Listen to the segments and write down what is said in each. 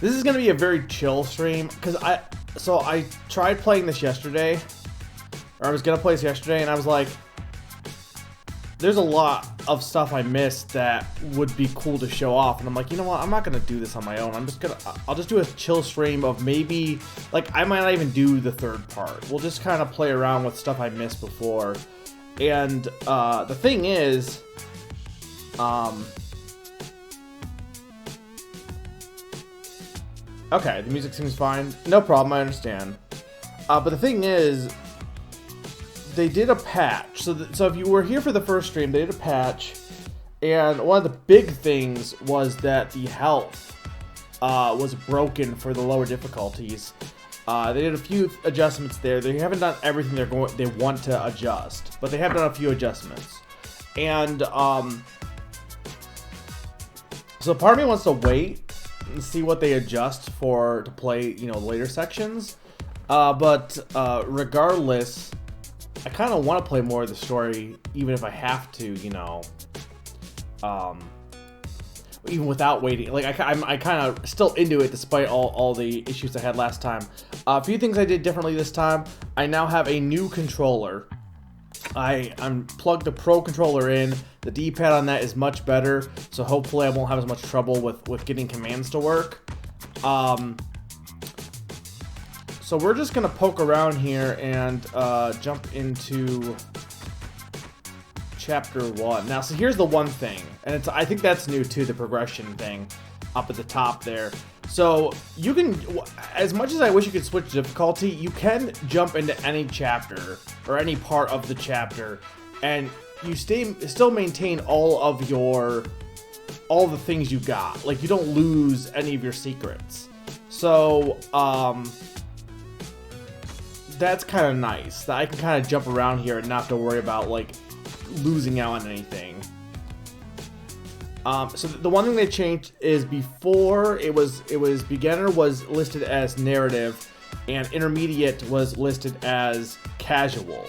This is gonna be a very chill stream because I tried playing this yesterday, or I was gonna play this yesterday, and I was like, there's a lot of stuff I missed that would be cool to show off, and I'm like, you know what? I'm not gonna do this on my own. I'll just do a chill stream of maybe like I might not even do the third part. We'll just kind of play around with stuff I missed before, and the thing is, okay, the music seems fine. No problem, I understand. But the thing is, they did a patch. So if you were here for the first stream, they did a patch. And one of the big things was that the health was broken for the lower difficulties. They did a few adjustments there. They haven't done everything they want to adjust, but they have done a few adjustments. And so part of me wants to wait and see what they adjust to play, later sections. But regardless, I kind of want to play more of the story, even if I have to, even without waiting. Like I'm kind of still into it despite all the issues I had last time. A few things I did differently this time. I now have a new controller. I'm plugged the Pro controller in. The D-pad on that is much better, so hopefully I won't have as much trouble with getting commands to work. So we're just gonna poke around here and jump into chapter 1. Now, so here's the one thing, and I think that's new too, the progression thing up at the top there. So you can, as much as I wish you could switch difficulty, you can jump into any chapter or any part of the chapter, and you still maintain all the things you got. Like, you don't lose any of your secrets. So that's kind of nice that I can kind of jump around here and not have to worry about like losing out on anything. So the one thing they changed is before it was beginner was listed as narrative, and intermediate was listed as casual,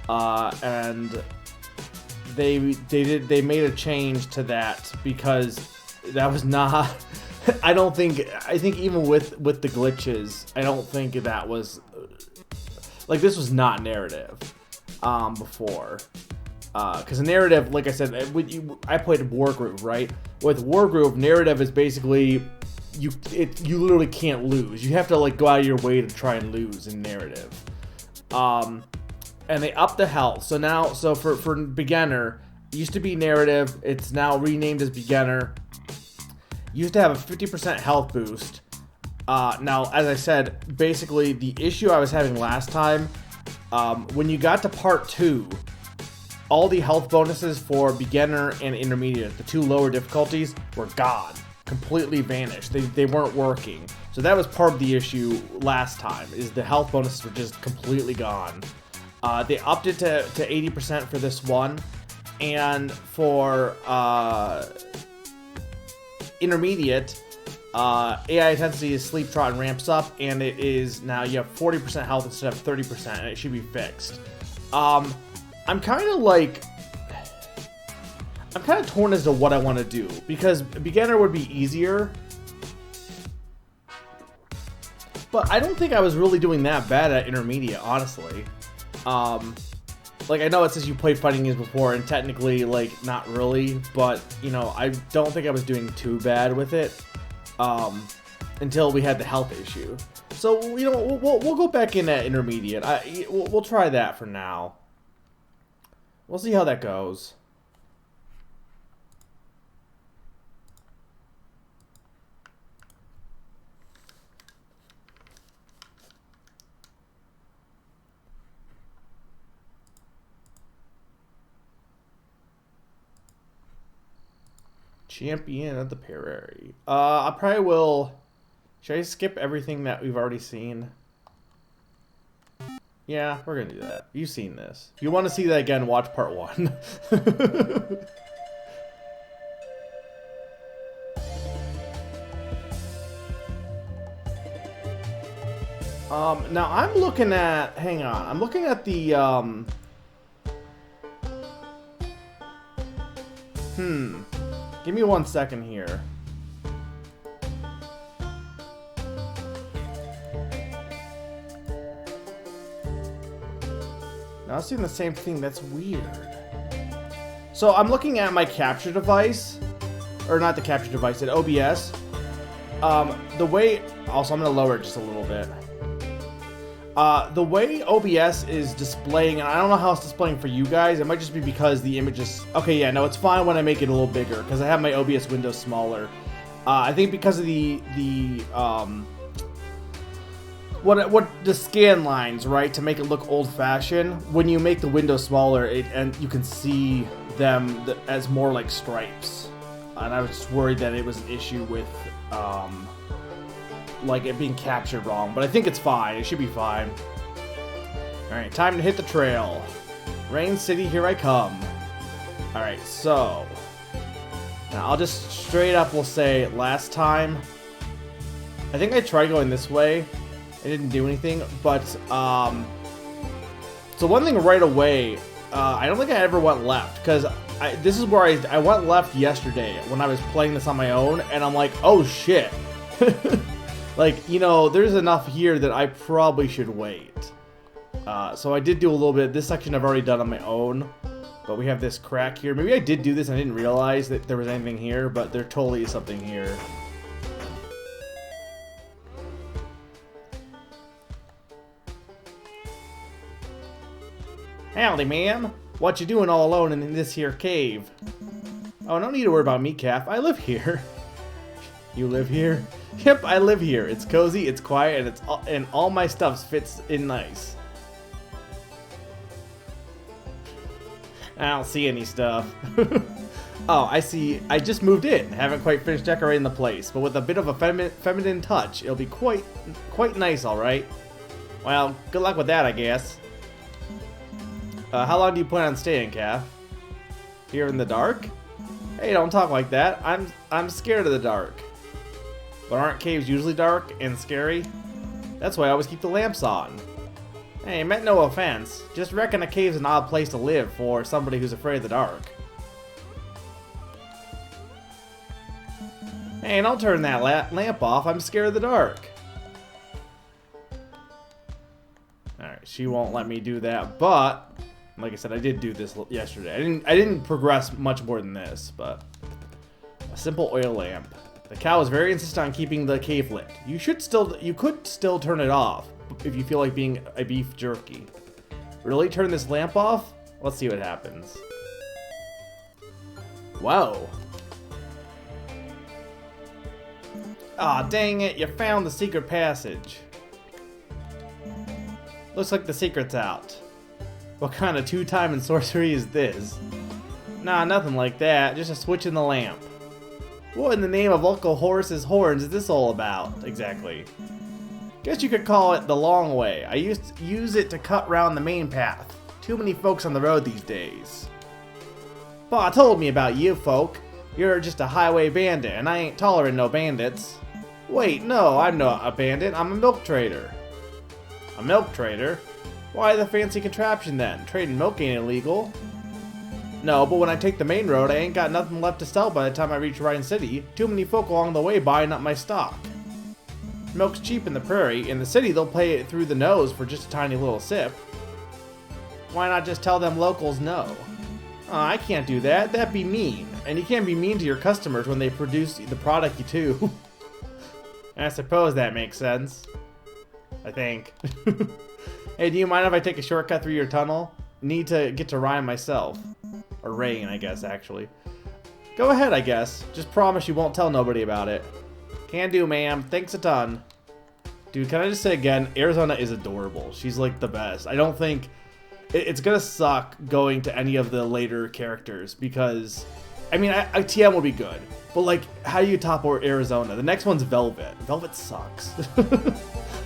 and they made a change to that because that was not. I think even with the glitches, I don't think that was. Like, this was not narrative before. Because narrative, like I said, I played Wargroove, right? With Wargroove, narrative is basically, you literally can't lose. You have to, like, go out of your way to try and lose in narrative. And they upped the health. So for beginner, it used to be narrative. It's now renamed as beginner. Used to have a 50% health boost. Now, as I said, basically the issue I was having last time, when you got to part 2, all the health bonuses for beginner and intermediate, the two lower difficulties, were gone. Completely vanished. They weren't working. So that was part of the issue last time, is the health bonuses were just completely gone. They upped it to 80% for this one, and for intermediate, AI intensity is sleep trot and ramps up, and it is now you have 40% health instead of 30%, and it should be fixed. I'm kind of torn as to what I want to do, because beginner would be easier, but I don't think I was really doing that bad at intermediate, honestly. Like, I know it says you played fighting games before, and technically, like, not really, but, I don't think I was doing too bad with it. Until we had the health issue. So, we'll go back in at intermediate. We'll try that for now. We'll see how that goes. Champion of the Prairie. I probably will. Should I skip everything that we've already seen? Yeah, we're gonna do that. You've seen this. If you want to see that again, watch part 1. Now I'm looking at. Hang on. I'm looking at the. Give me 1 second here. I was doing the same thing. That's weird. So I'm looking at my capture device, or not the capture device, at OBS. The way, also I'm gonna lower it just a little bit. The way OBS is displaying, and I don't know how it's displaying for you guys. It might just be because the image is, okay, yeah, no, it's fine when I make it a little bigger because I have my OBS window smaller. I think because of the scan lines, right, to make it look old-fashioned. When you make the window smaller, and you can see them as more like stripes. And I was just worried that it was an issue with like it being captured wrong, but I think it's fine. It should be fine. All right, time to hit the trail. Rain City, here I come. All right, so now I'll just straight up will say last time. I think I tried going this way. It didn't do anything, but so one thing right away, I don't think I ever went left because this is where I went left yesterday when I was playing this on my own, and I'm like, oh shit. Like, you know, there's enough here that I probably should wait. So I did do a little bit. This section I've already done on my own, but we have this crack here. Maybe I did do this and I didn't realize that there was anything here, but there totally is something here. Howdy, ma'am. What you doing all alone in this here cave? Oh, no need to worry about me, Calf. I live here. You live here? Yep, I live here. It's cozy, it's quiet, and all my stuff fits in nice. I don't see any stuff. Oh, I see. I just moved in. Haven't quite finished decorating the place, but with a bit of a feminine touch, it'll be quite nice, all right. Well, good luck with that, I guess. How long do you plan on staying, Calf? Here in the dark? Hey, don't talk like that. I'm scared of the dark. But aren't caves usually dark and scary? That's why I always keep the lamps on. Hey, meant no offense. Just reckon a cave's an odd place to live for somebody who's afraid of the dark. Hey, don't turn that lamp off. I'm scared of the dark. Alright, she won't let me do that, but like I said, I did do this yesterday. I didn't progress much more than this, but a simple oil lamp. The cow is very insistent on keeping the cave lit. You could still turn it off if you feel like being a beef jerky. Really turn this lamp off? Let's see what happens. Whoa. Aw, dang it, you found the secret passage. Looks like the secret's out. What kind of two-timing sorcery is this? Nah, nothing like that, just a switch in the lamp. What in the name of Uncle Horace's horns is this all about, exactly? Guess you could call it the long way. I used to use it to cut round the main path. Too many folks on the road these days. Pa told me about you folk. You're just a highway bandit, and I ain't tolerating no bandits. Wait, no, I'm not a bandit. I'm a milk trader. A milk trader? Why the fancy contraption then? Trading milk ain't illegal. No, but when I take the main road, I ain't got nothing left to sell by the time I reach Ryan City. Too many folk along the way buying up my stock. Milk's cheap in the prairie. In the city, they'll pay it through the nose for just a tiny little sip. Why not just tell them locals no? I can't do that. That'd be mean. And you can't be mean to your customers when they produce the product you too. I suppose that makes sense. I think. Hey, do you mind if I take a shortcut through your tunnel? Need to get to Ryan myself. Or Rain, I guess, actually. Go ahead, I guess. Just promise you won't tell nobody about it. Can do, ma'am. Thanks a ton. Dude, can I just say again, Arizona is adorable. She's, like, the best. I don't think... It's gonna suck going to any of the later characters, because... I mean, TM will be good. But, like, how do you top Arizona? The next one's Velvet. Velvet sucks.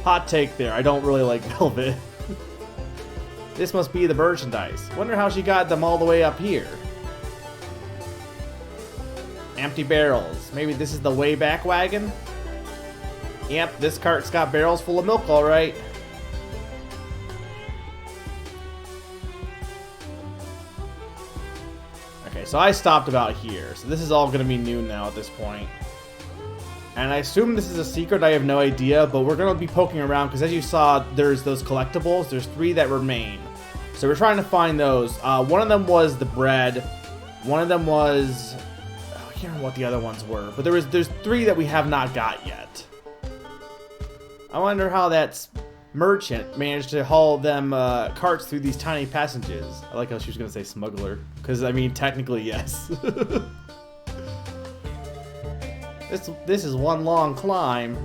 Hot take there. I don't really like Velvet. This must be the merchandise. Wonder how she got them all the way up here. Empty barrels. Maybe this is the way back wagon? Yep, this cart's got barrels full of milk, alright. Okay, so I stopped about here. So this is all going to be new now at this point. And I assume this is a secret, I have no idea, but we're going to be poking around, because as you saw, there's those collectibles. There's 3 that remain. So we're trying to find those. One of them was the bread. One of them was... I can't remember what the other ones were. But there's 3 that we have not got yet. I wonder how that merchant managed to haul them carts through these tiny passages. I like how she was going to say smuggler. Because, I mean, technically, yes. This is one long climb.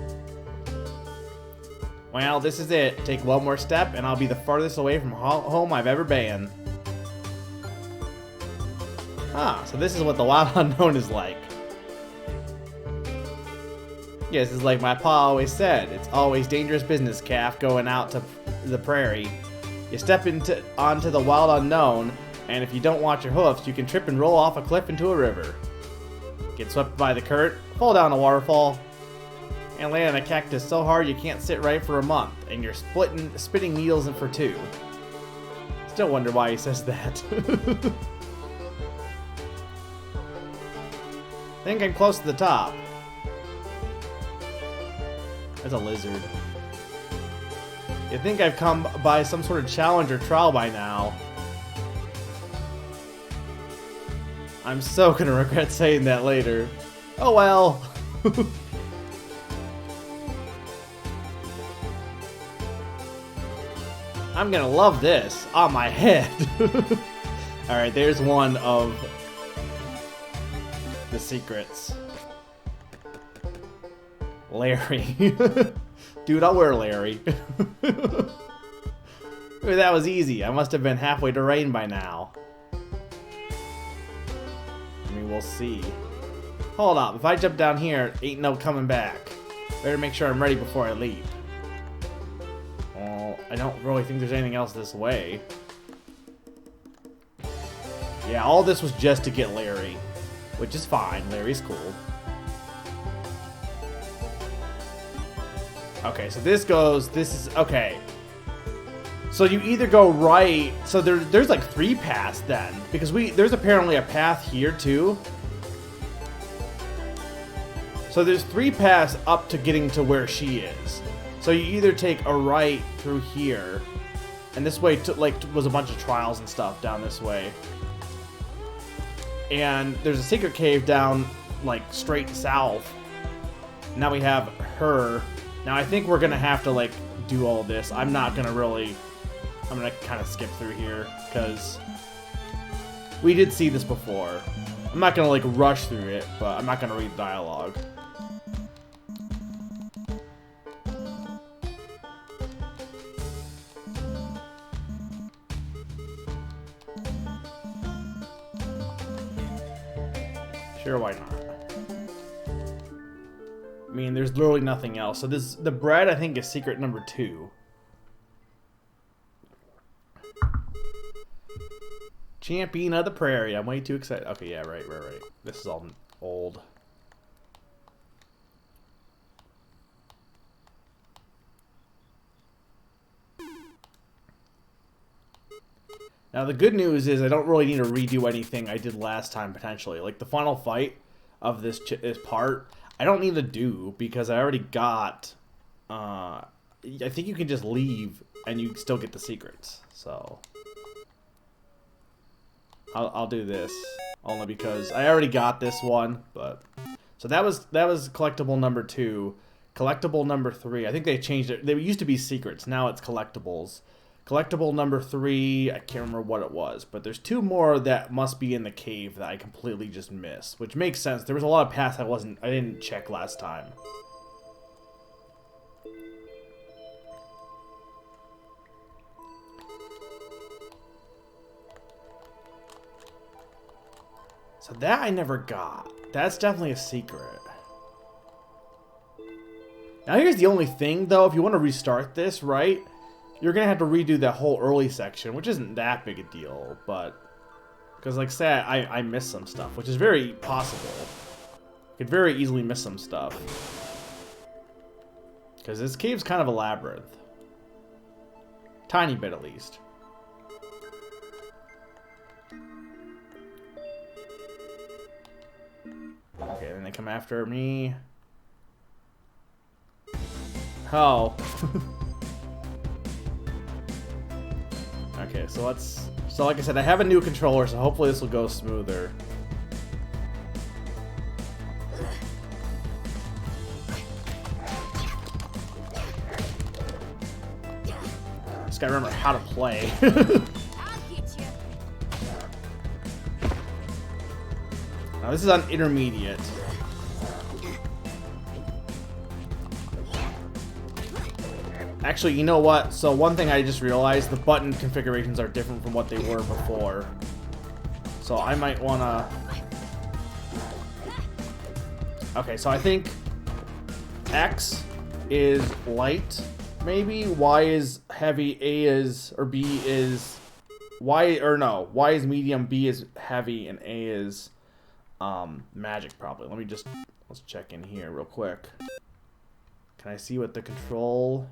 Well, this is it. Take one more step, and I'll be the farthest away from home I've ever been. Ah, so this is what the wild unknown is like. Yes, it's like my pa always said. It's always dangerous business, calf, going out to the prairie. You step onto the wild unknown, and if you don't watch your hoofs, you can trip and roll off a cliff into a river. Get swept by the current, fall down a waterfall, and land on a cactus so hard you can't sit right for a month, and you're spitting needles in for 2. Still wonder why he says that. Think I'm close to the top. That's a lizard. You'd think I've come by some sort of challenge or trial by now. I'm so gonna regret saying that later. Oh well. I'm gonna love this on my head. Alright, there's one of the secrets. Larry. Dude, I'll wear Larry. That was easy. I must have been halfway to rain by now. I mean, we'll see. Hold up. If I jump down here, ain't no coming back. Better make sure I'm ready before I leap. Well, I don't really think there's anything else this way. Yeah, all this was just to get Larry. Which is fine. Larry's cool. Okay, so this is, okay. So you either go right, so there's like 3 paths then, because there's apparently a path here too. So there's 3 paths up to getting to where she is. So you either take a right through here, and this way was a bunch of trials and stuff down this way. And there's a secret cave down like straight south. Now we have her. Now I think we're gonna have to like do all this. I'm gonna kind of skip through here because we did see this before. I'm not gonna like rush through it, but I'm not gonna read the dialogue. Sure, why not? I mean, there's literally nothing else. So the bread, I think, is secret number 2. Champion of the prairie. I'm way too excited. Okay, yeah, right. This is all old. Now, the good news is I don't really need to redo anything I did last time, potentially. Like, the final fight of this part, I don't need to do, because I already got... I think you can just leave, and you still get the secrets. So... I'll do this, only because I already got this one, but... So that was collectible number 2. Collectible number 3, I think they changed it. They used to be secrets, now it's collectibles. Collectible number 3, I can't remember what it was, but there's 2 more that must be in the cave that I completely just missed, which makes sense. There was a lot of paths I didn't check last time. So that I never got. That's definitely a secret. Now here's the only thing though, if you want to restart this, right? You're going to have to redo that whole early section, which isn't that big a deal, but... Because, like, say I missed some stuff, which is very possible. You could very easily miss some stuff. Because this cave's kind of a labyrinth. Tiny bit, at least. Okay, then they come after me. Oh. Okay, so let's... So like I said, I have a new controller, so hopefully this will go smoother. Just gotta remember how to play. Now this is on intermediate. Actually, you know what? So one thing I just realized, the button configurations are different from what they were before. So I might wanna... Okay, so I think X is light, maybe. Y is heavy, A is, or B is... Y, or no, Y is medium, B is heavy, and A is magic probably. Let me just, let's check in here real quick. Can I see what the control...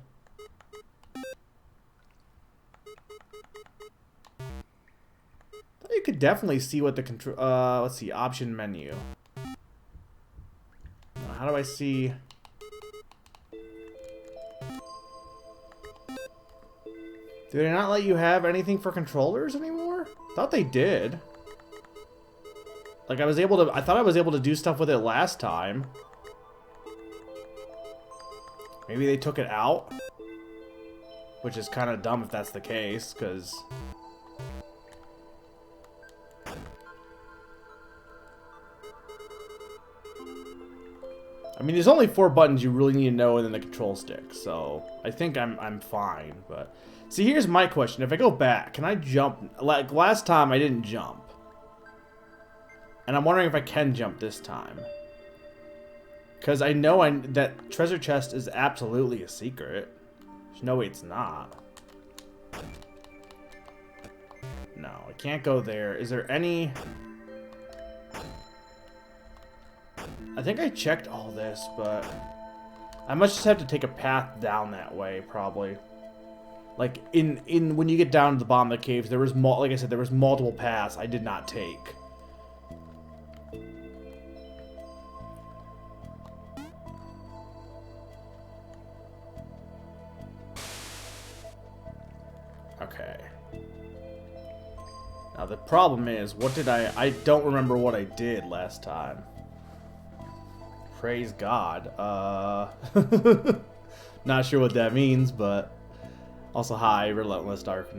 You could definitely see what the control... let's see, option menu. How do I see... Do they not let you have anything for controllers anymore? Thought they did. Like I was able to... I thought I was able to do stuff with it last time. Maybe they took it out? Which is kind of dumb if that's the case, because... I mean, there's only 4 buttons you really need to know, and then the control stick. So I think I'm fine. But see, here's my question: if I go back, can I jump? Like last time, I didn't jump, and I'm wondering if I can jump this time. Because I know that treasure chest is absolutely a secret. There's no way it's not. No, I can't go there. Is there any... I think I checked all this, but I must just have to take a path down that way, probably. Like in when you get down to the bottom of the caves, there was like I said, there was multiple paths I did not take. Okay. Now the problem is, what did I don't remember what I did last time. Praise God. Not sure what that means, but also hi, Relentless Dark.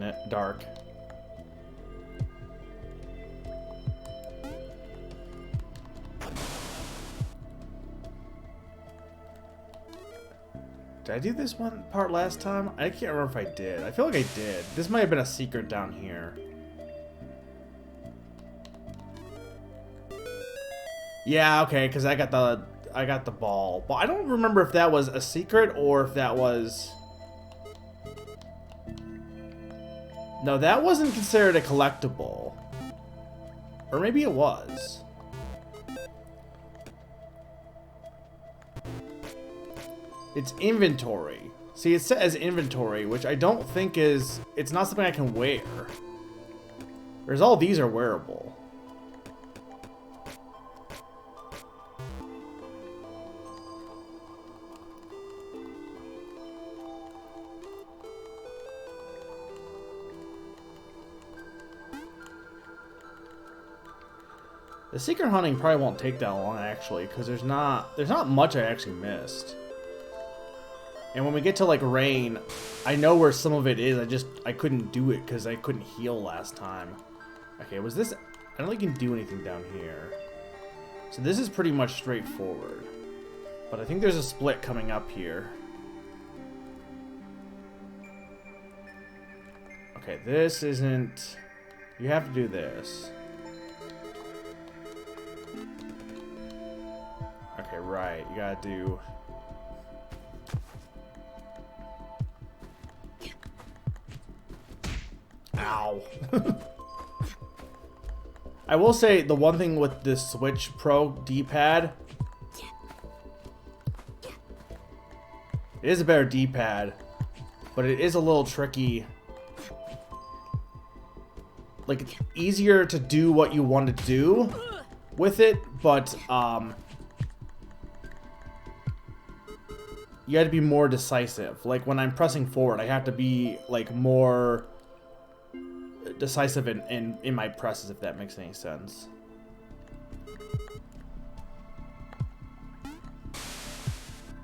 Did I do this one part last time? I can't remember if I did. I feel like I did. This might have been a secret down here. Yeah, okay, because I got the ball. But I don't remember if that was a secret or if that was... No, that wasn't considered a collectible. Or maybe it was. It's inventory. See, it says inventory, which I don't think is... It's not something I can wear. Whereas all these are wearable. The secret hunting probably won't take that long, actually, because there's not much I actually missed. And when we get to, like, rain, I know where some of it is, I couldn't do it because I couldn't heal last time. Okay, was this... I don't think you can do anything down here. So this is pretty much straightforward. But I think there's a split coming up here. Okay, this isn't... You have to do this. Okay, right. You gotta do... Ow. I will say the one thing with this Switch Pro D-pad, it is a better D-pad, but it is a little tricky. Like, it's easier to do what you want to do with it, but you have to be more decisive. Like when I'm pressing forward, I have to be like more decisive in my presses, if that makes any sense.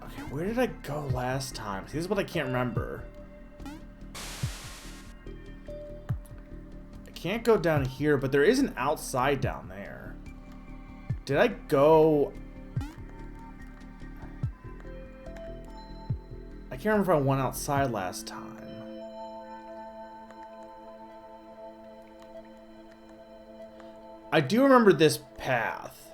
Okay, where did I go last time? See, this is what I can't remember. I can't go down here, but there is an outside down there. Did I go... I can't remember if I went outside last time. I do remember this path.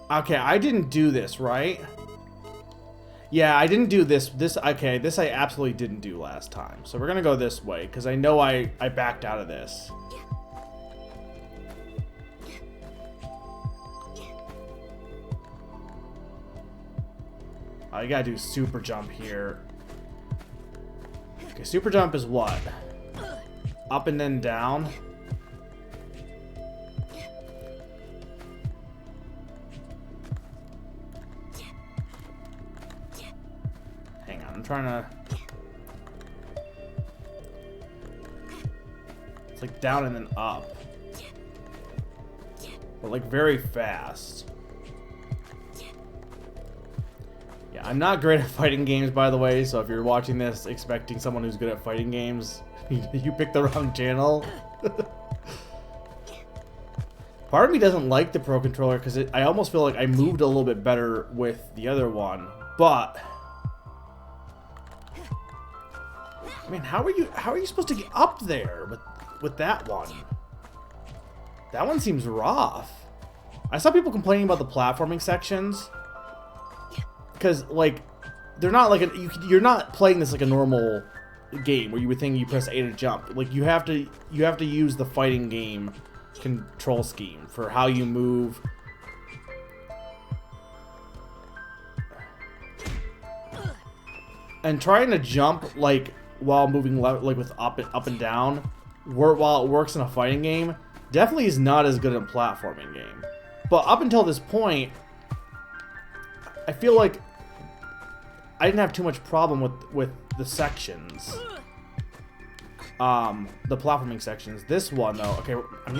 Okay, I didn't do this, right? Yeah, I didn't do this. Okay, this I absolutely didn't do last time. So we're gonna go this way, because I know I backed out of this. Oh, you gotta do super jump here. Okay, super jump is what? Up and then down? Hang on, I'm trying to... It's like down and then up. But like very fast. Yeah, I'm not great at fighting games, by the way, so if you're watching this expecting someone who's good at fighting games, you picked the wrong channel. Part of me doesn't like the Pro Controller because I almost feel like I moved a little bit better with the other one, but I mean, how are you supposed to get up there with that one? That one seems rough. I saw people complaining about the platforming sections. Because, like, they're not like you're not playing this like a normal game where you would think you press A to jump. Like, you have to use the fighting game control scheme for how you move. And trying to jump like while moving left, like with up and down, while it works in a fighting game, definitely is not as good in a platforming game. But up until this point, I feel like I didn't have too much problem with the sections. The platforming sections. This one, though, okay, I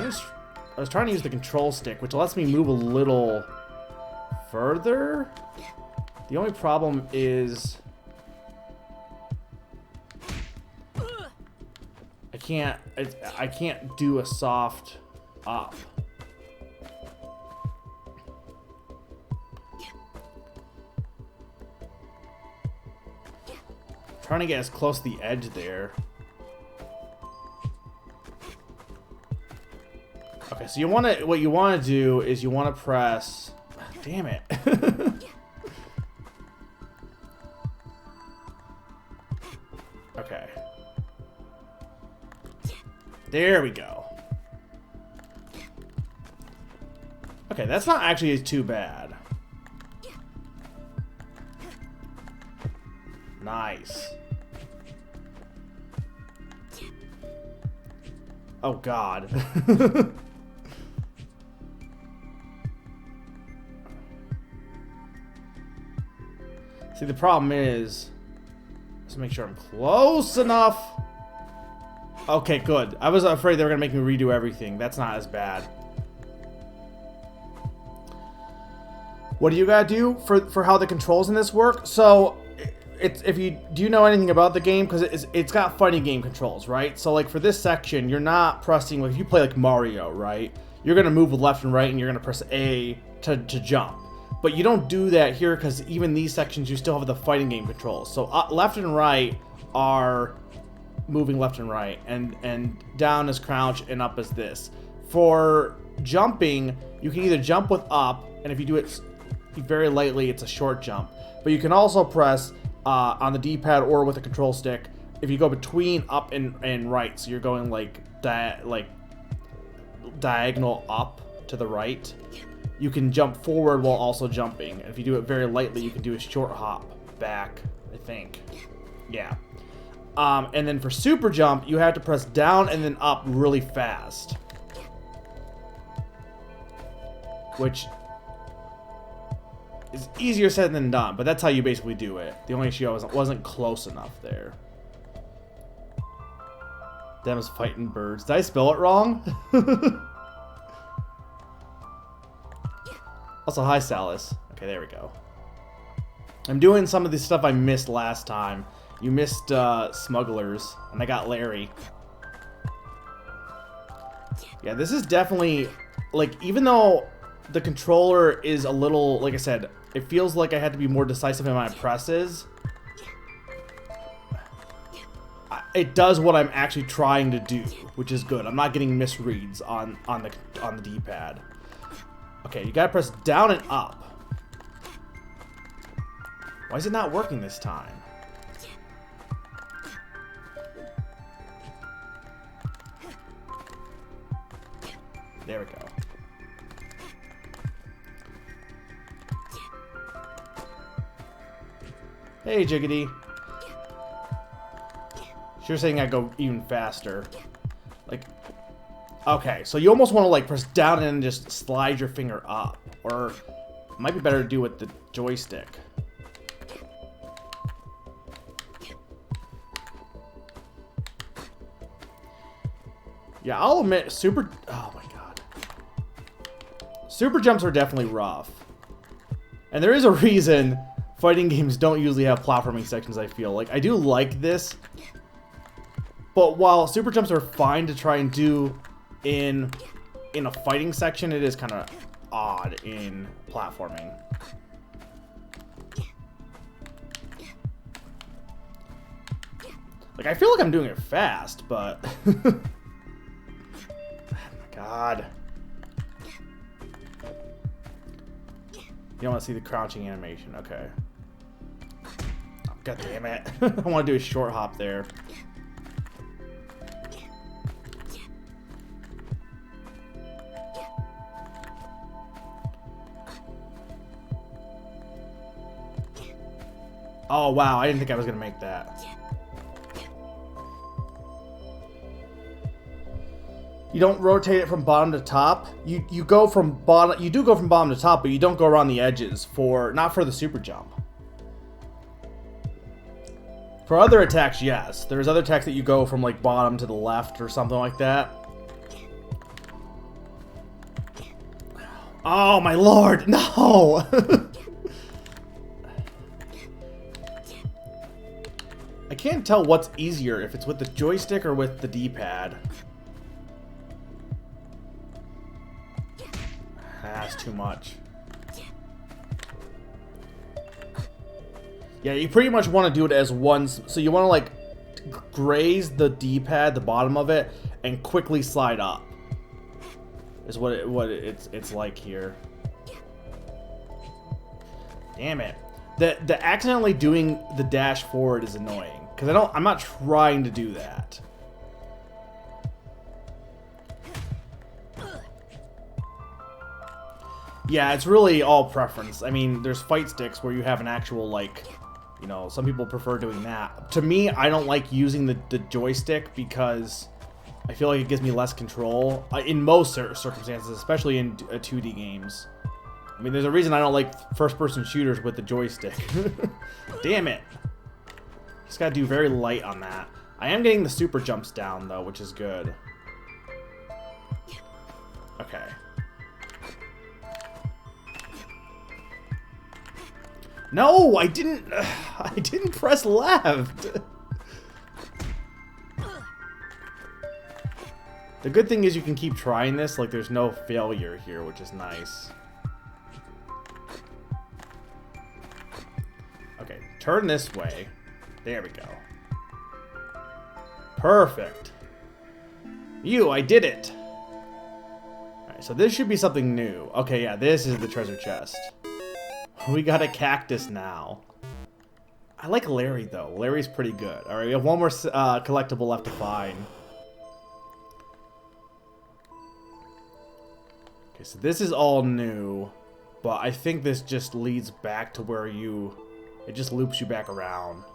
was trying to use the control stick, which lets me move a little further. The only problem is I can't do a soft up. Trying to get as close to the edge there. Okay, so what you want to do is you want to press. Damn it. Okay. There we go. Okay, that's not actually too bad. Nice. Oh, God. See, the problem is... Let's make sure I'm close enough. Okay, good. I was afraid they were going to make me redo everything. That's not as bad. What do you gotta do for how the controls in this work? So... do you know anything about the game? Because it's got fighting game controls, right? So like for this section, you're not pressing, like if you play like Mario, right? You're gonna move left and right, and you're gonna press A to jump. But you don't do that here because even these sections, you still have the fighting game controls. So left and right are moving left and right, and down is crouch, and up is this. For jumping, you can either jump with up, and if you do it very lightly, it's a short jump. But you can also press on the D-pad or with a control stick if you go between up and right. So you're going like diagonal up to the right. You can jump forward while also jumping. And if you do it very lightly, you can do a short hop back, I think. Yeah. And then for super jump, you have to press down and then up really fast. is easier said than done, but that's how you basically do it. The only issue wasn't close enough there. Them's fighting birds. Did I spell it wrong? Also, hi, Salis. Okay, there we go. I'm doing some of the stuff I missed last time. You missed Smugglers, and I got Larry. Yeah, this is definitely, like, even though the controller is a little, like I said, it feels like I had to be more decisive in my presses. It does what I'm actually trying to do, which is good. I'm not getting misreads on the D-pad. Okay, you gotta press down and up. Why is it not working this time? There we go. Hey, Jiggity. Sure saying I go even faster. Like, okay, so you almost want to like press down and just slide your finger up. Or it might be better to do with the joystick. Yeah, I'll admit, oh my god. Super jumps are definitely rough. And there is a reason fighting games don't usually have platforming sections, I feel. Like, I do like this. But while super jumps are fine to try and do in a fighting section, it is kind of odd in platforming. Like, I feel like I'm doing it fast, but... oh my god. You don't want to see the crouching animation, okay. Oh, god damn it. I want to do a short hop there. Oh wow, I didn't think I was gonna make that. You don't rotate it from bottom to top. You go from bottom. You do go from bottom to top, but you don't go around the edges not for the super jump. For other attacks, yes. There's other attacks that you go from like bottom to the left or something like that. Oh my lord, no! I can't tell what's easier, if it's with the joystick or with the D-pad. That's too much. Yeah, you pretty much want to do it as one. So you want to like graze the D-pad, the bottom of it, and quickly slide up. Is what it's like here. Damn it! The accidentally doing the dash forward is annoying because I'm not trying to do that. Yeah, it's really all preference. I mean, there's fight sticks where you have an actual, like, you know, some people prefer doing that. To me, I don't like using the joystick because I feel like it gives me less control in most circumstances, especially in 2D games. I mean, there's a reason I don't like first-person shooters with the joystick. Damn it. Just gotta do very light on that. I am getting the super jumps down, though, which is good. Okay. No, I didn't press left. The good thing is you can keep trying this, like there's no failure here, which is nice. Okay, turn this way. There we go. Perfect. I did it. Alright, so this should be something new. Okay, yeah, this is the treasure chest. We got a cactus now. I like Larry, though. Larry's pretty good. Alright, we have one more collectible left to find. Okay, so this is all new. But I think this just leads back to where it just loops you back around.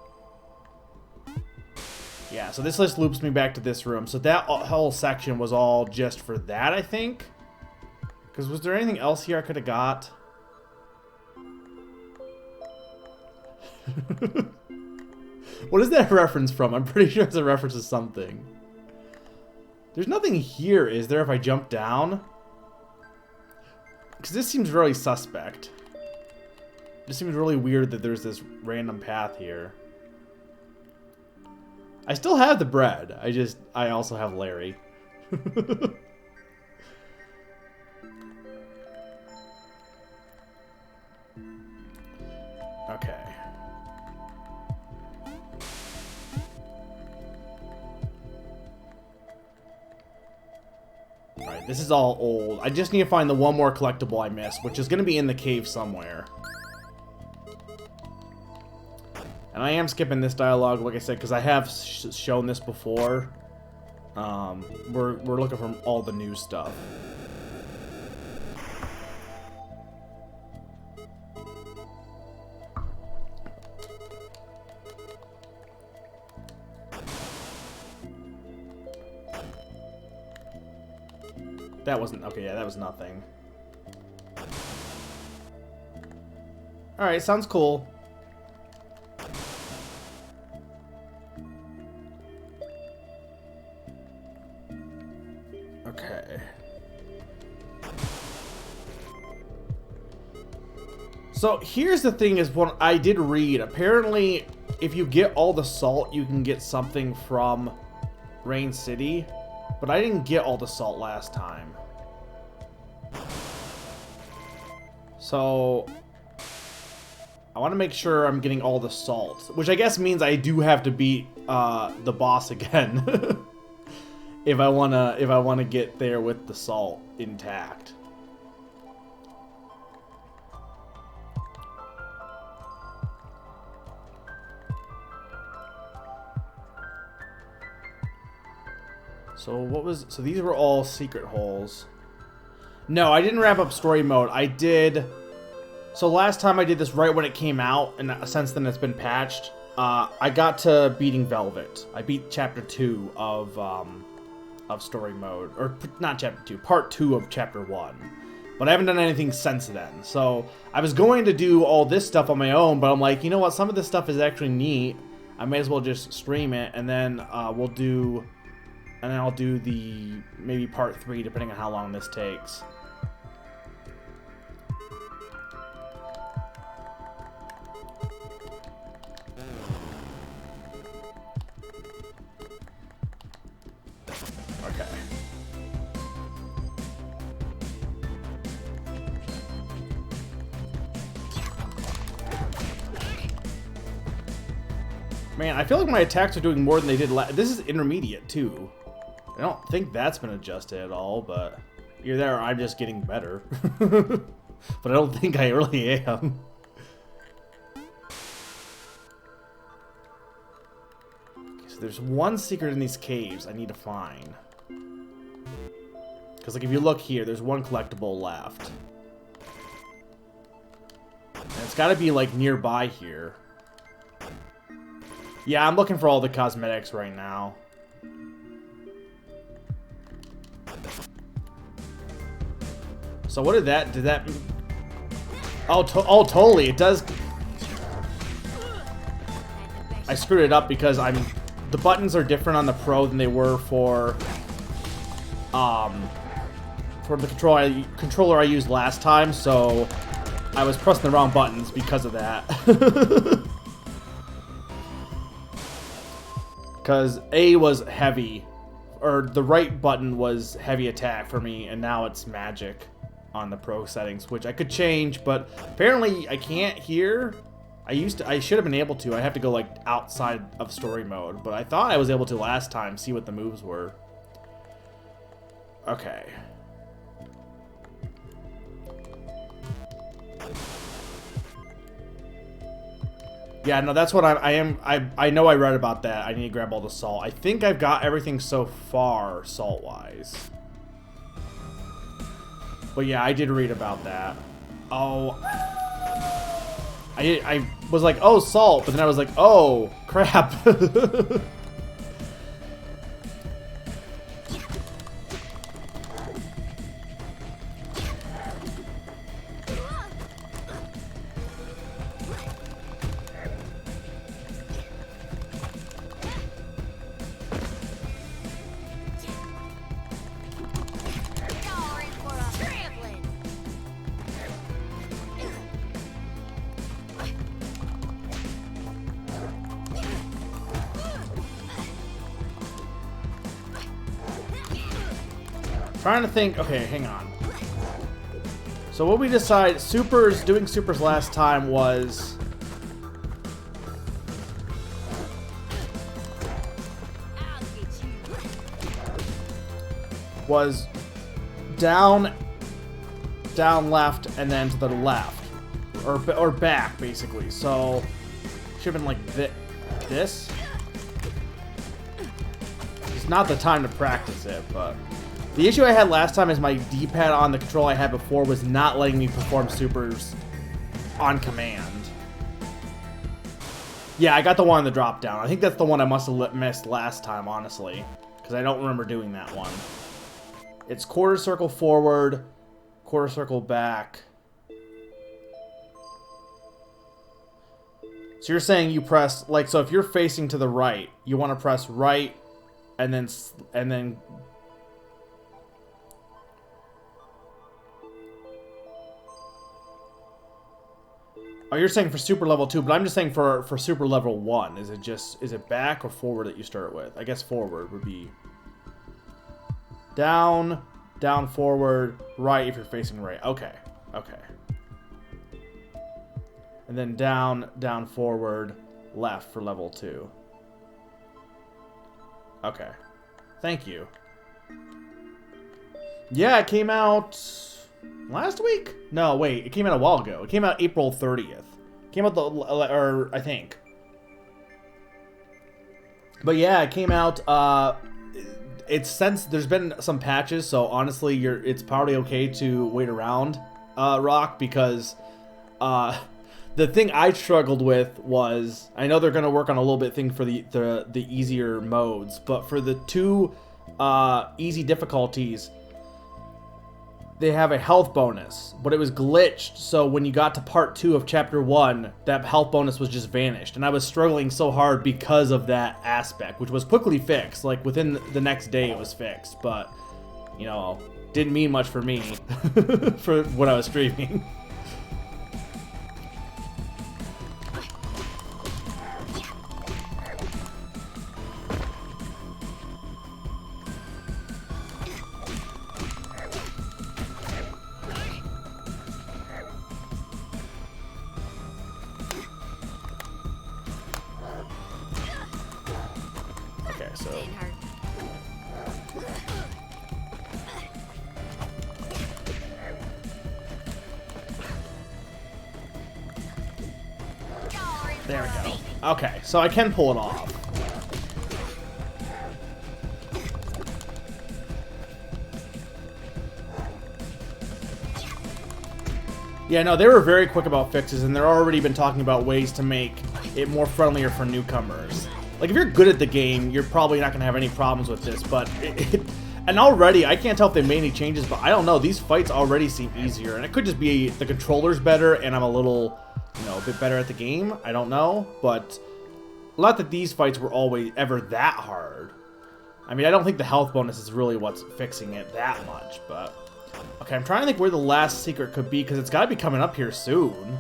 Yeah, so this just loops me back to this room. So that whole section was all just for that, I think. Because was there anything else here I could have got? What is that reference from? I'm pretty sure it's a reference to something. There's nothing here, is there, if I jump down? Because this seems really suspect. It seems really weird that there's this random path here. I still have the bread. I also have Larry. Okay. Alright, this is all old. I just need to find the one more collectible I missed, which is going to be in the cave somewhere. And I am skipping this dialogue, like I said, because I have shown this before. We're looking for all the new stuff. That wasn't... Okay, yeah, that was nothing. Alright, sounds cool. Okay. So, here's the thing is, what I did read. Apparently, if you get all the salt, you can get something from Rain City. But I didn't get all the salt last time. So, I want to make sure I'm getting all the salt. Which I guess means I do have to beat the boss again. if I wanna get there with the salt intact. So these were all secret holes. No, I didn't wrap up story mode. I did. So last time I did this right when it came out, and since then it's been patched. I got to beating Velvet. I beat chapter 2 of story mode, or not chapter 2, part 2 of chapter 1. But I haven't done anything since then. So I was going to do all this stuff on my own, but I'm like, you know what? Some of this stuff is actually neat. I may as well just stream it, and then we'll do. And then I'll do the, maybe part 3, depending on how long this takes. Okay. Man, I feel like my attacks are doing more than they did last. This is intermediate, too. I don't think that's been adjusted at all, but either that or I'm just getting better. But I don't think I really am. Okay, so there's one secret in these caves I need to find. Because, like, if you look here, there's one collectible left. And it's got to be, like, nearby here. Yeah, I'm looking for all the cosmetics right now. So what did that... Oh, totally, it does... I screwed it up because the buttons are different on the Pro than they were for the controller I used last time, so I was pressing the wrong buttons because of that. Because A was heavy, or the right button was heavy attack for me, and now it's magic on the Pro settings, which I could change, but apparently I can't here. I should have been able to. I have to go, like, outside of story mode, but I thought I was able to last time, see what the moves were. Okay. Yeah, no, that's what I know I read about that. I need to grab all the salt. I think I've got everything so far, salt-wise. But yeah, I did read about that. Oh. I was like, oh, salt, but then I was like, oh, crap. Trying to think. Okay, hang on. So what we decide, doing supers last time was down, left, and then to the left, or back basically. So should have been like this. It's not the time to practice it, but. The issue I had last time is my D-pad on the control I had before was not letting me perform supers on command. Yeah, I got the one on the drop down. I think that's the one I must have missed last time, honestly. Because I don't remember doing that one. It's quarter circle forward, quarter circle back. So you're saying you press, like, so if you're facing to the right, you want to press right and then oh, you're saying for super level 2, but I'm just saying for super level 1. Is it back or forward that you start with? I guess forward would be down, forward, right if you're facing right. Okay. And then down, forward, left for level 2. Okay. Thank you. Yeah, it came out last week? No, wait. It came out a while ago. It came out April 30th. It came out I think. But yeah, it came out. It's since there's been some patches, so honestly, it's probably okay to wait around, Rock, because the thing I struggled with was, I know they're gonna work on a little bit thing for the easier modes, but for the 2 easy difficulties, they have a health bonus, but it was glitched, so when you got to part 2 of chapter 1, that health bonus was just vanished, and I was struggling so hard because of that aspect, which was quickly fixed. Like, within the next day it was fixed, but, you know, didn't mean much for me, for what I was streaming. There we go. Okay, so I can pull it off. Yeah, no, they were very quick about fixes, and they're already been talking about ways to make it more friendlier for newcomers. Like, if you're good at the game, you're probably not going to have any problems with this, but and already, I can't tell if they made any changes, but I don't know, these fights already seem easier, and it could just be the controller's better, and I'm a little, you know, a bit better at the game, I don't know, but not that these fights were always ever that hard. I mean, I don't think the health bonus is really what's fixing it that much, but... Okay, I'm trying to think where the last secret could be, because it's got to be coming up here soon.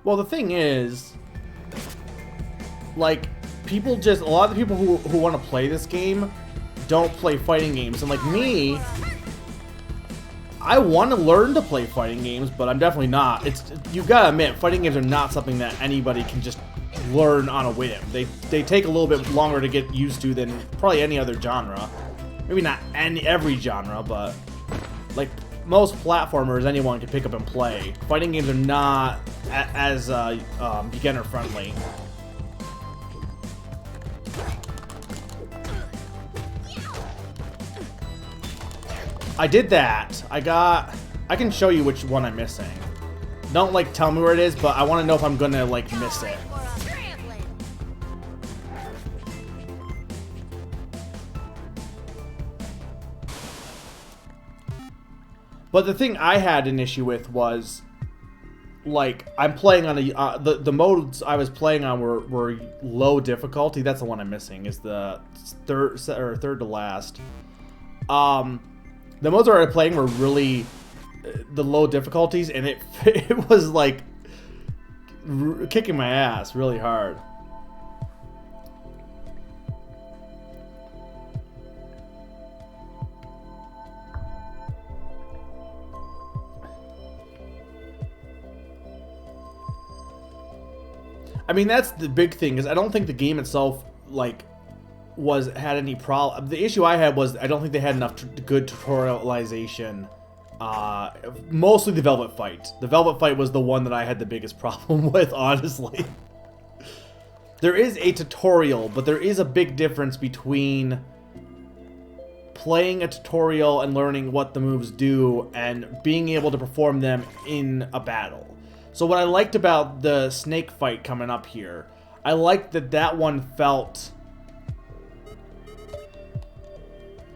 Well, the thing is, like, people just... A lot of the people who want to play this game don't play fighting games, and like me... I want to learn to play fighting games, but I'm definitely not. You gotta admit, fighting games are not something that anybody can just learn on a whim. They take a little bit longer to get used to than probably any other genre. Maybe not every genre, but like most platformers, anyone can pick up and play. Fighting games are not as beginner friendly. I did that. I can show you which one I'm missing. Don't, like, tell me where it is, but I want to know if I'm gonna, like, miss it. But the thing I had an issue with was, like, I'm playing on a... the modes I was playing on were low difficulty. That's the one I'm missing, is the third to last. The modes I was playing were really the low difficulties, and it was like kicking my ass really hard. I mean, that's the big thing, is I don't think the game itself like had any problem. The issue I had was I don't think they had enough good tutorialization. Mostly the Velvet Fight. The Velvet Fight was the one that I had the biggest problem with, honestly. There is a tutorial, but there is a big difference between playing a tutorial and learning what the moves do and being able to perform them in a battle. So what I liked about the snake fight coming up here, I liked that one felt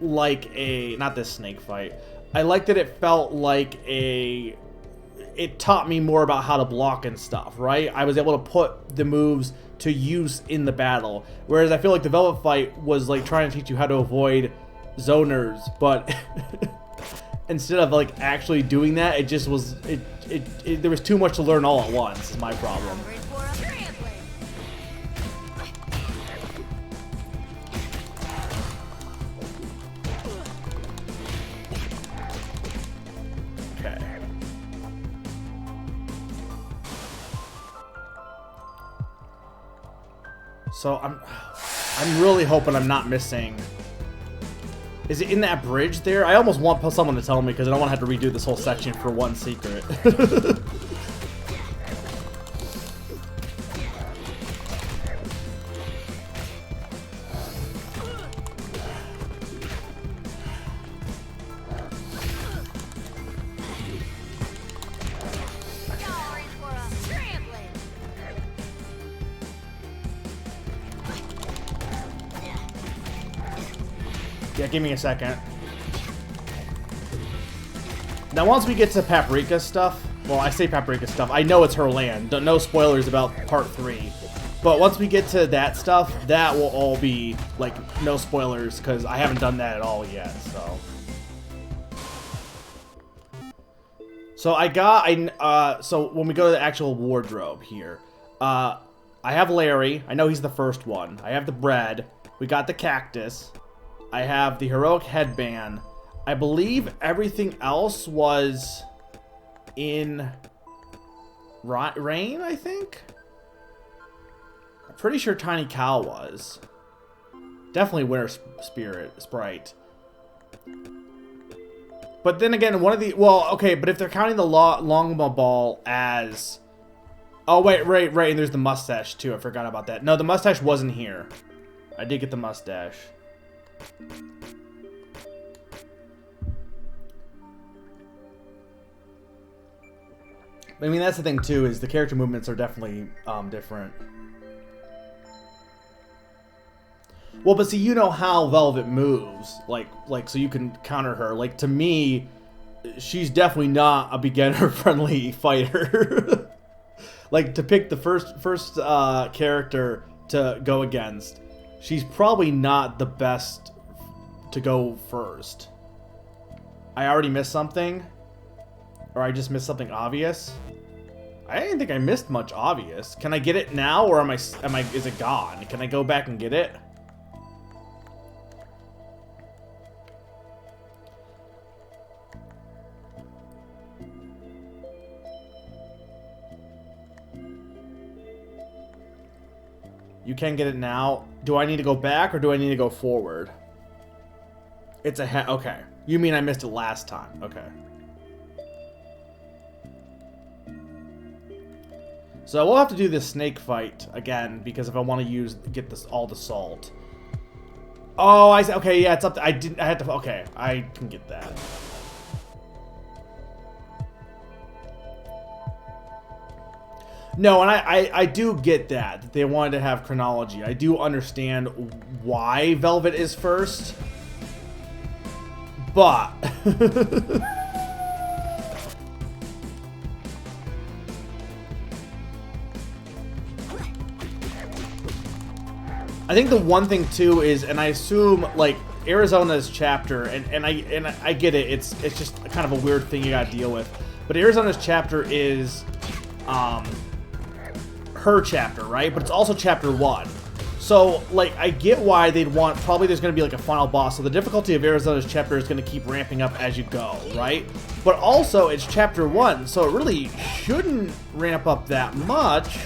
like not this snake fight. I liked that it felt like it taught me more about how to block and stuff, right? I was able to put the moves to use in the battle. Whereas I feel like the Velvet Fight was like trying to teach you how to avoid zoners, but instead of like actually doing that, it just was there was too much to learn all at once, is my problem. Okay. So I'm really hoping I'm not missing. Is it in that bridge there? I almost want someone to tell me because I don't want to have to redo this whole section for one secret. Yeah, give me a second. Now, once we get to Paprika stuff, well, I say Paprika stuff, I know it's her land. No spoilers about part 3. But once we get to that stuff, that will all be, like, no spoilers, because I haven't done that at all yet, so. So when we go to the actual wardrobe here, I have Larry. I know he's the first one. I have the bread. We got the cactus. I have the heroic headband. I believe everything else was in rain, I think? I'm pretty sure Tiny Cow was. Definitely Winter Sprite. But then again, one of the... Well, okay, but if they're counting the Longbow Ball as... Oh, wait, right, and there's the mustache, too. I forgot about that. No, the mustache wasn't here. I did get the mustache. I mean, that's the thing too, is the character movements are definitely different. Well, but see, you know how Velvet moves, like so you can counter her. Like, to me, she's definitely not a beginner-friendly fighter. Like, to pick the first character to go against, she's probably not the best to go first. I already missed something? Or I just missed something obvious? I didn't think I missed much obvious. Can I get it now, or is it gone? Can I go back and get it? You can get it now. Do I need to go back, or do I need to go forward? It's a okay. You mean I missed it last time? Okay. So we'll have to do this snake fight again, because if I want to get all the salt. Oh, I see. Okay, yeah, it's up to, I had to, okay, I can get that. No, and I do get that they wanted to have chronology. I do understand why Velvet is first, but I think the one thing too is, and I assume like Arizona's chapter, and I get it. It's just kind of a weird thing you gotta deal with. But Arizona's chapter is her chapter, right? But it's also chapter 1. So, like, I get why they'd want, probably there's going to be, like, a final boss. So the difficulty of Arizona's chapter is going to keep ramping up as you go, right? But also, it's chapter 1, so it really shouldn't ramp up that much,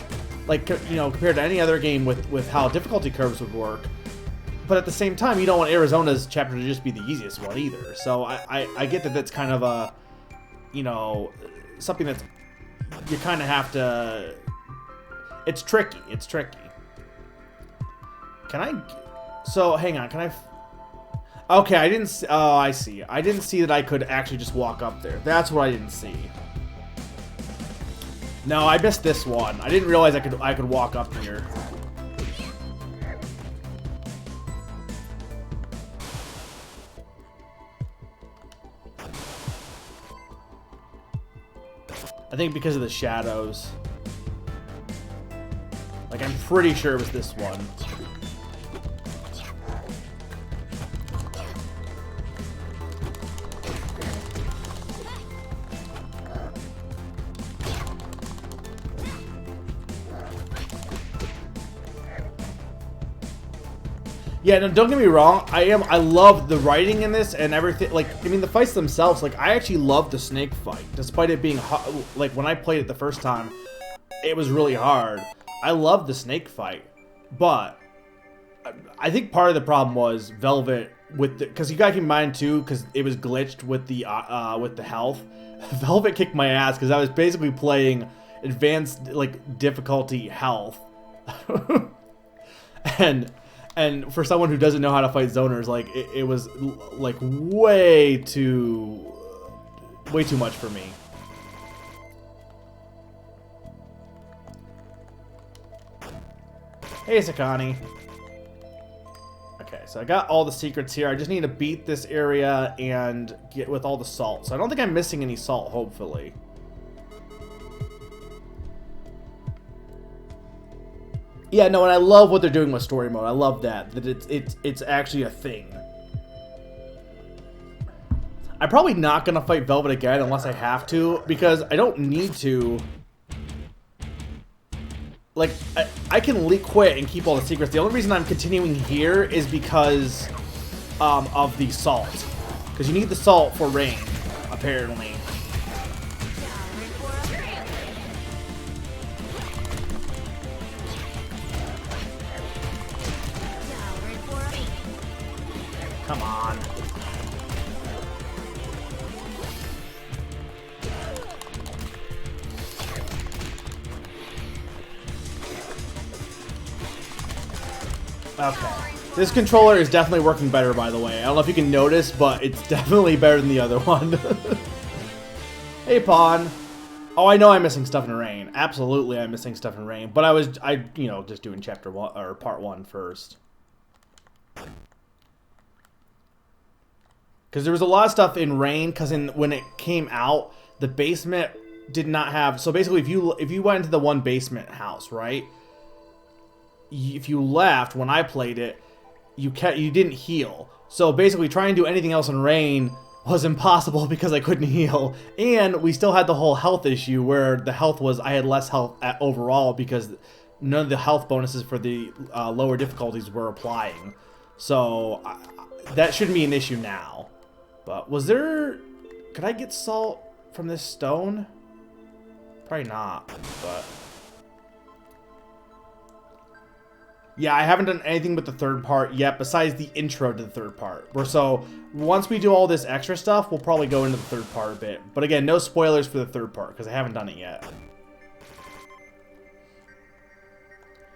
like, you know, compared to any other game with how difficulty curves would work. But at the same time, you don't want Arizona's chapter to just be the easiest one either. So I get that that's kind of a, you know, something that's, you kind of have to, it's tricky, it's tricky. Can I? So, hang on. Can I? Okay, I didn't see. Oh, I see. I didn't see that I could actually just walk up there. That's what I didn't see. No, I missed this one. I didn't realize I could walk up here. I think because of the shadows. Like, I'm pretty sure it was this one. Yeah, no, don't get me wrong. I love the writing in this and everything. Like, I mean, the fights themselves. Like, I actually love the snake fight, despite it being like when I played it the first time, it was really hard. I love the snake fight, but I think part of the problem was Velvet with the, because you gotta keep in mind too, because it was glitched with the health. Velvet kicked my ass because I was basically playing advanced like difficulty health, and for someone who doesn't know how to fight zoners, like it was like way too much for me. Hey, Sakani. Okay, so I got all the secrets here. I just need to beat this area and get with all the salt. So I don't think I'm missing any salt, hopefully. Yeah, no, and I love what they're doing with story mode. I love that it's actually a thing. I'm probably not gonna fight Velvet again unless I have to, because I don't need to. Like, I can quit and keep all the secrets. The only reason I'm continuing here is because of the salt. Because you need the salt for rain, apparently. Come on. Okay. This controller is definitely working better, by the way. I don't know if you can notice, but it's definitely better than the other one. Hey, Pawn. Oh, I know I'm missing stuff in rain. Absolutely, I'm missing stuff in rain. But you know, just doing chapter 1 or part 1 first. Because there was a lot of stuff in rain. Because when it came out, the basement did not have. So basically, if you went into the one basement house, right? If you left when I played it, you didn't heal. So basically, trying to do anything else in rain was impossible because I couldn't heal, and we still had the whole health issue where the health was I had less health overall because none of the health bonuses for the lower difficulties were applying. So that shouldn't be an issue now. But was there? Could I get salt from this stone? Probably not, but. Yeah, I haven't done anything with the third part yet besides the intro to the third part. So once we do all this extra stuff, we'll probably go into the third part a bit. But again, no spoilers for the third part because I haven't done it yet.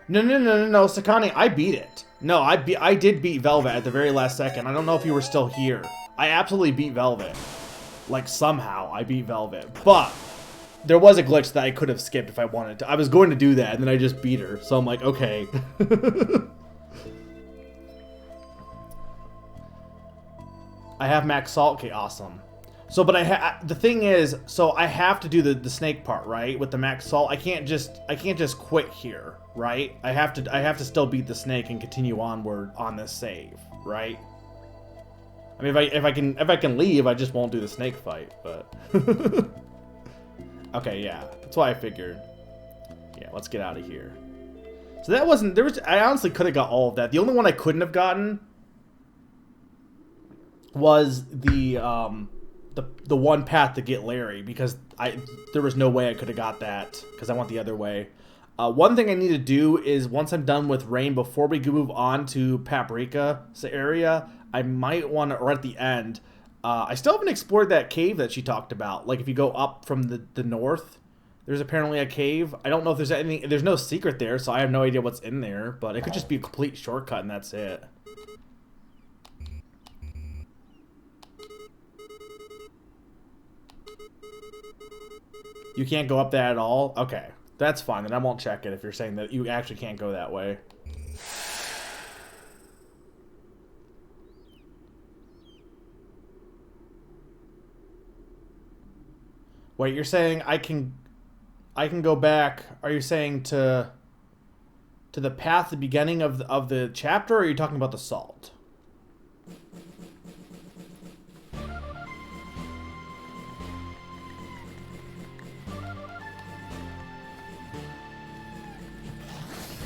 No, Sakani, I beat it. No, I did beat Velvet at the very last second. I don't know if you were still here. I absolutely beat Velvet. Like, somehow I beat Velvet. But there was a glitch that I could have skipped if I wanted to. I was going to do that, and then I just beat her. So I'm like, okay. I have max salt. Okay, awesome. So, but the thing is, so I have to do the snake part, right? With the max salt, I can't just quit here, right? I have to still beat the snake and continue onward on this save, right? I mean, if I can leave, I just won't do the snake fight. But okay, yeah, that's why I figured. Yeah, let's get out of here. So that wasn't there was. I honestly could have got all of that. The only one I couldn't have gotten was the one path to get Larry, because there was no way I could have got that because I went the other way. One thing I need to do is once I'm done with Rain, before we move on to Paprika's area, I might want to, or at the end, I still haven't explored that cave that she talked about. Like if you go up from the north, there's apparently a cave. I don't know if there's anything, there's no secret there, so I have no idea what's in there, but it could just be a complete shortcut and that's it. You can't go up that at all? Okay. That's fine, then I won't check it if you're saying that you actually can't go that way. Wait, you're saying I can go back? Are you saying to the path, the beginning of the chapter, or are you talking about the salt?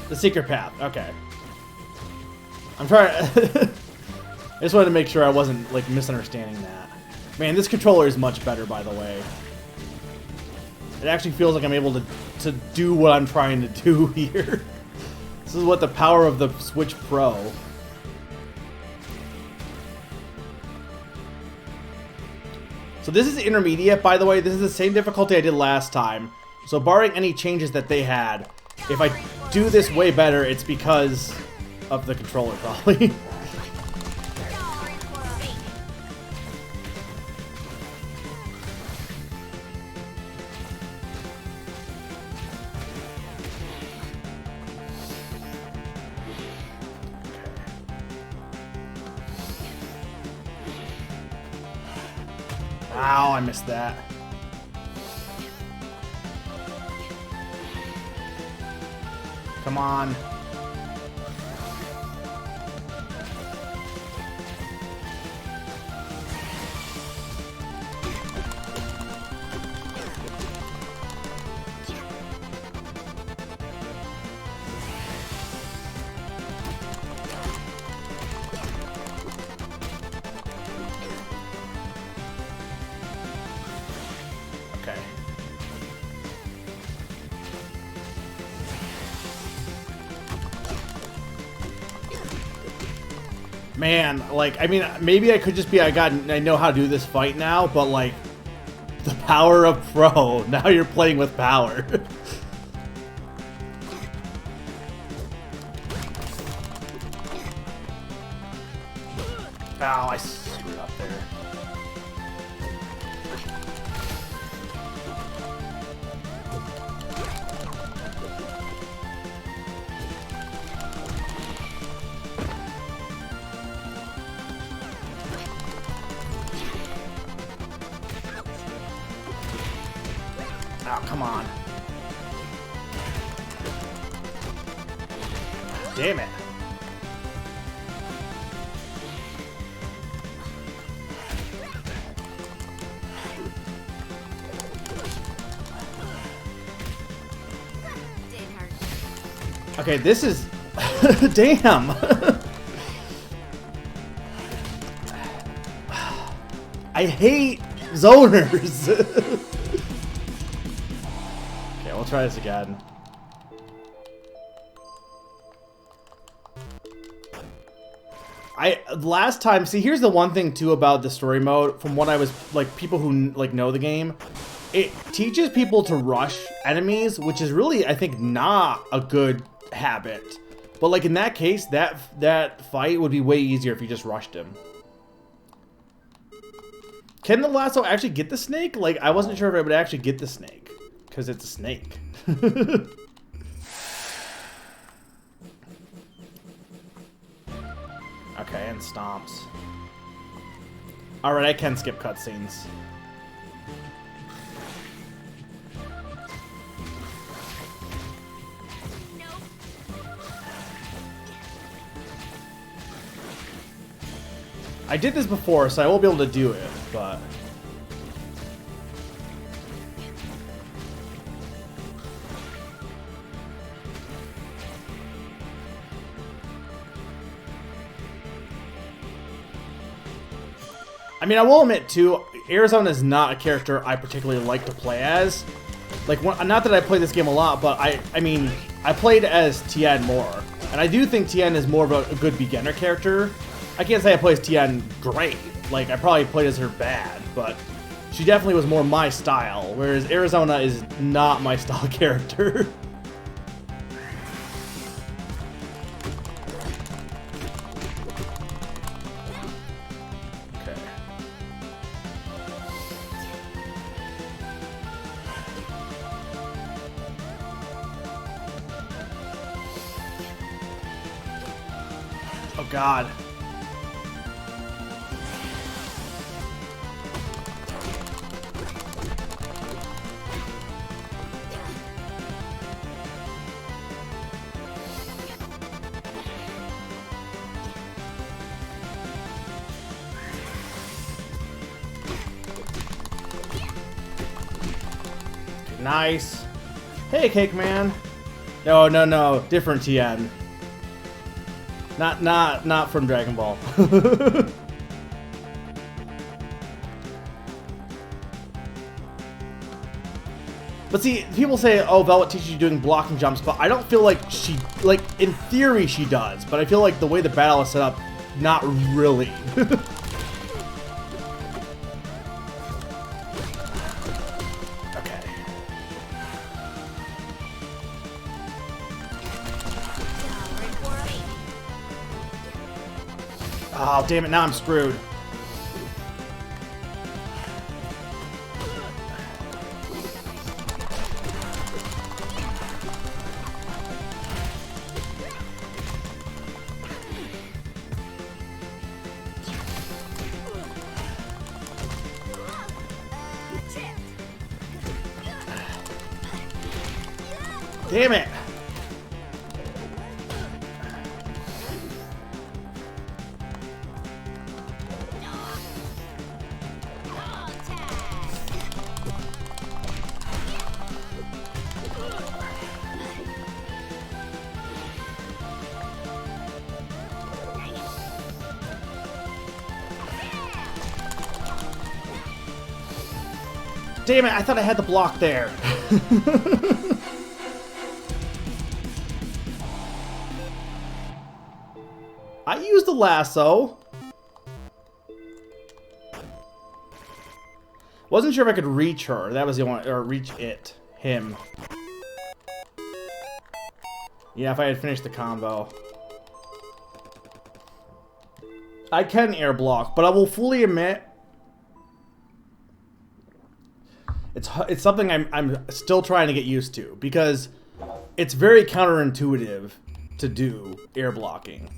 The secret path. Okay. I'm trying. I just wanted to make sure I wasn't like misunderstanding that. Man, this controller is much better, by the way. It actually feels like I'm able to do what I'm trying to do here. This is what the power of the Switch Pro. So this is intermediate, by the way. This is the same difficulty I did last time. So barring any changes that they had, if I do this way better, it's because of the controller, probably. Ow, I missed that. Come on. Okay. Man, like, I mean, maybe I could just be, I know how to do this fight now, but like, the power of Pro, now you're playing with power. Ow, I screwed up there. Oh, come on. Damn it. Okay, this is... Damn! I hate zoners! Okay, we'll try this again. Last time, see, here's the one thing too about the story mode, from what I was, like, people who, like, know the game, it teaches people to rush enemies, which is really, I think, not a good habit. But, like, in that case, that fight would be way easier if you just rushed him. Can the lasso actually get the snake? Like, I wasn't sure if it would actually get the snake, because it's a snake. Okay, and stomps. Alright, I can skip cutscenes. I did this before, so I won't be able to do it, but... I mean, I will admit, too, Arizona is not a character I particularly like to play as. Like, not that I play this game a lot, but I mean, I played as Tien more. And I do think Tien is more of a good beginner character. I can't say I play as Tien great. Like, I probably played as her bad, but she definitely was more my style, whereas Arizona is not my style character. Oh, God. Nice. Hey, Cake Man. No, no, no. Different Tien. Not from Dragon Ball. But see, people say, oh, Velvet teaches you doing blocking jumps, but I don't feel like she, like, in theory she does, but I feel like the way the battle is set up, not really. Oh, damn it, now I'm screwed. Damn it. Damn it, I thought I had the block there. I used the lasso. Wasn't sure if I could reach her. That was the one, or reach it. Him. Yeah, if I had finished the combo. I can air block, but I will fully admit it's something I'm still trying to get used to, because it's very counterintuitive to do air blocking.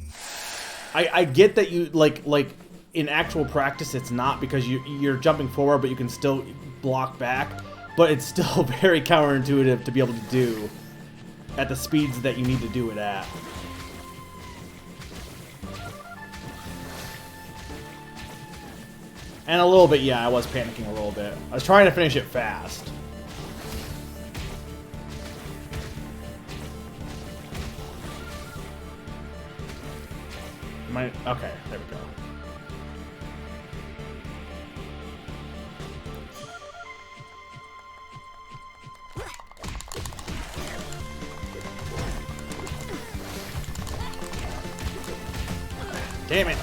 I get that you like in actual practice it's not, because you're jumping forward but you can still block back, but it's still very counterintuitive to be able to do at the speeds that you need to do it at. And a little bit, yeah, I was panicking a little bit. I was trying to finish it fast. Okay, there we go. Damn it.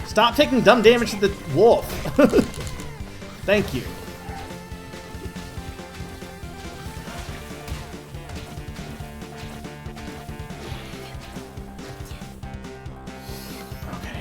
Stop taking dumb damage to the wolf. Thank you. Okay.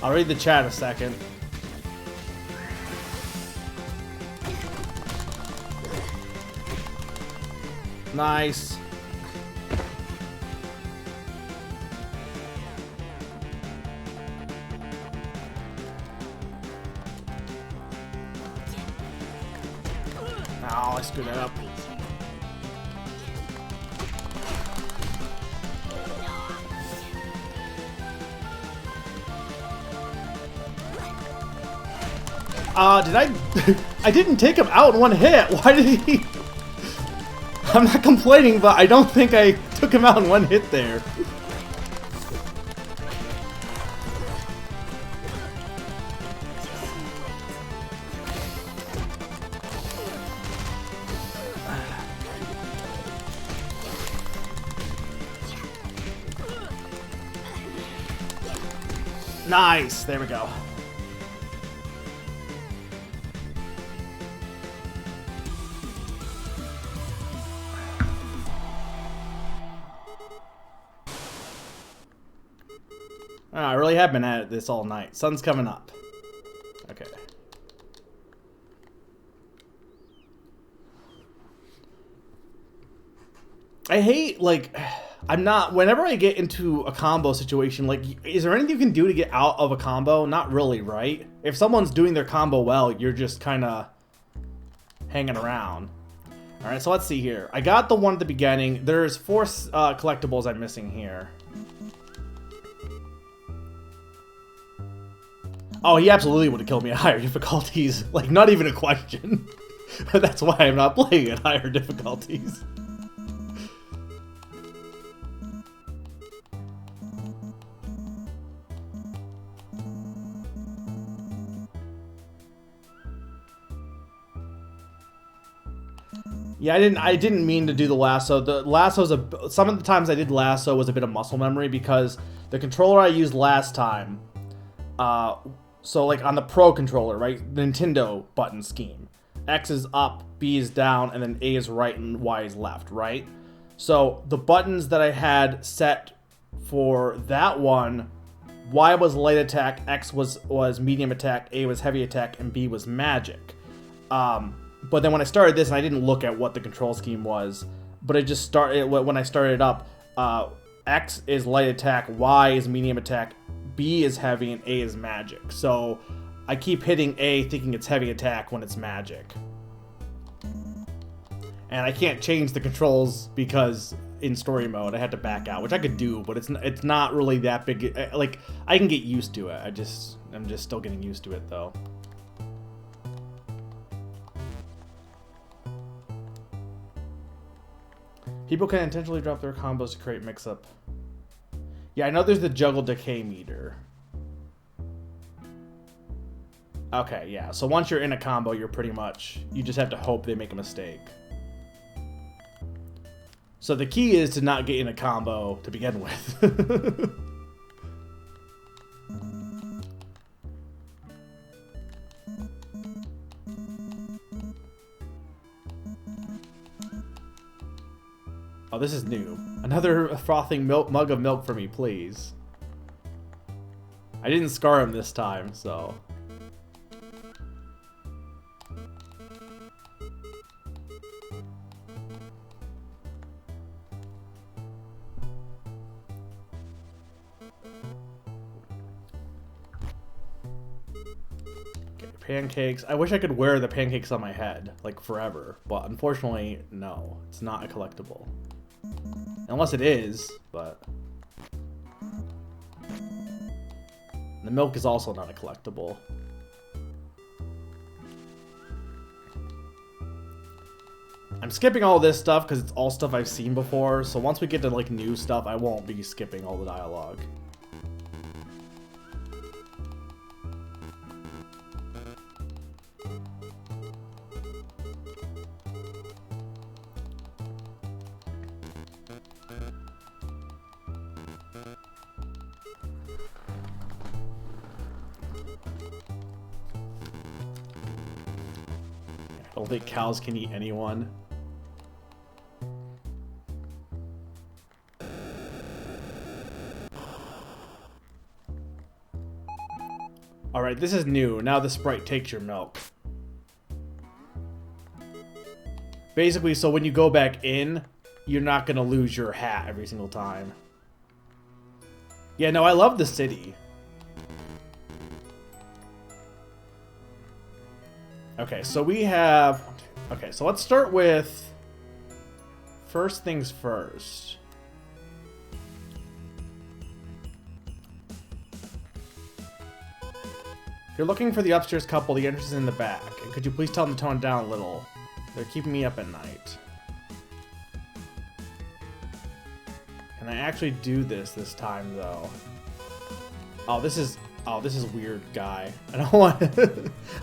I'll read the chat a second. Nice. Oh, I screwed that up. Did I? I didn't take him out in one hit. Why did he? I'm not complaining, but I don't think I took him out in one hit there. Nice. There we go. I really have been at this all night. Sun's coming up. Okay. I hate, like, I'm not, whenever I get into a combo situation, like, is there anything you can do to get out of a combo? Not really, right? If someone's doing their combo well, you're just kind of hanging around. All right, so let's see here. I got the one at the beginning. There's 4 collectibles I'm missing here. Oh, he absolutely would have killed me at higher difficulties. Like, not even a question. But that's why I'm not playing at higher difficulties. Yeah, I didn't mean to do the lasso. The lasso's some of the times I did lasso was a bit of muscle memory because the controller I used last time, so like on the Pro controller, right? Nintendo button scheme. X is up, B is down, and then A is right and Y is left, right? So the buttons that I had set for that one, Y was light attack, X was medium attack, A was heavy attack, and B was magic. But then when I started this, and I didn't look at what the control scheme was, but it just started, when I started it up, X is light attack, Y is medium attack, B is heavy, and A is magic. So I keep hitting A thinking it's heavy attack when it's magic. And I can't change the controls because in story mode I had to back out, which I could do, but it's not really that big. Like, I can get used to it. I'm just still getting used to it though. People can intentionally drop their combos to create mix-up. Yeah, I know there's the juggle decay meter. Okay, yeah. So once you're in a combo, you just have to hope they make a mistake. So the key is to not get in a combo to begin with. Oh, this is new. Another frothing mug of milk for me, please. I didn't scar him this time, so... Okay, pancakes. I wish I could wear the pancakes on my head, like, forever. But unfortunately, no. It's not a collectible. Unless it is, but... The milk is also not a collectible. I'm skipping all this stuff because it's all stuff I've seen before, so once we get to, like, new stuff, I won't be skipping all the dialogue. I don't think cows can eat anyone. Alright, this is new. Now the sprite takes your milk. Basically, so when you go back in, you're not gonna lose your hat every single time. Yeah, no, I love the city. Okay, so we have... Okay, so let's start with... First things first. If you're looking for the upstairs couple, the entrance is in the back. And could you please tell them to tone it down a little? They're keeping me up at night. Can I actually do this time, though? Oh, this is weird, guy. I don't want. I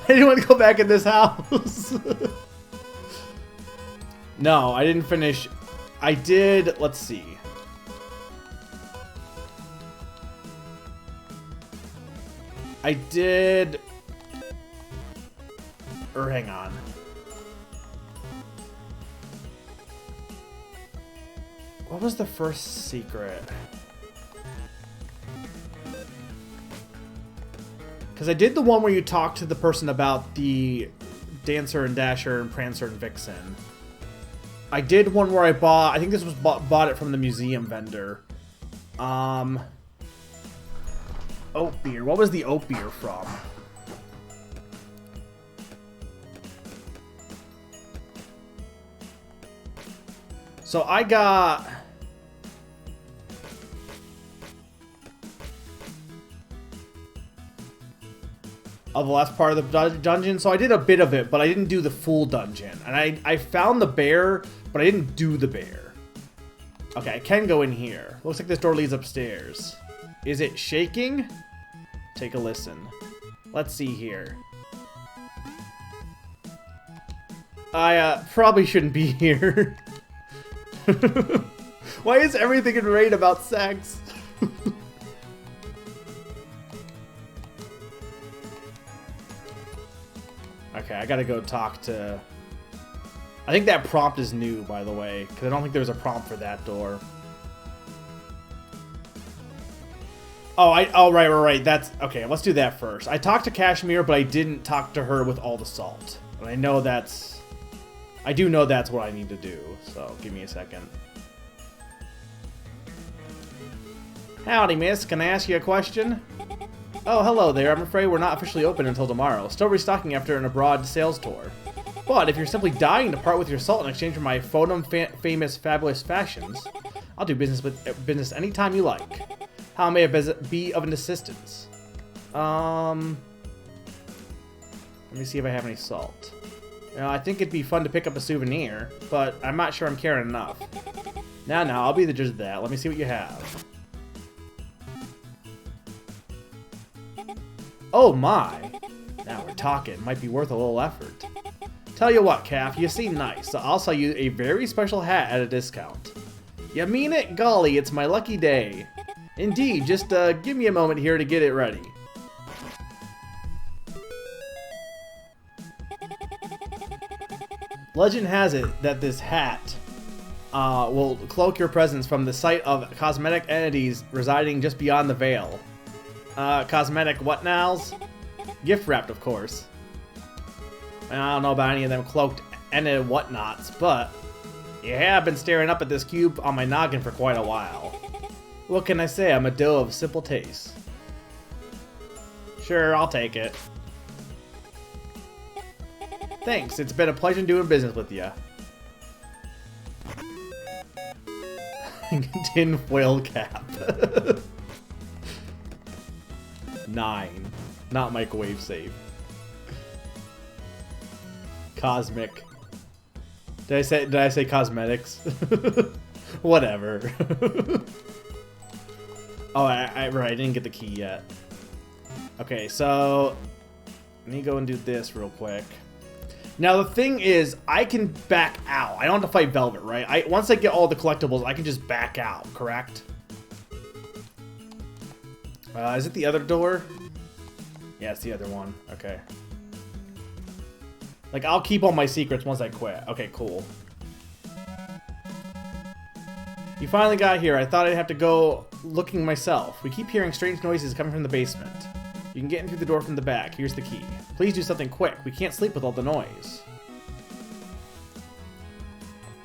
didn't want to go back in this house. No, I didn't finish. I did. Let's see. I did. Or hang on. What was the first secret? Because I did the one where you talk to the person about the Dancer and Dasher and Prancer and Vixen. I did one where I bought... I think this was bought it from the museum vendor. Oat beer. What was the oat beer from? So I got... the last part of the dungeon. So I did a bit of it, but I didn't do the full dungeon. And I found the bear, but I didn't do the bear. Okay, I can go in here. Looks like this door leads upstairs. Is it shaking? Take a listen. Let's see here. I probably shouldn't be here. Why is everything in Raid about sex? Okay, I gotta go talk to... I think that prompt is new, by the way, because I don't think there was a prompt for that door. Oh, right. That's... Okay, let's do that first. I talked to Kashmir, but I didn't talk to her with all the salt. And I know that's... I do know that's what I need to do, so give me a second. Howdy, miss. Can I ask you a question? Oh, hello there. I'm afraid we're not officially open until tomorrow. Still restocking after an abroad sales tour. But if you're simply dying to part with your salt in exchange for my phonem famous fabulous fashions, I'll do business anytime you like. How may I be of an assistance? Let me see if I have any salt. You know, I think it'd be fun to pick up a souvenir, but I'm not sure I'm carrying enough. Now, I'll be the judge of that. Let me see what you have. Oh my! Now we're talking. Might be worth a little effort. Tell you what, Calf, you seem nice, so I'll sell you a very special hat at a discount. You mean it? Golly, it's my lucky day. Indeed, just give me a moment here to get it ready. Legend has it that this hat will cloak your presence from the sight of cosmetic entities residing just beyond the veil. Cosmetic what nows? Gift wrapped, of course. I don't know about any of them cloaked and whatnots, but yeah, I've been staring up at this cube on my noggin for quite a while. What can I say? I'm a doe of simple taste. Sure, I'll take it. Thanks, it's been a pleasure doing business with you. Tin foil cap. 9. Not microwave safe. Cosmic. Did I say cosmetics? Whatever. Oh, right, I didn't get the key yet. Okay, so let me go and do this real quick. Now the thing is, I can back out. I don't have to fight Velvet, right? Once I get all the collectibles, I can just back out, correct? Is it the other door? Yeah, it's the other one. Okay. Like, I'll keep all my secrets once I quit. Okay, cool. You finally got here. I thought I'd have to go looking myself. We keep hearing strange noises coming from the basement. You can get in through the door from the back. Here's the key. Please do something quick. We can't sleep with all the noise.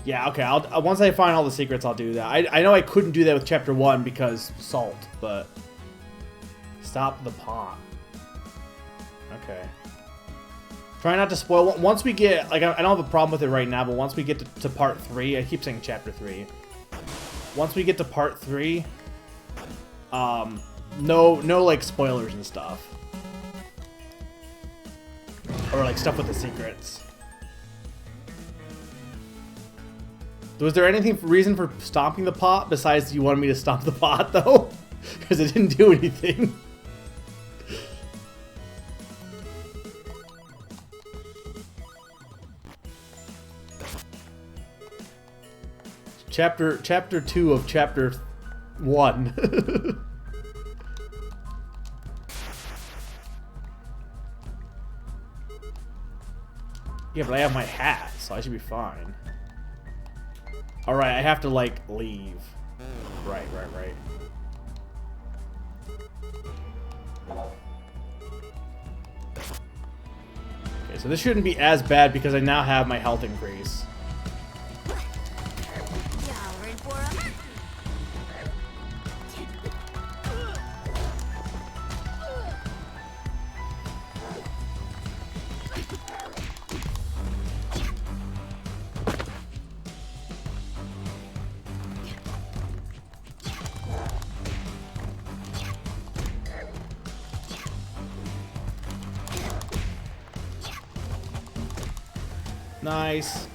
Yeah, okay. Once I find all the secrets, I'll do that. I know I couldn't do that with Chapter 1 because salt, but... Stop the pot. Okay. Try not to spoil. Once we get... Like, I don't have a problem with it right now, but once we get to Part 3... I keep saying Chapter 3. Once we get to Part 3... No, like, spoilers and stuff. Or, like, stuff with the secrets. Was there anything reason for stomping the pot besides you wanted me to stomp the pot, though? Because it didn't do anything. Chapter 2 of Chapter 1. Yeah, but I have my hat, so I should be fine. Alright, I have to, like, leave. Right. Okay, so this shouldn't be as bad because I now have my health increase. Nice.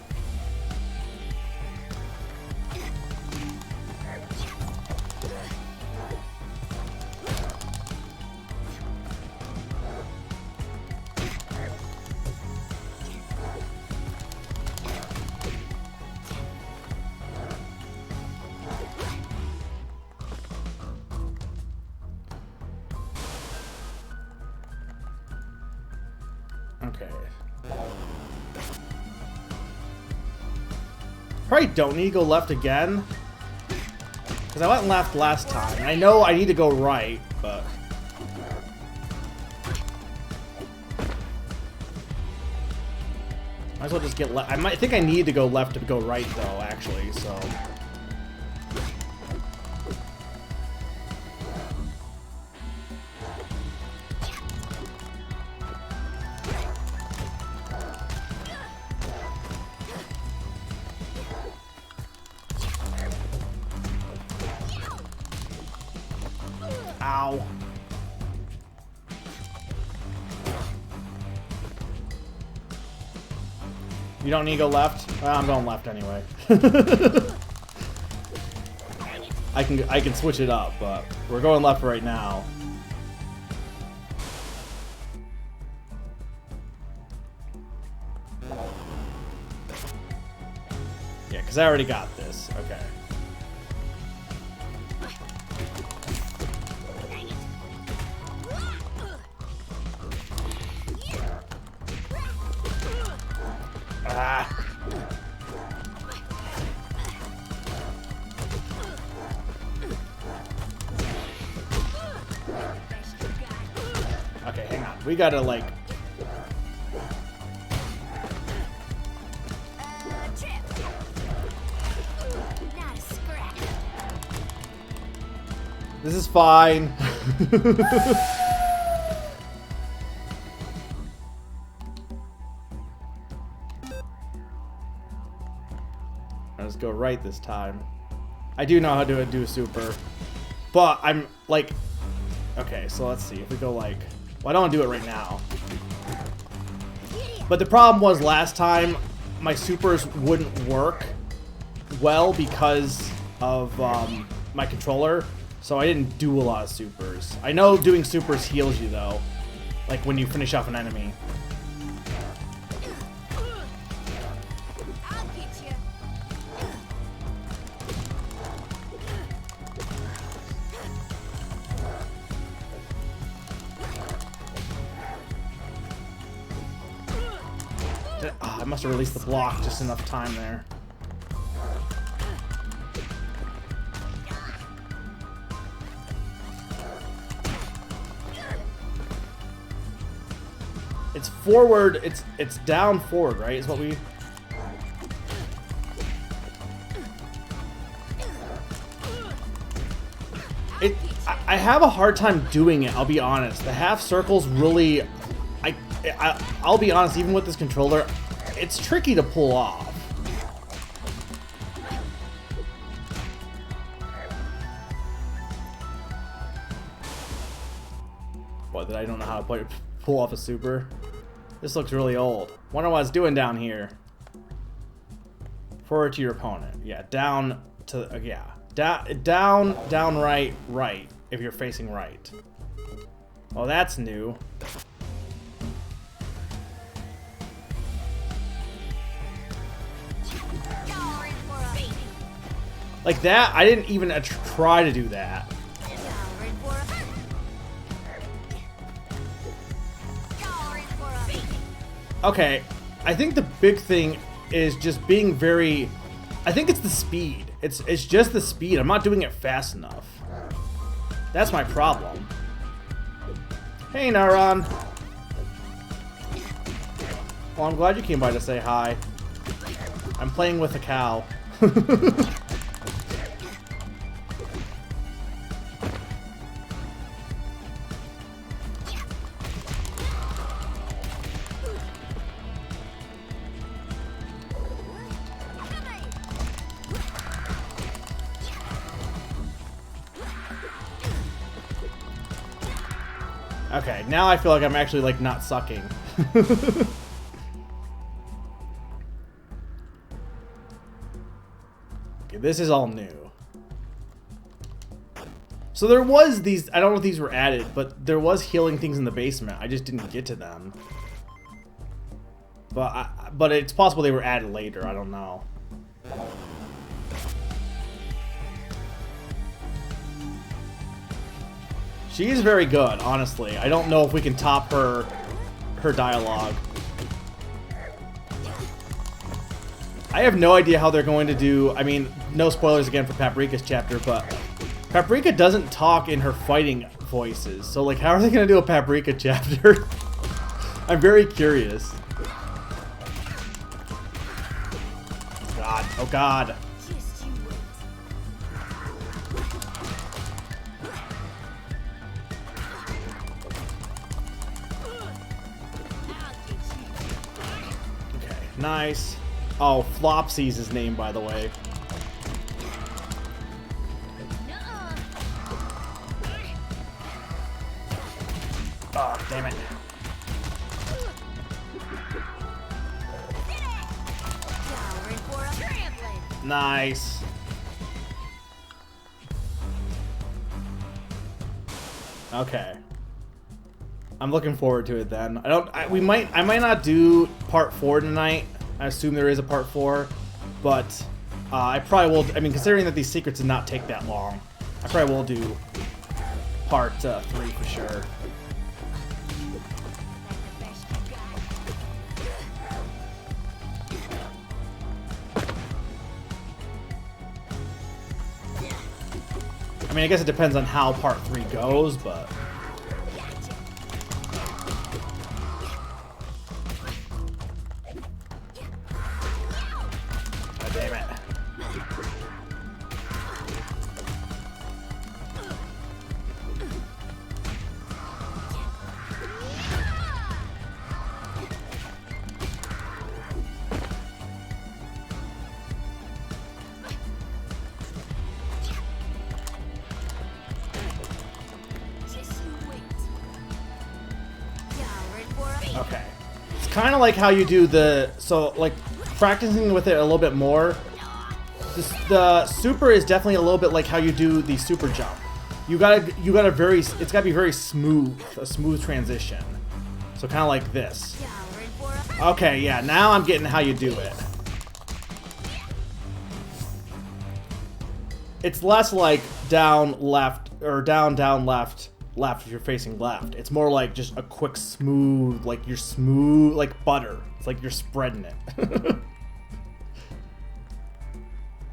Okay. Probably don't need to go left again. Because I went left last time. And I know I need to go right, but... Might as well just get left. I think I need to go left to go right, though, actually, so... Ow. You don't need to go left? Well, I'm going left anyway. I can switch it up, but we're going left right now. Yeah, because I already got this. Okay. Okay, hang on. We gotta, like... This is fine. Let's go right this time. I do know how to do a super. But I'm, like... Okay, so let's see. If we go, like... Well, I don't want to do it right now. But the problem was last time, my supers wouldn't work well because of my controller. So I didn't do a lot of supers. I know doing supers heals you, though. Like when you finish off an enemy. Oh, I must have released the block just enough time there. It's forward. It's down forward, right? Is what we. I have a hard time doing it. I'll be honest. The half circles really. I'll be honest. Even with this controller, it's tricky to pull off. What, that I don't know how to pull off a super? This looks really old. Wonder what it's doing down here. Forward to your opponent. Yeah, down to, yeah. Down, right, if you're facing right. Well, that's new. Like that, I didn't even try to do that. Okay, I think the big thing is just being very... I think it's the speed. It's just the speed. I'm not doing it fast enough. That's my problem. Hey, Naron. Well, I'm glad you came by to say hi. I'm playing with a cow. Okay, now I feel like I'm actually, like, not sucking. Okay, this is all new. So there was these, I don't know if these were added, but there was healing things in the basement. I just didn't get to them. But it's possible they were added later, I don't know. She's very good, honestly. I don't know if we can top her dialogue. I have no idea how they're going to do... I mean, no spoilers again for Paprika's chapter, but Paprika doesn't talk in her fighting voices. So, like, how are they going to do a Paprika chapter? I'm very curious. God. Oh, God. Nice. Oh, Flopsy's his name, by the way. Oh, damn it. Nice. Okay. I'm looking forward to it then. I might not do part 4 tonight. I assume there is a part 4, but I probably will. I mean, considering that these secrets did not take that long, I probably will do part 3 for sure. I mean, I guess it depends on how part 3 goes, but... Damn it. Okay. It's kind of like how you do the... So, like... Practicing with it a little bit more. The super is definitely a little bit like how you do the super jump. You gotta it's gotta be very smooth, a smooth transition. So kind of like this. Okay, yeah, now I'm getting how you do it. It's less like down, left, or down, left, left if you're facing left. It's more like just a quick smooth, like you're smooth, like butter. It's like you're spreading it.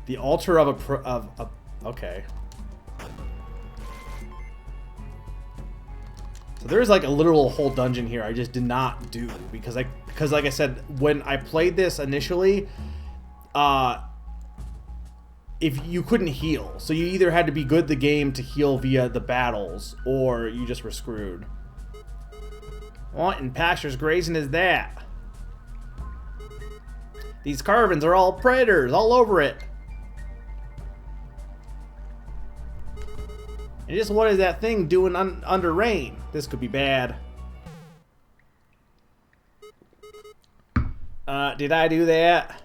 The altar of okay. So there's like a literal whole dungeon here I just did not do because like I said, when I played this initially, if you couldn't heal, so you either had to be good at the game to heal via the battles, or you just were screwed. What in pastures grazing is that? These carvings are all predators all over it. And just what is that thing doing under rain? This could be bad. Did I do that?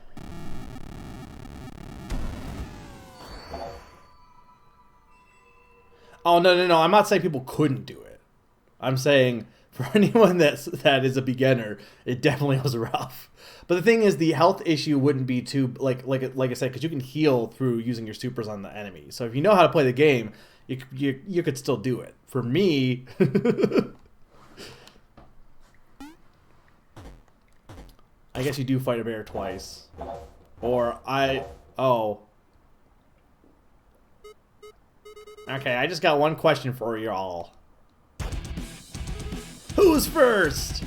Oh, no. I'm not saying people couldn't do it. I'm saying for anyone that is a beginner, it definitely was rough. But the thing is, the health issue wouldn't be too, like I said, because you can heal through using your supers on the enemy. So if you know how to play the game, you could still do it. For me... I guess you do fight a bear twice. Or oh. Okay, I just got one question for you all. Who's first?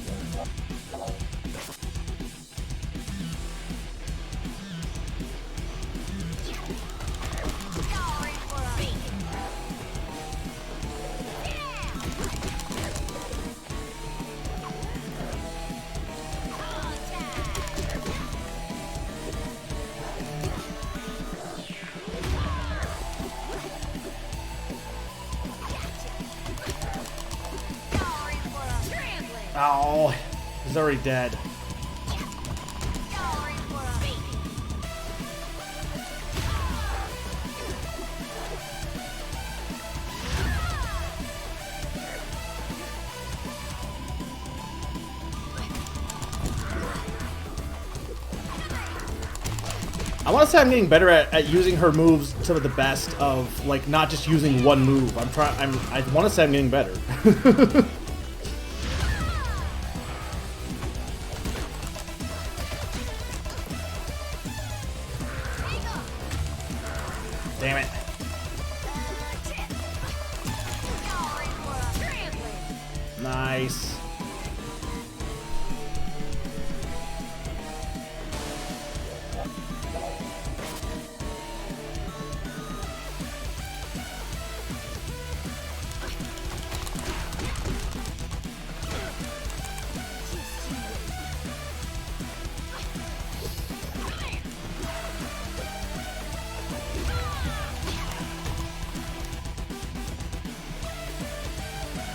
Oh, he's already dead. I want to say I'm getting better at using her moves to the best of, like, not just using one move. I want to say I'm getting better. Damn it. Nice.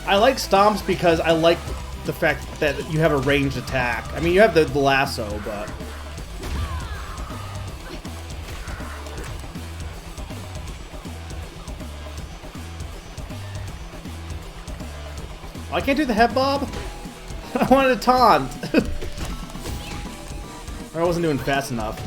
I like stomps because I like the fact that you have a ranged attack. I mean, you have the lasso, but... I can't do the head bob? I wanted to taunt! I wasn't doing fast enough.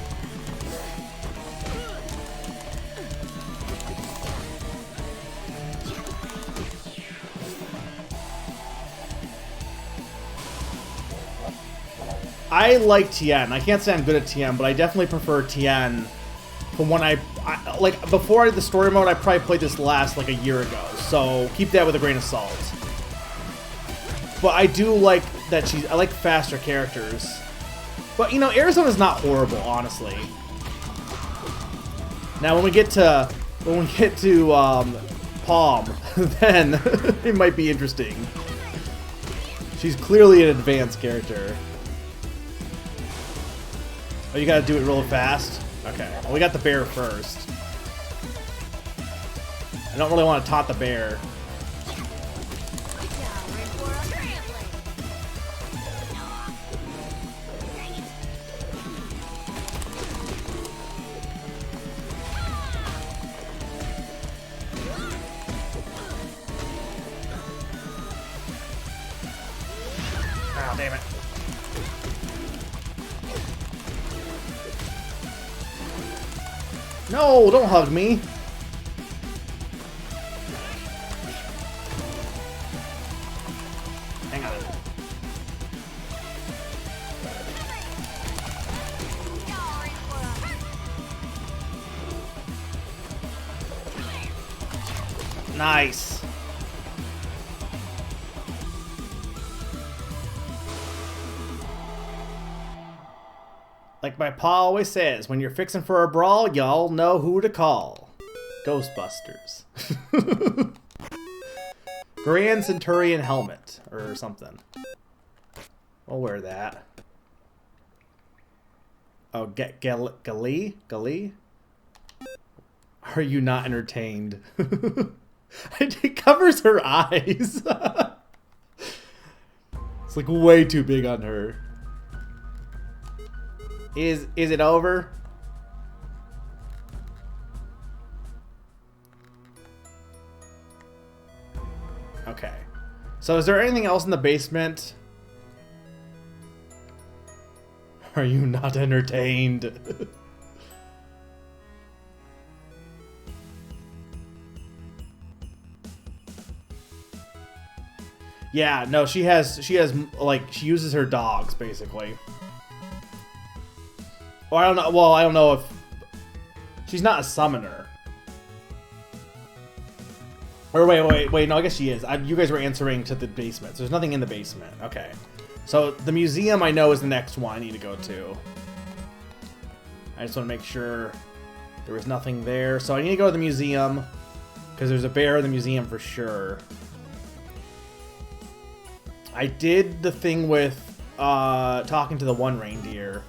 I like Tien. I can't say I'm good at Tien, but I definitely prefer Tien from when I like, before I did the story mode, I probably played this last, like, a year ago. So, keep that with a grain of salt. But I do like that I like faster characters. But, you know, Arizona's not horrible, honestly. Now, when we get to Palm, then it might be interesting. She's clearly an advanced character. Oh, you gotta do it real fast? Okay, well, we got the bear first. I don't really want to taunt the bear. Oh, damn it. No, don't hug me. Hang on. Nice. Like my pa always says, when you're fixing for a brawl, y'all know who to call. Ghostbusters. Grand Centurion helmet or something. I'll wear that. Oh, Gali? Are you not entertained? It covers her eyes. It's like way too big on her. Is it over? Okay. So is there anything else in the basement? Are you not entertained? Yeah, no, she has like she uses her dogs basically. Or I don't know if she's not a summoner. Or wait, no, I guess she is. You guys were answering to the basement. So there's nothing in the basement. Okay. So the museum I know is the next one I need to go to. I just want to make sure there was nothing there. So I need to go to the museum because there's a bear in the museum for sure. I did the thing with talking to the one reindeer.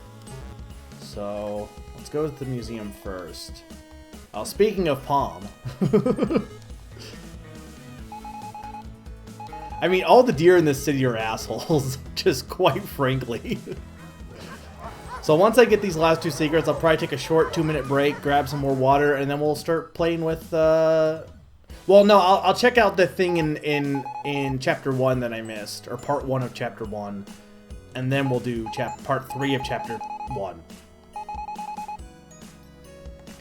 So let's go to the museum first. Oh, speaking of Palm. I mean, all the deer in this city are assholes, just quite frankly. So once I get these last two secrets, I'll probably take a short 2-minute break, grab some more water, and then we'll start playing with, well, no, I'll check out the thing in Chapter 1 that I missed, or Part 1 of Chapter 1, and then we'll do Part 3 of Chapter 1.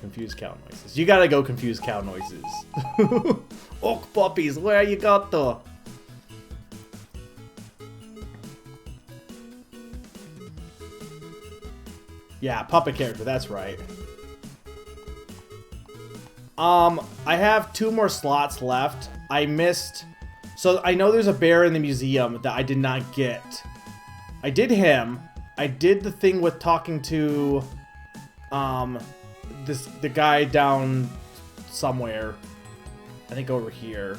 Confused cow noises. You gotta go confused cow noises. Oh, puppies, where you got the... Yeah, puppet character, that's right. I have 2 more slots left. I missed... So I know there's a bear in the museum that I did not get. I did him. I did the thing with talking to... the guy down somewhere. I think over here.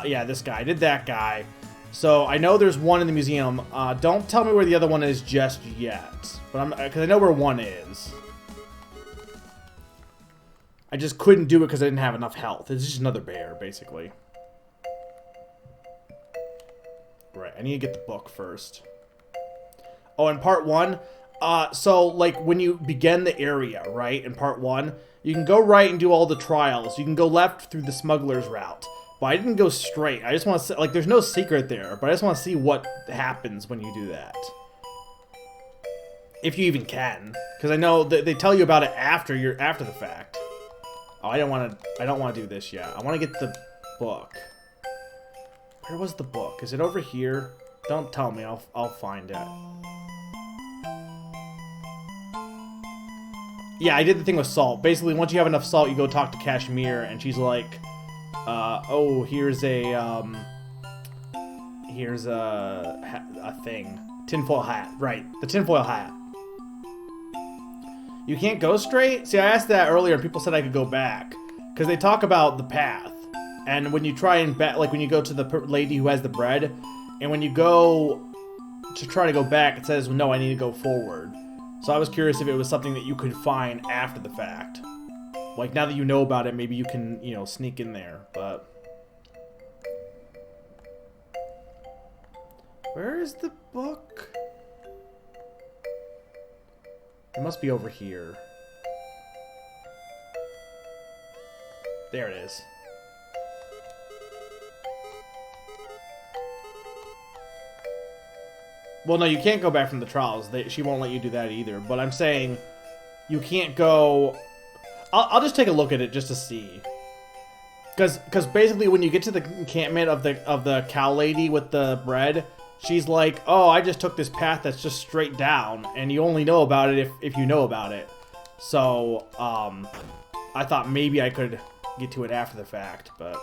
Yeah, this guy. I did that guy. So I know there's one in the museum. Don't tell me where the other one is just yet. But because I know where one is. I just couldn't do it because I didn't have enough health. It's just another bear, basically. Right, I need to get the book first. Oh, in part 1, so like when you begin the area, right, in part 1, you can go right and do all the trials. You can go left through the smuggler's route. But I didn't go straight. I just want to see, like, there's no secret there, but I just want to see what happens when you do that. If you even can, because I know they tell you about it after the fact. Oh, I don't want to do this yet. I want to get the book. Where was the book? Is it over here? Don't tell me. I'll find it. Yeah, I did the thing with salt. Basically, once you have enough salt, you go talk to Kashmir, and she's like, oh, here's a thing. Tinfoil hat. Right, the tinfoil hat. You can't go straight? See, I asked that earlier, and people said I could go back. Because they talk about the path. And when you try and like when you go to the lady who has the bread, and when you go to try to go back, it says, no, I need to go forward. So I was curious if it was something that you could find after the fact. Like, now that you know about it, maybe you can, you know, sneak in there, but... Where is the book? It must be over here. There it is. Well, no, you can't go back from the trials. She won't let you do that either. But I'm saying you can't go... I'll just take a look at it just to see. Because basically when you get to the encampment of the cow lady with the bread, she's like, oh, I just took this path that's just straight down. And you only know about it if you know about it. So, I thought maybe I could get to it after the fact, but...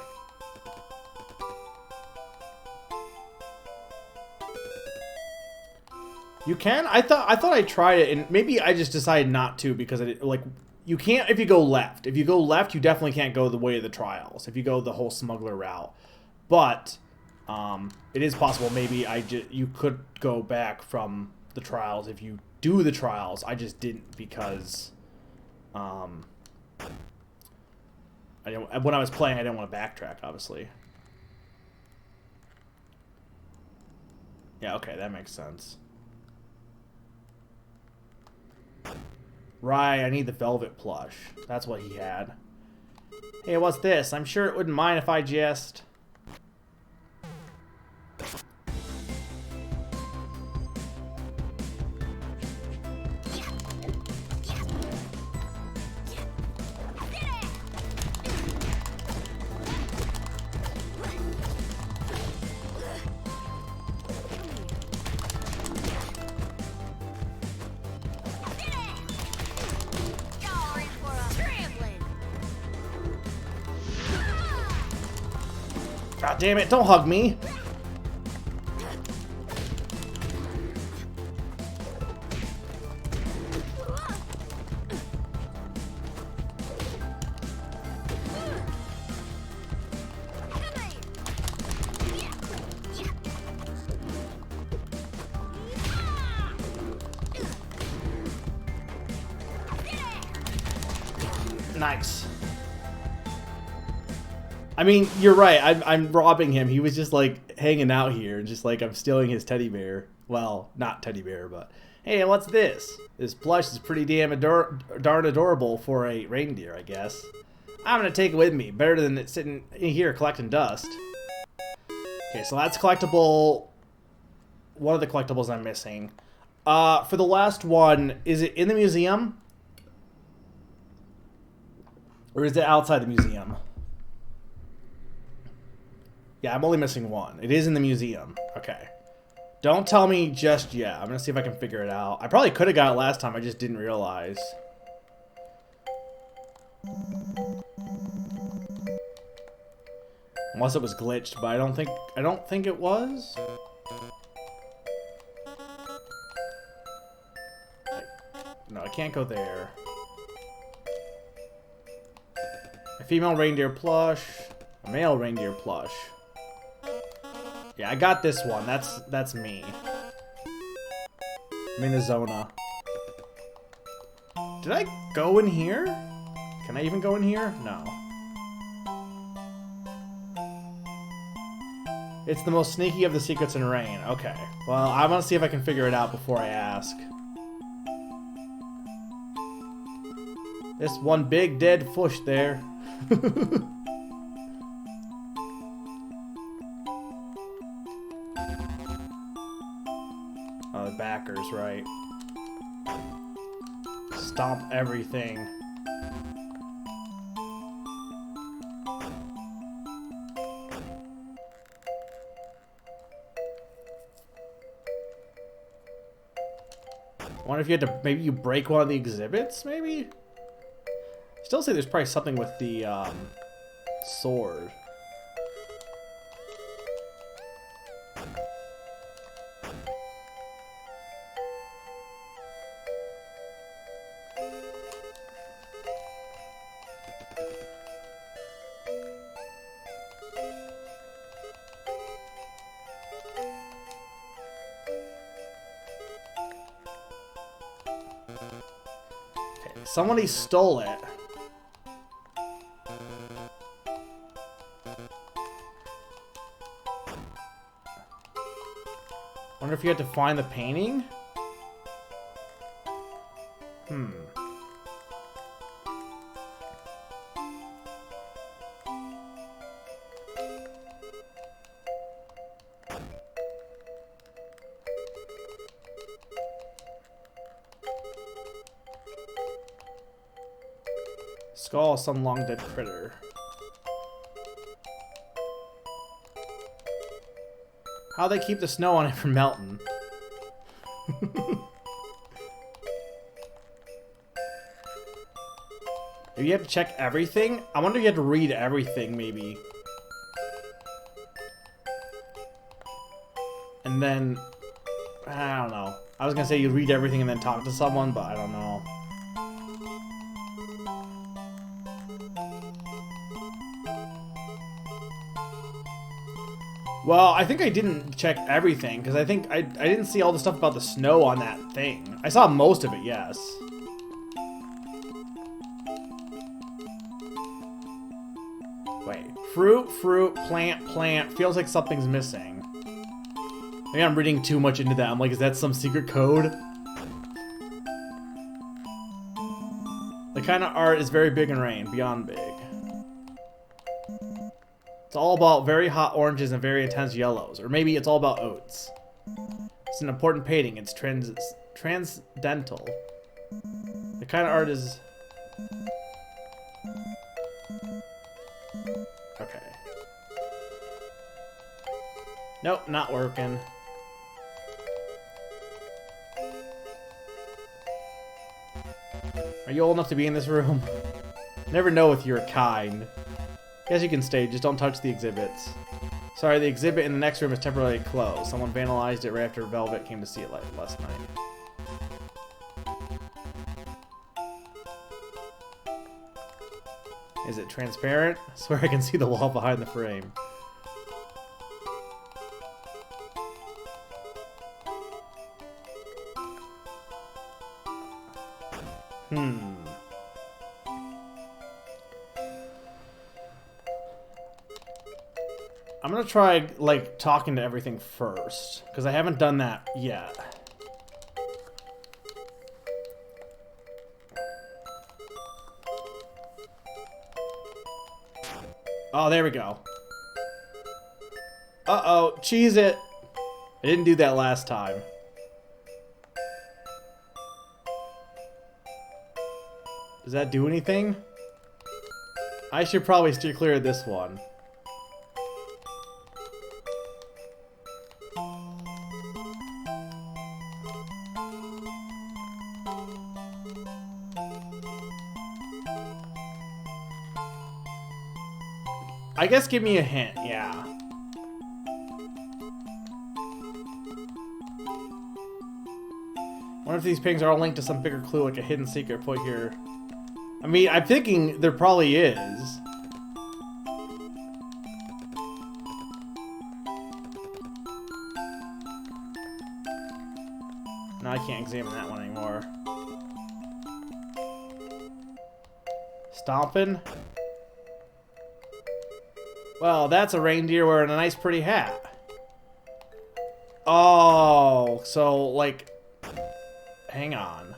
You can? I thought I tried it, and maybe I just decided not to because like you can't if you go left. If you go left, you definitely can't go the way of the trials. If you go the whole smuggler route, but it is possible. Maybe you could go back from the trials if you do the trials. I just didn't because when I was playing, I didn't want to backtrack, obviously. Yeah, okay, that makes sense. Right, I need the velvet plush. That's what he had. Hey, what's this? I'm sure it wouldn't mind if I just... God damn it, don't hug me! Nice. I mean, you're right. I'm robbing him. He was just like hanging out here, just like I'm stealing his teddy bear. Well, not teddy bear, but hey, what's this? This plush is pretty darn adorable for a reindeer, I guess. I'm gonna take it with me. Better than it sitting in here collecting dust. Okay, so that's collectible. One of the collectibles I'm missing. For the last one, is it in the museum? Or is it outside the museum? Yeah, I'm only missing one. It is in the museum. Okay. Don't tell me just yet. I'm going to see if I can figure it out. I probably could have got it last time. I just didn't realize. Unless it was glitched, but I don't think it was. No, I can't go there. A female reindeer plush. A male reindeer plush. Yeah, I got this one. That's me. I'm in the zona. Did I go in here? Can I even go in here? No. It's the most sneaky of the secrets in Rain. Okay. Well, I want to see if I can figure it out before I ask. This one big dead fish there. Oh, the backers, right. Stomp everything. I wonder if you had to, maybe you break one of the exhibits, maybe? Still say there's probably something with the sword. Okay, somebody stole it. Wonder if you had to find the painting? Skull of some long dead critter. How they keep the snow on it from melting? Do you have to check everything? I wonder if you have to read everything, maybe. And then... I don't know. I was gonna say you read everything and then talk to someone, but I don't know. Well, I think I didn't check everything, because I think I didn't see all the stuff about the snow on that thing. I saw most of it, yes. Wait. Fruit, fruit, plant, plant. Feels like something's missing. Maybe I'm reading too much into that. I'm like, is that some secret code? The kind of art is very big in rain, beyond big. It's all about very hot oranges and very intense yellows. Or maybe it's all about oats. It's an important painting. It's transcendental. The kind of art is... Okay. Nope, not working. Are you old enough to be in this room? Never know with your kind. Guess you can stay, just don't touch the exhibits. Sorry, the exhibit in the next room is temporarily closed. Someone vandalized it right after Velvet came to see it last night. Is it transparent? I swear I can see the wall behind the frame. I'm gonna try, like, talking to everything first, because I haven't done that yet. Oh, there we go. Uh-oh, cheese it! I didn't do that last time. Does that do anything? I should probably steer clear of this one. I guess give me a hint, yeah. Wonder if these pings are all linked to some bigger clue, like a hidden secret put here. I mean, I'm thinking there probably is. No, I can't examine that one anymore. Stompin'? Well, that's a reindeer wearing a nice pretty hat. Oh, so, like... Hang on.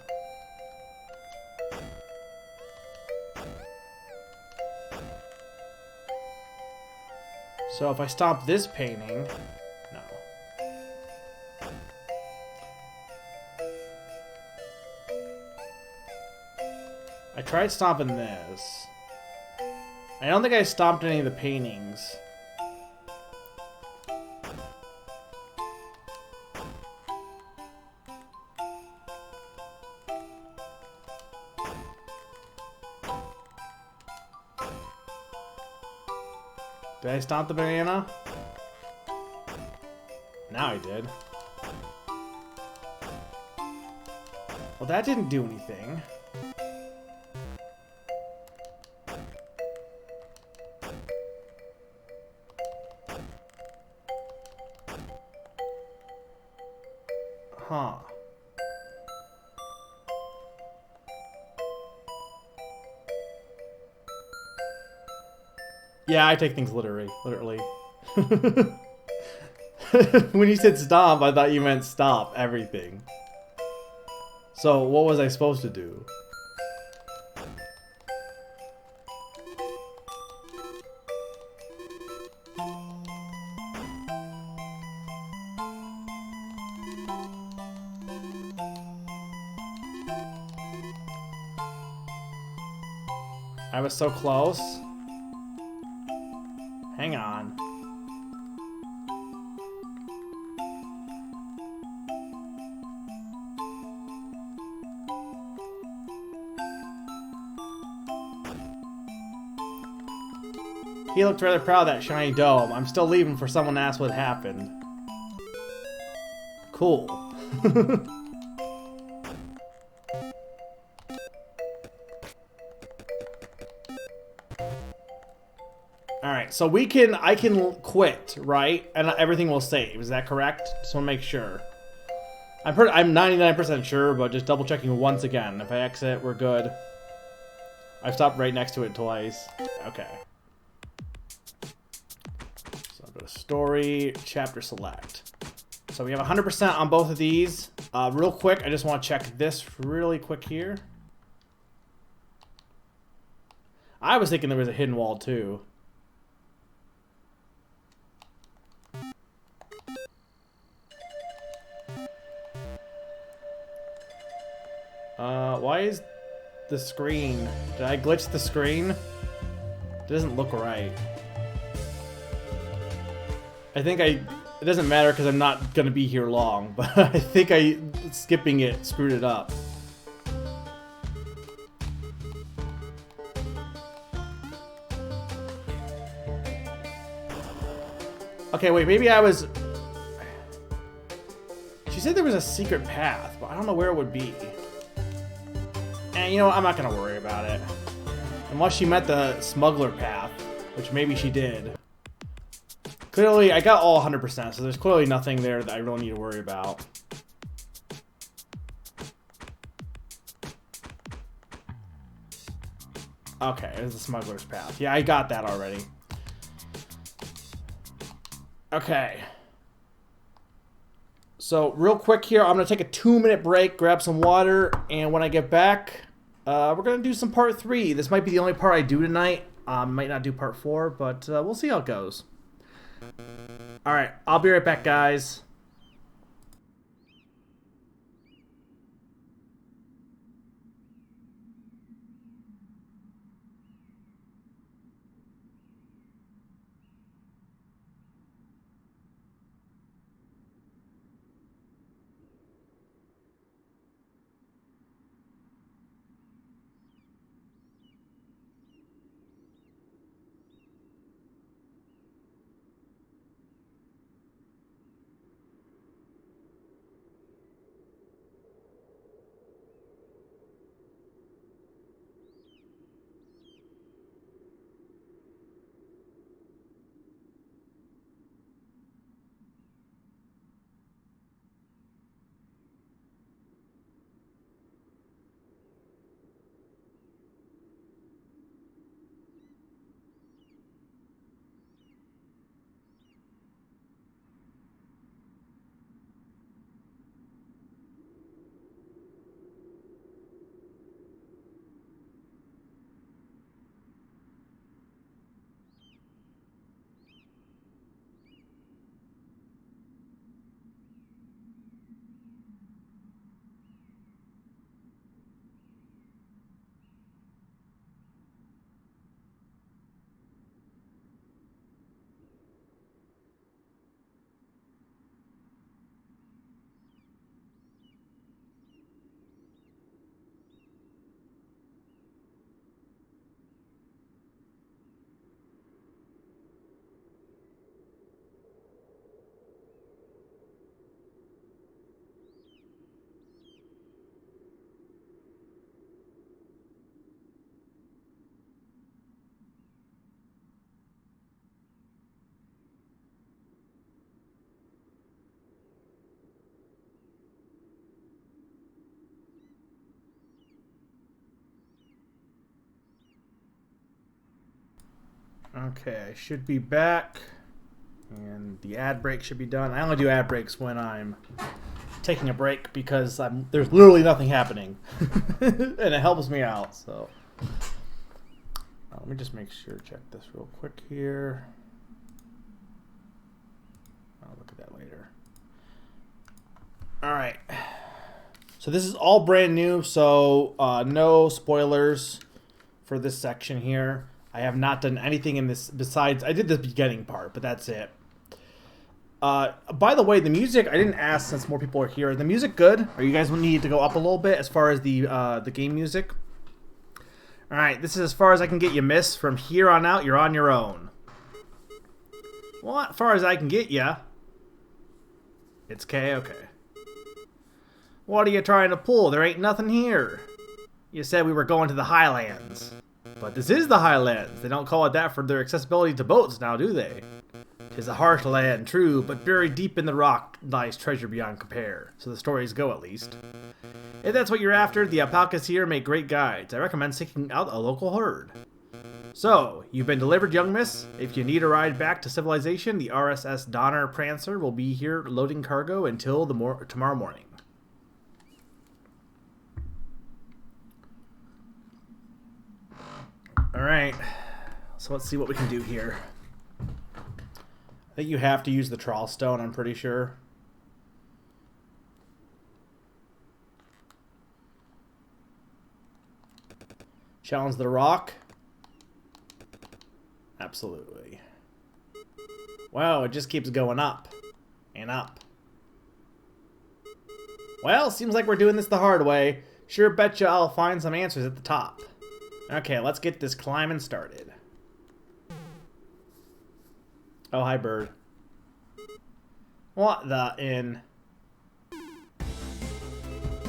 So if I stomp this painting... No. I tried stomping this. I don't think I stomped any of the paintings. Did I stomp the banana? Now I did. Well, that didn't do anything. Huh. Yeah, I take things literally. When you said stomp, I thought you meant stop everything. So, what was I supposed to do? I was so close. Hang on. He looked rather proud of that shiny dome. I'm still leaving for someone to ask what happened. Cool. Alright, so I can quit, right? And everything will save. Is that correct? Just want to make sure. I'm 99% sure, but just double checking once again. If I exit, we're good. I've stopped right next to it twice. Okay. So I'll go to story, chapter select. So we have 100% on both of these. Real quick, I just want to check this really quick here. I was thinking there was a hidden wall too. Why is the screen... Did I glitch the screen? It doesn't look right. I think it doesn't matter because I'm not going to be here long, but I think skipping it screwed it up. Okay, wait, maybe I was... She said there was a secret path, but I don't know where it would be. And you know what? I'm not going to worry about it. Unless she meant the smuggler path, which maybe she did. Clearly, I got all 100%, so there's clearly nothing there that I really need to worry about. Okay, there's the smuggler's path. Yeah, I got that already. Okay. So, real quick here, I'm going to take a 2-minute break, grab some water, and when I get back, we're going to do some part 3. This might be the only part I do tonight. Might not do part 4, but we'll see how it goes. Alright, I'll be right back, guys. Okay, I should be back. And the ad break should be done. I only do ad breaks when I'm taking a break because there's literally nothing happening. And it helps me out, so. Let me just make sure, check this real quick here. I'll look at that later. Alright. So this is all brand new, so no spoilers for this section here. I have not done anything in this besides, I did the beginning part, but that's it. By the way, the music, I didn't ask since more people are here. The music good? Or you guys need to go up a little bit as far as the game music? Alright, this is as far as I can get you, miss. From here on out, you're on your own. Well, as far as I can get you. It's K, okay. What are you trying to pull? There ain't nothing here. You said we were going to the Highlands. But this is the Highlands. They don't call it that for their accessibility to boats now, do they? 'Tis a harsh land, true, but buried deep in the rock lies treasure beyond compare. So the stories go, at least. If that's what you're after, the alpacas here make great guides. I recommend seeking out a local herd. So, you've been delivered, young miss. If you need a ride back to civilization, the RSS Donner Prancer will be here loading cargo until tomorrow morning. Alright, so let's see what we can do here. I think you have to use the trawl stone, I'm pretty sure. Challenge the rock. Absolutely. Wow, it just keeps going up and up. Well, seems like we're doing this the hard way. Sure betcha I'll find some answers at the top. Okay, let's get this climbing started. Oh, hi, bird. What the in?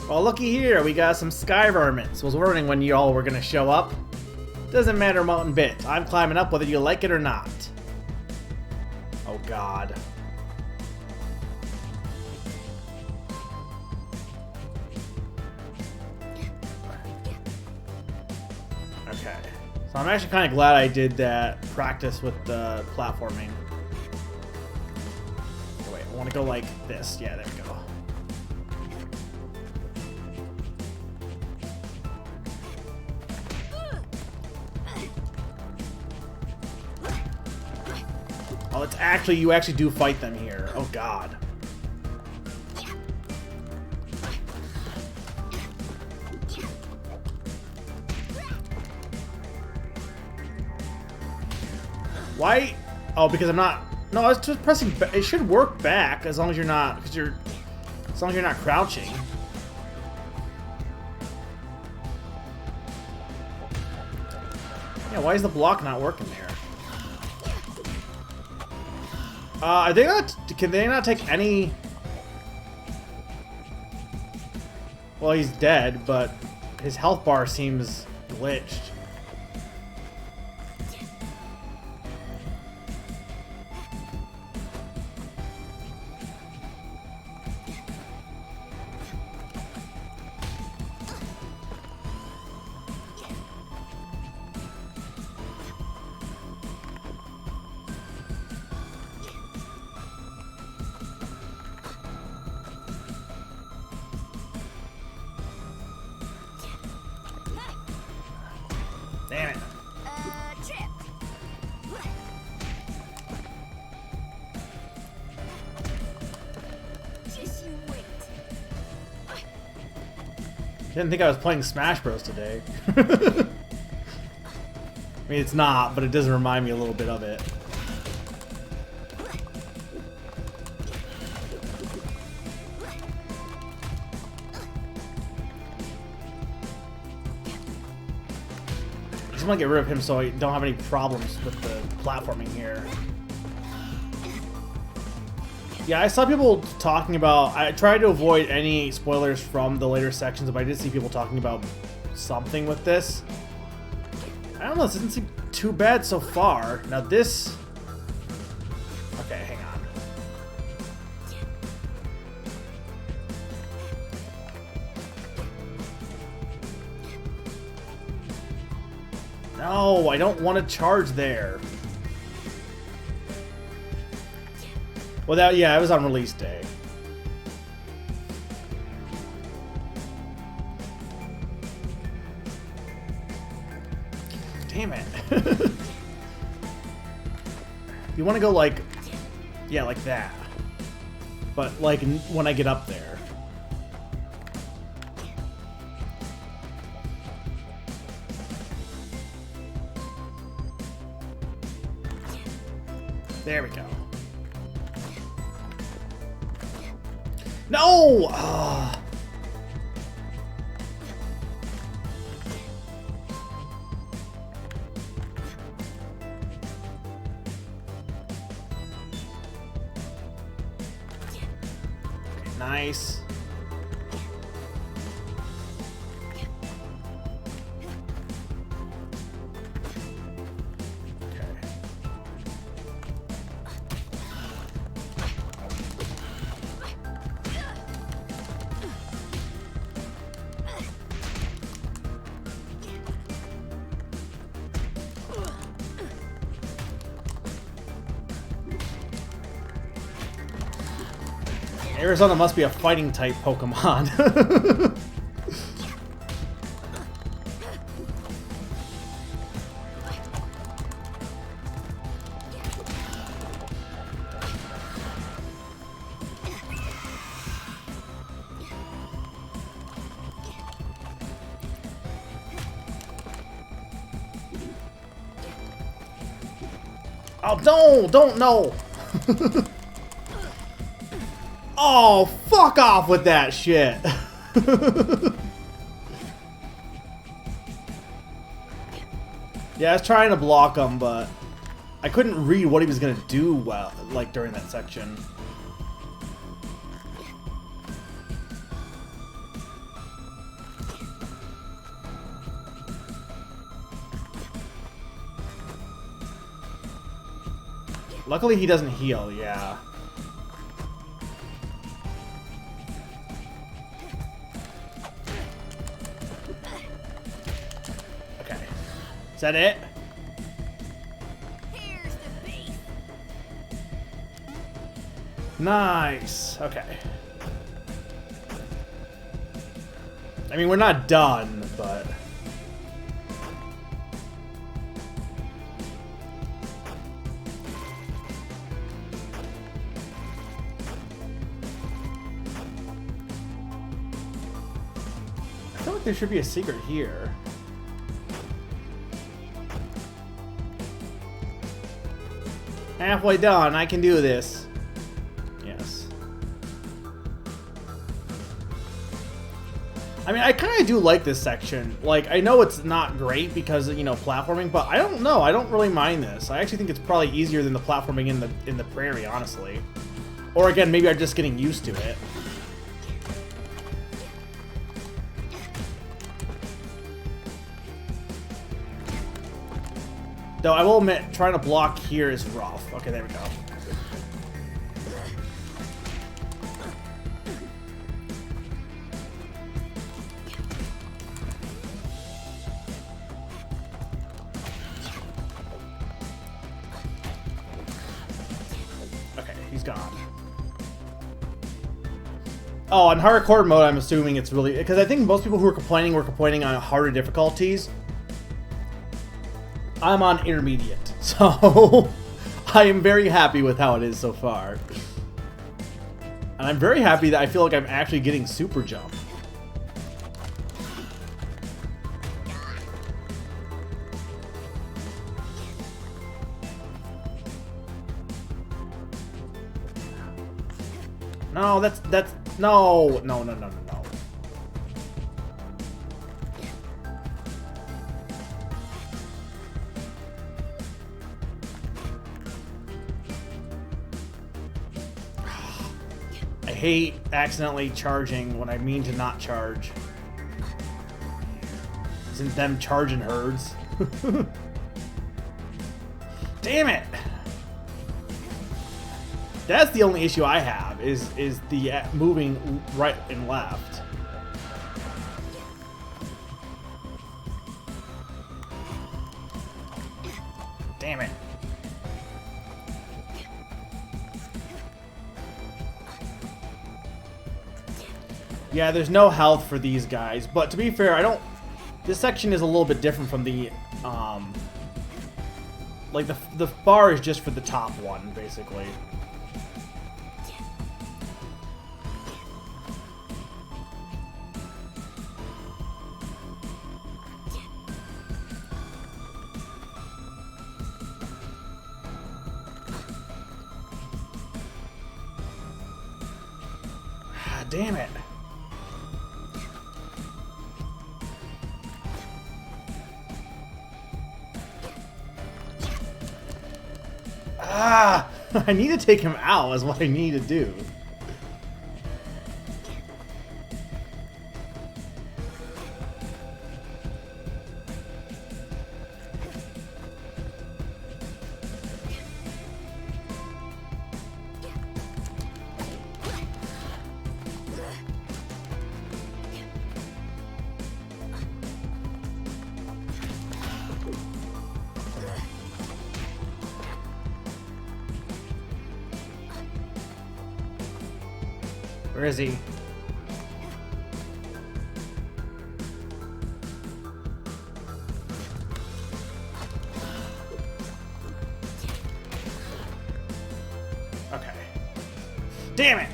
Well, looky here, we got some sky varmints. Was wondering when y'all were gonna show up. Doesn't matter one bit. I'm climbing up whether you like it or not. Oh, God. Okay. So I'm actually kind of glad I did that practice with the platforming. Oh, wait, I want to go like this. Yeah, there we go. Oh, it's actually, you actually do fight them here. Oh, God. Why? Oh, because I'm not. No, I was just pressing. It should work back as long as you're not. As long as you're not crouching. Yeah, why is the block not working there? Are they not? Can they not take any? Well, he's dead, but his health bar seems glitched. Damn it. Trip. Just you wait. Didn't think I was playing Smash Bros today. I mean, it's not, but it does remind me a little bit of it. I just want to get rid of him so I don't have any problems with the platforming here. Yeah, I saw people talking about... I tried to avoid any spoilers from the later sections, but I did see people talking about something with this. I don't know, this doesn't seem too bad so far. Now this... Okay, hang on. No, I don't want to charge there. Well, that, yeah, it was on release day. Damn it. You want to go like, yeah, like that. But like when I get up there. There we go. No! Nice. Arizona must be a fighting type Pokemon. Oh, don't know. Oh, fuck off with that shit. Yeah, I was trying to block him, but I couldn't read what he was gonna do well, like during that section. Luckily, he doesn't heal, yeah. Okay. Is that it? Here's the beef. Nice. Okay. I mean, we're not done, but... I feel like there should be a secret here. Halfway done, I can do this. Yes. I mean, I kind of do like this section. Like, I know it's not great because, you know, platforming, but I don't know. I don't really mind this. I actually think it's probably easier than the platforming in the prairie, honestly. Or again, maybe I'm just getting used to it. Though I will admit, trying to block here is rough. Okay, there we go. Okay, he's gone. Oh, on hardcore mode, I'm assuming it's really... Because I think most people who were complaining on harder difficulties. I'm on intermediate, so I am very happy with how it is so far. And I'm very happy that I feel like I'm actually getting super jump. No, that's no. I hate accidentally charging when I mean to not charge. Isn't them charging herds? Damn it! That's the only issue I have, is the moving right and left. Damn it. Yeah, there's no health for these guys, but to be fair, I don't... This section is a little bit different from the, like, the bar is just for the top one, basically. Damn it. Ah! I need to take him out is what I need to do. Where is he? Okay. Damn it!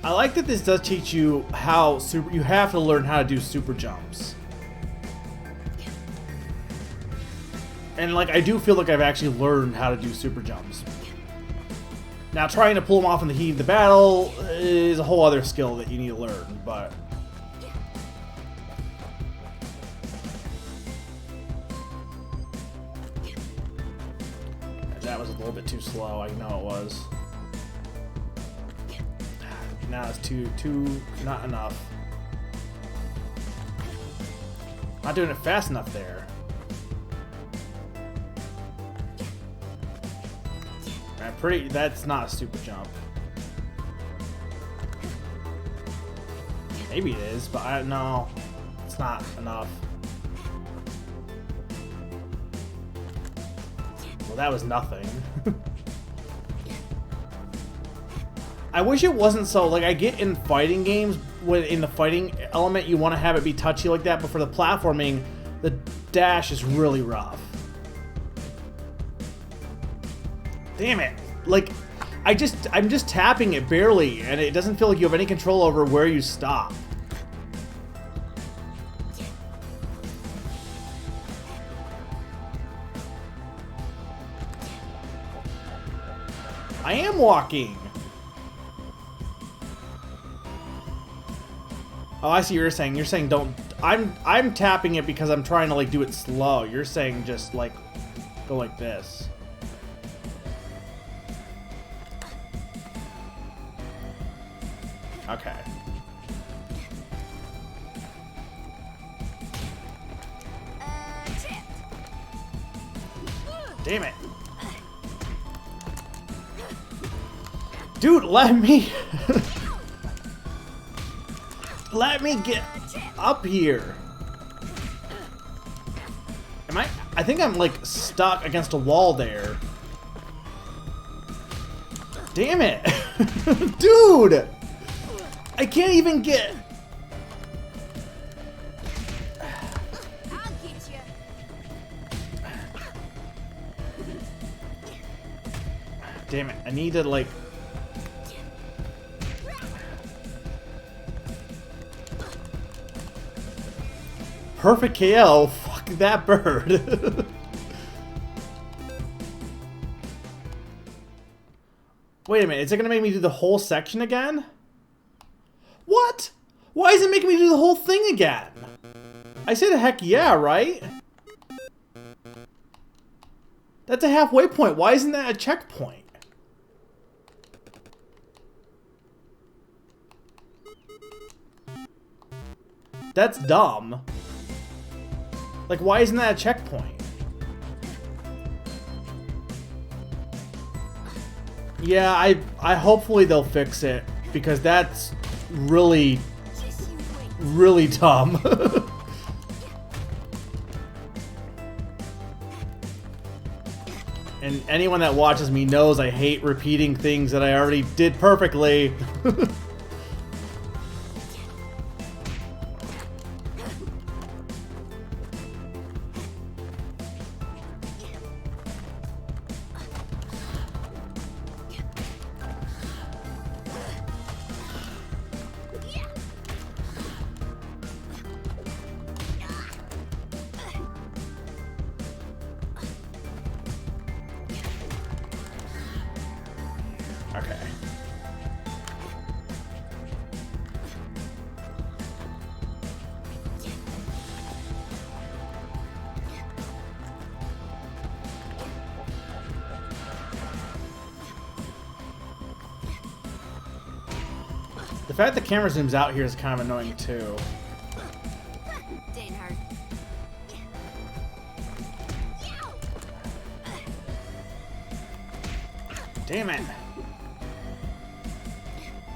I like that this does teach you how you have to learn how to do super jumps. And like I do feel like I've actually learned how to do super jumps. Now trying to pull them off in the heat of the battle is a whole other skill that you need to learn, but that was a little bit too slow, I know it was. Now it's too not enough. Not doing it fast enough there. That's not a super jump. Maybe it is, but I don't know. It's not enough. Well, that was nothing. I wish it wasn't so, like, I get in fighting games, when in the fighting element you want to have it be touchy like that, but for the platforming, the dash is really rough. Damn it. Like, I'm just tapping it barely, and it doesn't feel like you have any control over where you stop. I am walking. Oh, I see what you're saying. You're saying don't... I'm tapping it because I'm trying to, like, do it slow. You're saying just, like, go like this. Okay. Damn it. Dude, let me... Let me get up here. Am I think I'm, like, stuck against a wall there. Damn it. Dude! I can't even get... I'll get you. Damn it. I need to, like... Perfect KO. Fuck that bird. Wait a minute. Is it going to make me do the whole section again? What? Why is it making me do the whole thing again? I said heck yeah, right? That's a halfway point. Why isn't that a checkpoint? That's dumb. Like, why isn't that a checkpoint? Yeah, I hopefully they'll fix it, because that's really dumb. And anyone that watches me knows I hate repeating things that I already did perfectly. Okay. The fact the camera zooms out here is kind of annoying too. Dang hard. Damn it.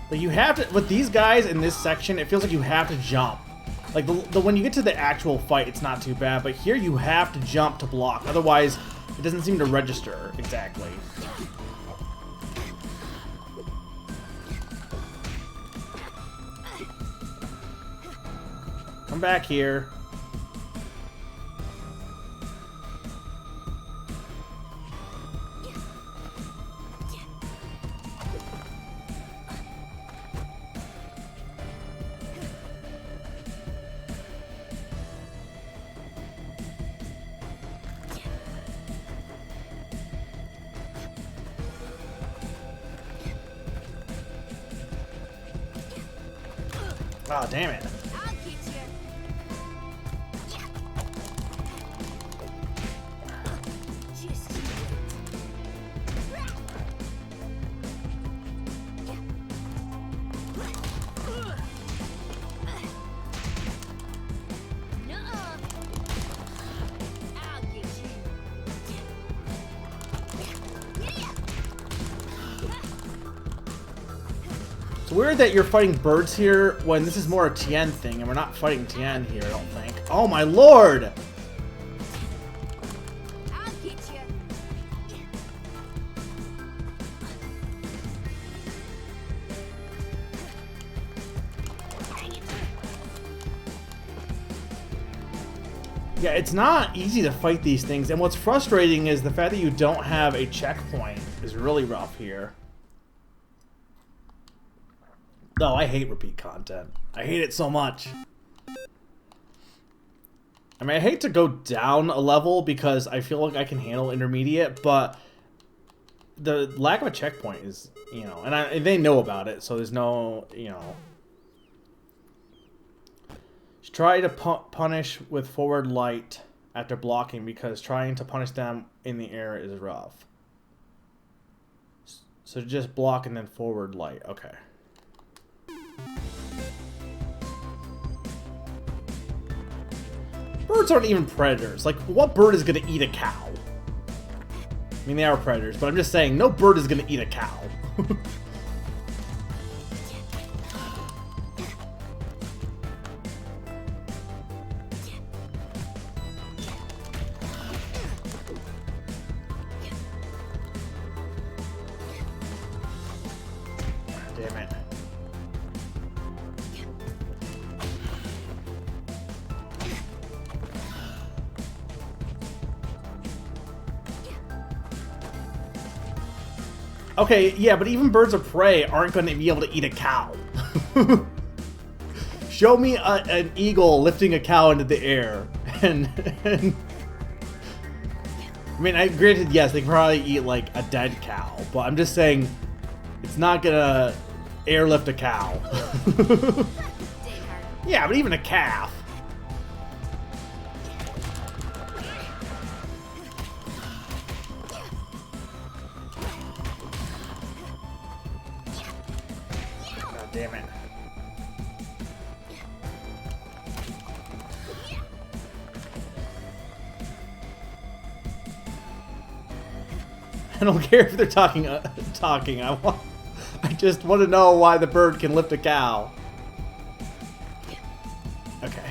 But you have to, with these guys in this section, it feels like you have to jump. Like, when you get to the actual fight, it's not too bad, but here you have to jump to block. Otherwise, it doesn't seem to register exactly. Come back here. Oh, damn it. I'll get you. Just you. Nuh-uh. I'll get you. It's weird that you're fighting birds here when this is more a Tien thing, and we're not fighting Tien here, I don't think. Oh my lord! I'll get you. Yeah, it's not easy to fight these things, and what's frustrating is the fact that you don't have a checkpoint is really rough here. No, I hate repeat content. I hate it so much. I mean, I hate to go down a level because I feel like I can handle intermediate, but the lack of a checkpoint is, you know, and they know about it, so there's no, you know. Just try to punish with forward light after blocking because trying to punish them in the air is rough. So just block and then forward light. Okay. Birds aren't even predators. Like, what bird is gonna eat a cow? I mean, they are predators, but I'm just saying, no bird is gonna eat a cow. Damn it. Okay, yeah, but even birds of prey aren't going to be able to eat a cow. Show me an eagle lifting a cow into the air. And I mean, granted, yes, they can probably eat, like, a dead cow. But I'm just saying, it's not going to airlift a cow. Yeah, but even a calf. Damn it. I don't care if they're talking. I just want to know why the bird can lift a cow. Okay.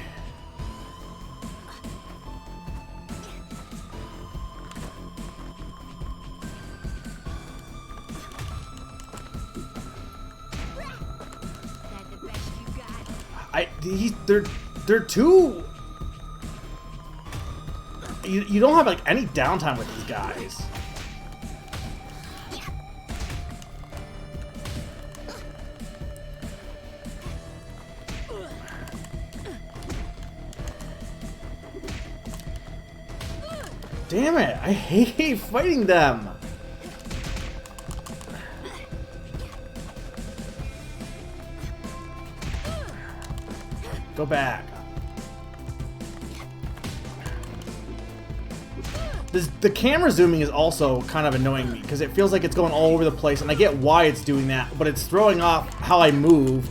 They're too. You don't have like any downtime with these guys. Damn it! I hate fighting them. Go back. The camera zooming is also kind of annoying me because it feels like it's going all over the place, and I get why it's doing that, but it's throwing off how I move.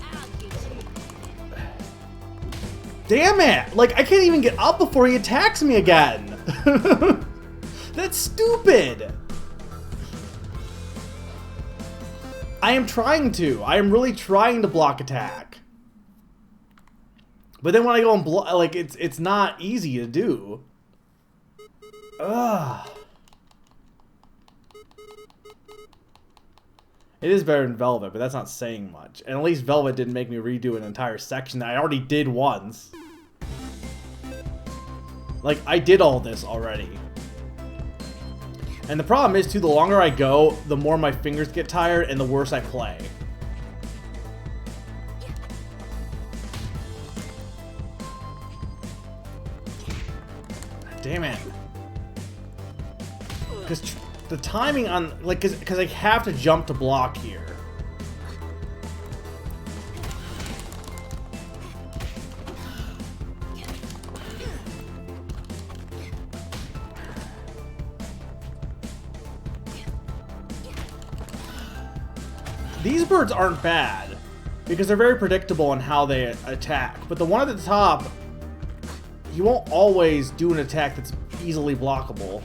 Damn it! Like, I can't even get up before he attacks me again. That's stupid. I am really trying to block attack. But then when I go and block, like, it's not easy to do. Ugh. It is better than Velvet, but that's not saying much. And at least Velvet didn't make me redo an entire section that I already did once. Like, I did all this already. And the problem is, too, the longer I go, the more my fingers get tired and the worse I play. Damn it. Because the timing on, like, because I have to jump to block here. These birds aren't bad, because they're very predictable in how they attack. But the one at the top, he won't always do an attack that's easily blockable.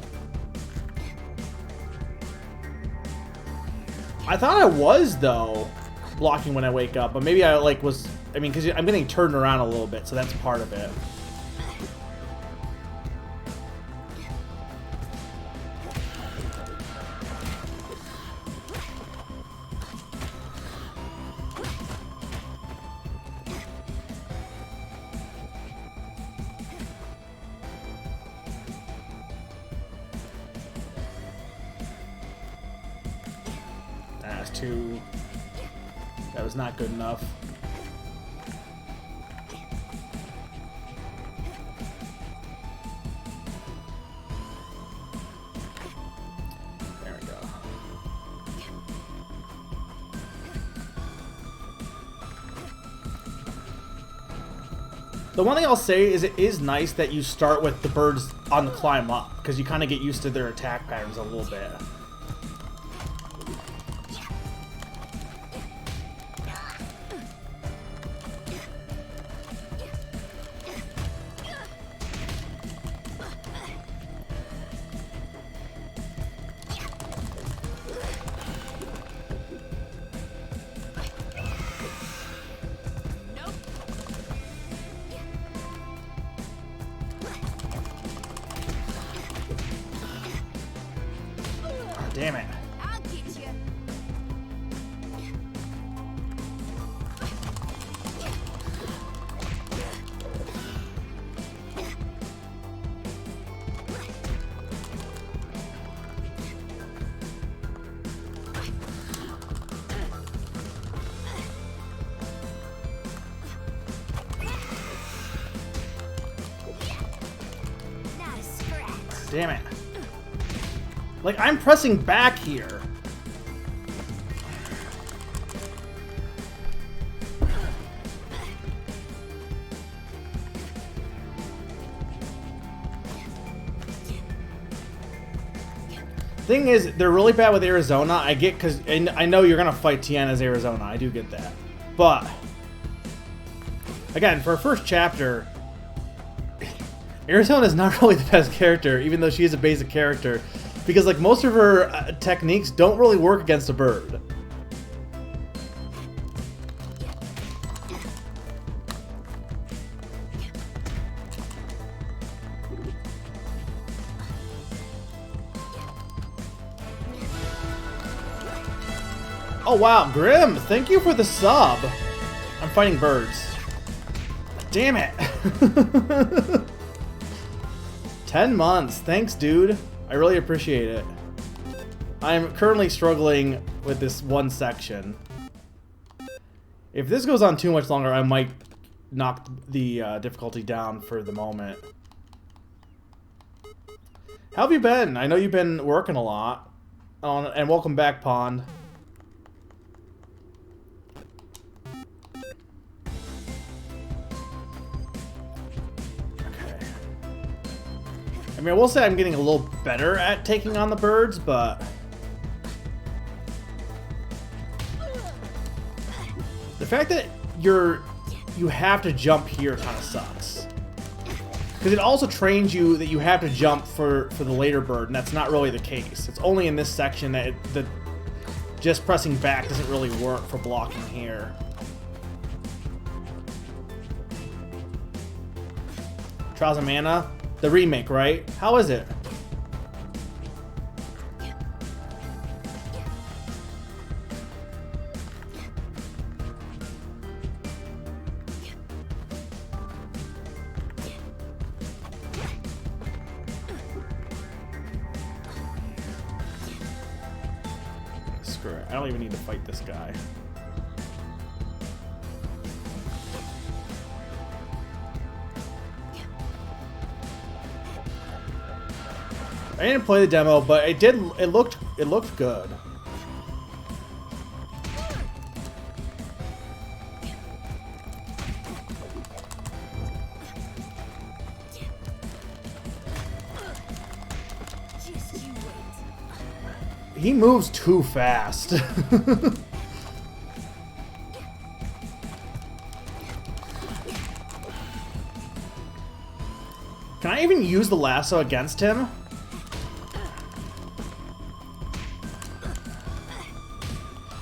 I thought I was, though, blocking when I wake up, but maybe I, like, was... I mean, because I'm getting turned around a little bit, so that's part of it. That's too... That was not good enough. There we go. The one thing I'll say is it is nice that you start with the birds on the climb up, because you kind of get used to their attack patterns a little bit. Damn it. I'll get you. Not a scratch. Damn it. Like, I'm pressing back here. Thing is, they're really bad with Arizona. I get, because I know you're going to fight Tien as Arizona. I do get that. But, again, for a first chapter, Arizona is not really the best character, even though she is a basic character. Because, like, most of her techniques don't really work against a bird. Oh, wow. Grim, thank you for the sub. I'm fighting birds. Damn it. 10 months. Thanks, dude. I really appreciate it. I'm currently struggling with this one section. If this goes on too much longer, I might knock the difficulty down for the moment. How have you been? I know you've been working a lot. And welcome back, Pond. I mean, I will say I'm getting a little better at taking on the birds, but... the fact that you have to jump here kind of sucks. Because it also trains you that you have to jump for the later bird, and that's not really the case. It's only in this section that just pressing back doesn't really work for blocking here. Trials of Mana? The remake, right? How is it? Screw it. I don't even need to fight this guy. I didn't play the demo, but it did. It looked good. Just you wait. He moves too fast. Can I even use the lasso against him?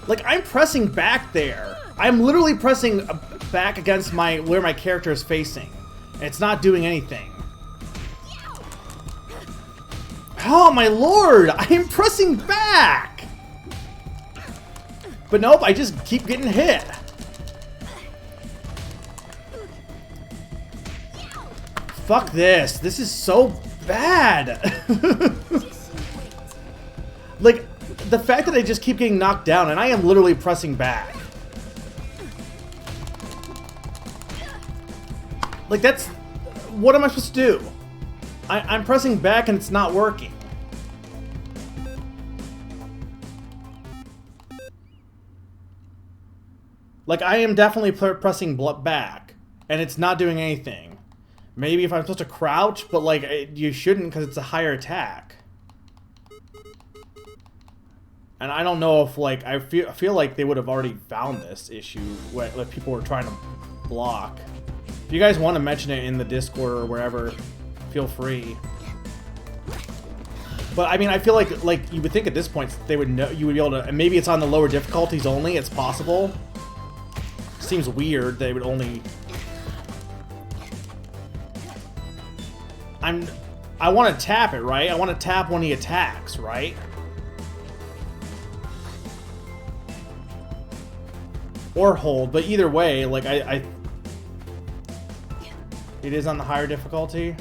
Like, I'm pressing back there. I'm literally pressing back against where my character is facing. And it's not doing anything. Oh my lord! I am pressing back! But nope, I just keep getting hit. Fuck this. This is so bad. Like, the fact that I just keep getting knocked down and I am literally pressing back. Like, that's... What am I supposed to do? I'm pressing back and it's not working. Like, I am definitely pressing back and it's not doing anything. Maybe if I'm supposed to crouch, but like, you shouldn't because it's a higher attack. And I don't know if, like, I feel like they would have already found this issue when like, people were trying to block. If you guys want to mention it in the Discord or wherever, feel free. But I mean, I feel like you would think at this point they would know, you would be able to, and maybe it's on the lower difficulties only. It's possible. Seems weird they would only. I want to tap it, right? I want to tap when he attacks, right? Or hold, but either way, like it is on the higher difficulty.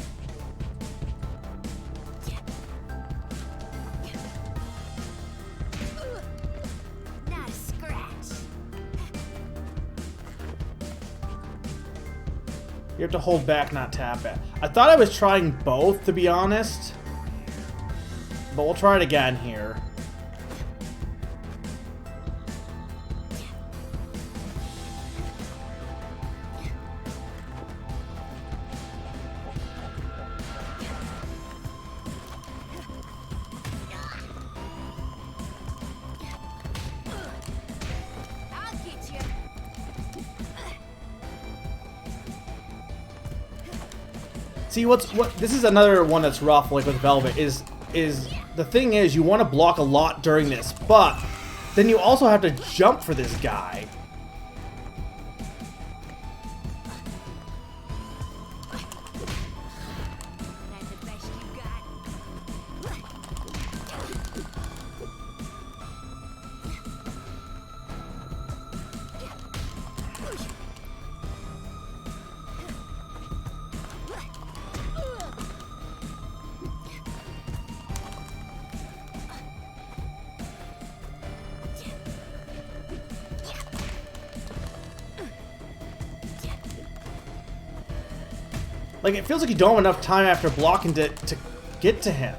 Not a scratch. You have to hold back, not tap it. I thought I was trying both, to be honest. But we'll try it again here. I'll get you. See, this is another one that's rough, like with Velvet, is the thing is you want to block a lot during this, but then you also have to jump for this guy. That's the best you got. Like, it feels like you don't have enough time after blocking to get to him.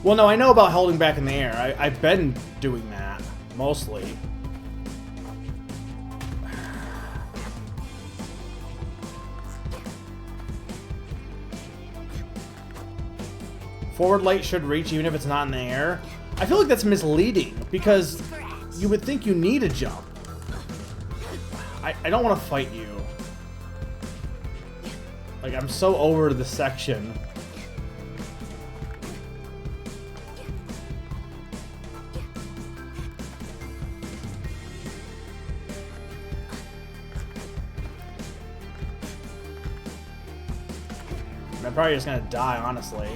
Well, no, I know about holding back in the air. I've been doing that, mostly. Forward light should reach even if it's not in the air. I feel like that's misleading because you would think you need a jump. I don't want to fight you. Like, I'm so over the section. I'm probably just gonna die, honestly.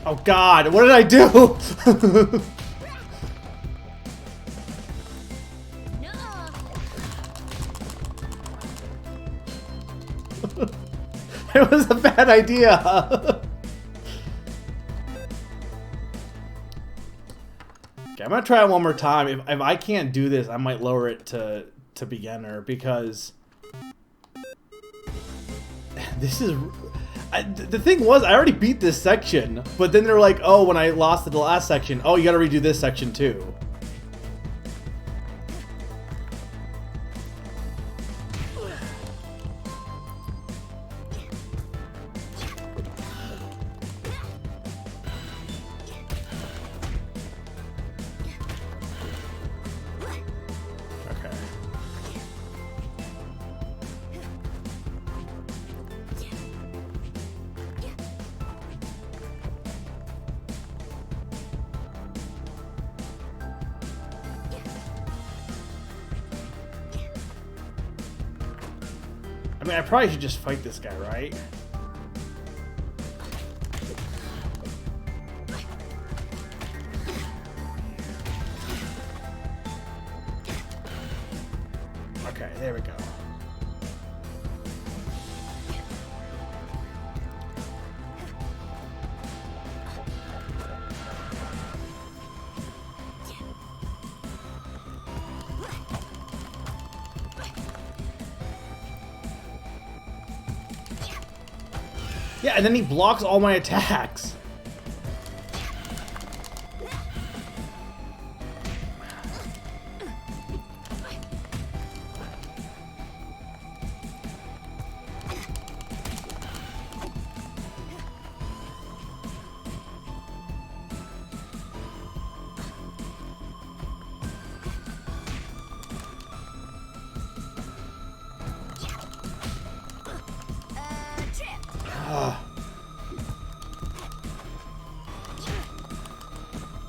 Oh God, what did I do? It was a bad idea. Okay, I'm gonna try it one more time. If I can't do this, I might lower it to beginner, because this is... the thing was, I already beat this section, but then they're like, oh, when I lost the last section, oh, you gotta redo this section too. Okay. I mean, I probably should just fight this guy, right? Okay, there we go. Yeah, and then he blocks all my attacks.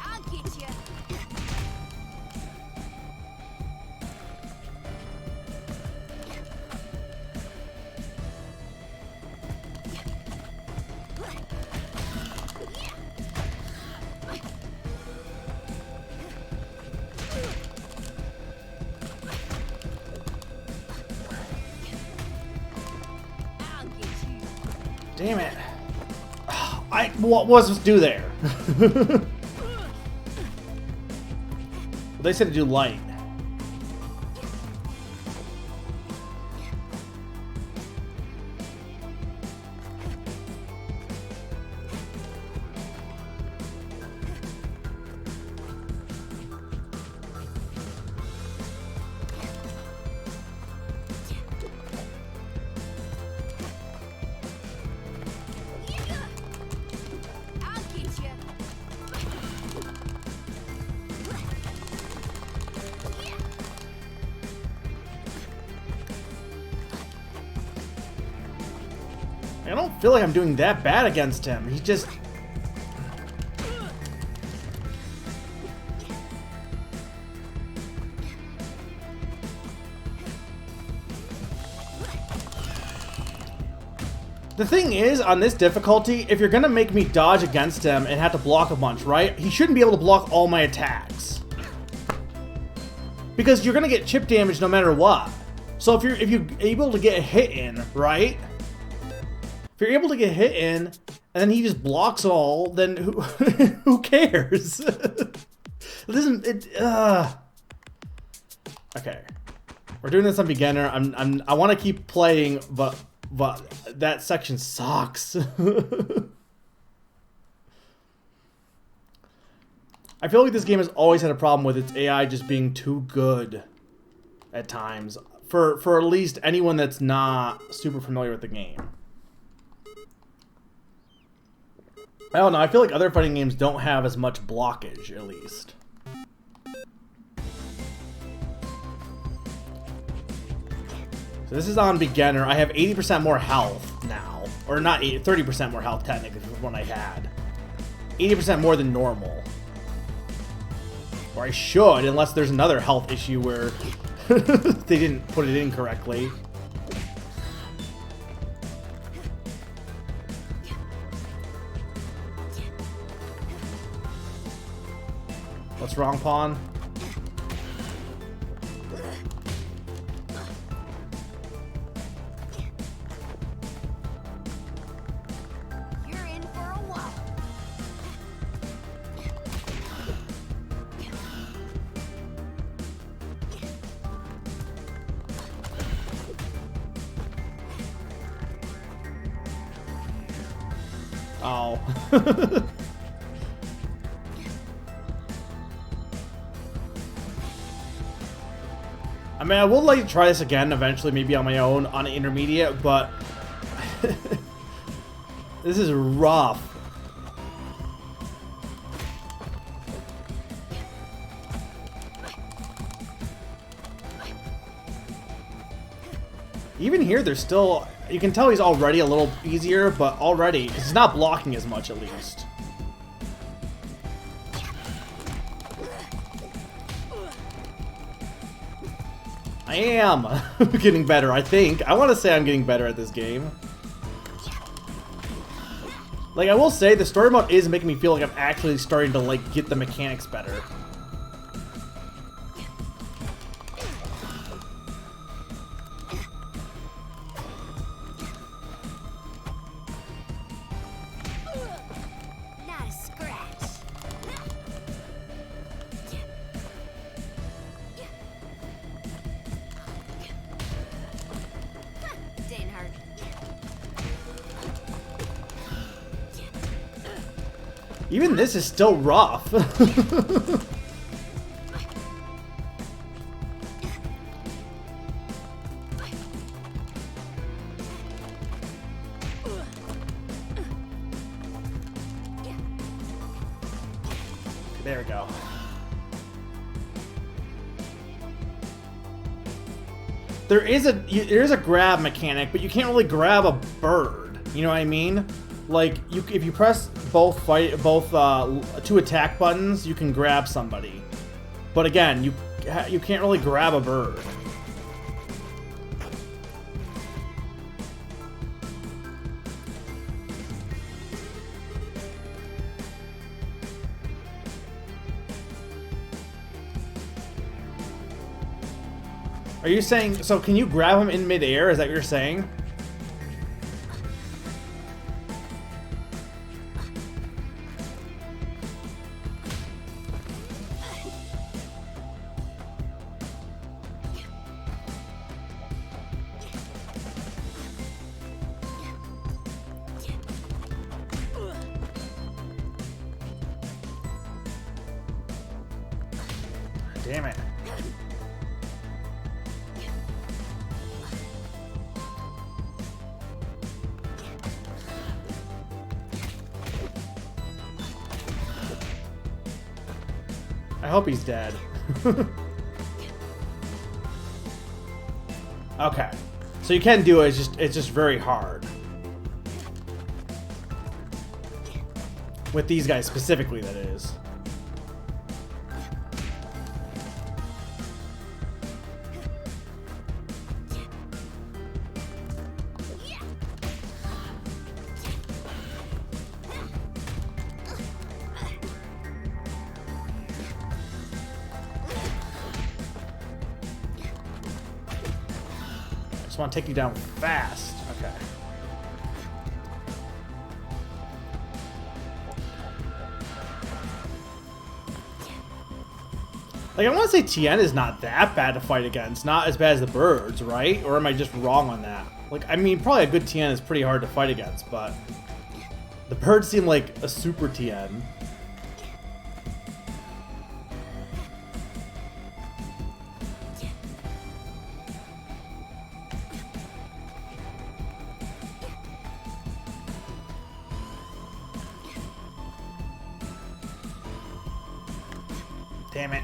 I'll get you. I'll get you. Damn it. What was supposed to do there? They said to do light. I'll get you. I don't feel like I'm doing that bad against him. He just... The thing is, on this difficulty, if you're gonna make me dodge against him and have to block a bunch, right? He shouldn't be able to block all my attacks. Because you're gonna get chip damage no matter what. So if you're able to get a hit in, right? If you're able to get hit in, and then he just blocks all, then who cares? It doesn't... Okay. We're doing this on beginner. I want to keep playing, but that section sucks. I feel like this game has always had a problem with its AI just being too good at times. For at least anyone that's not super familiar with the game. I don't know, I feel like other fighting games don't have as much blockage, at least. So this is on beginner. I have 80% more health now. Or not 80, 30% more health technically from what I had. 80% more than normal. Or I should, unless there's another health issue where they didn't put it in correctly. What's wrong, Pawn? You're in for a while. Oh. I mean, I would like to try this again eventually, maybe on my own, on an intermediate, but this is rough. Even here, there's still... You can tell he's already a little easier, but already, because he's not blocking as much, at least. I am getting better, I think. I want to say I'm getting better at this game. Like, I will say, the story mode is making me feel like I'm actually starting to, like, get the mechanics better. Not a scratch. Didn't hurt. Even this is still rough. There we go. There is a grab mechanic, but you can't really grab a bird. You know what I mean? Like, if you press both two attack buttons, you can grab somebody. But again, you can't really grab a bird. Are you saying, so can you grab him in midair? Is that what you're saying? Damn it. I hope he's dead. Okay. So you can do it, it's just very hard. With these guys specifically, that is. I just want to take you down fast. Okay. Like, I want to say Tien is not that bad to fight against. Not as bad as the birds, right? Or am I just wrong on that? Like, I mean, probably a good Tien is pretty hard to fight against, but the birds seem like a super Tien. Damn it.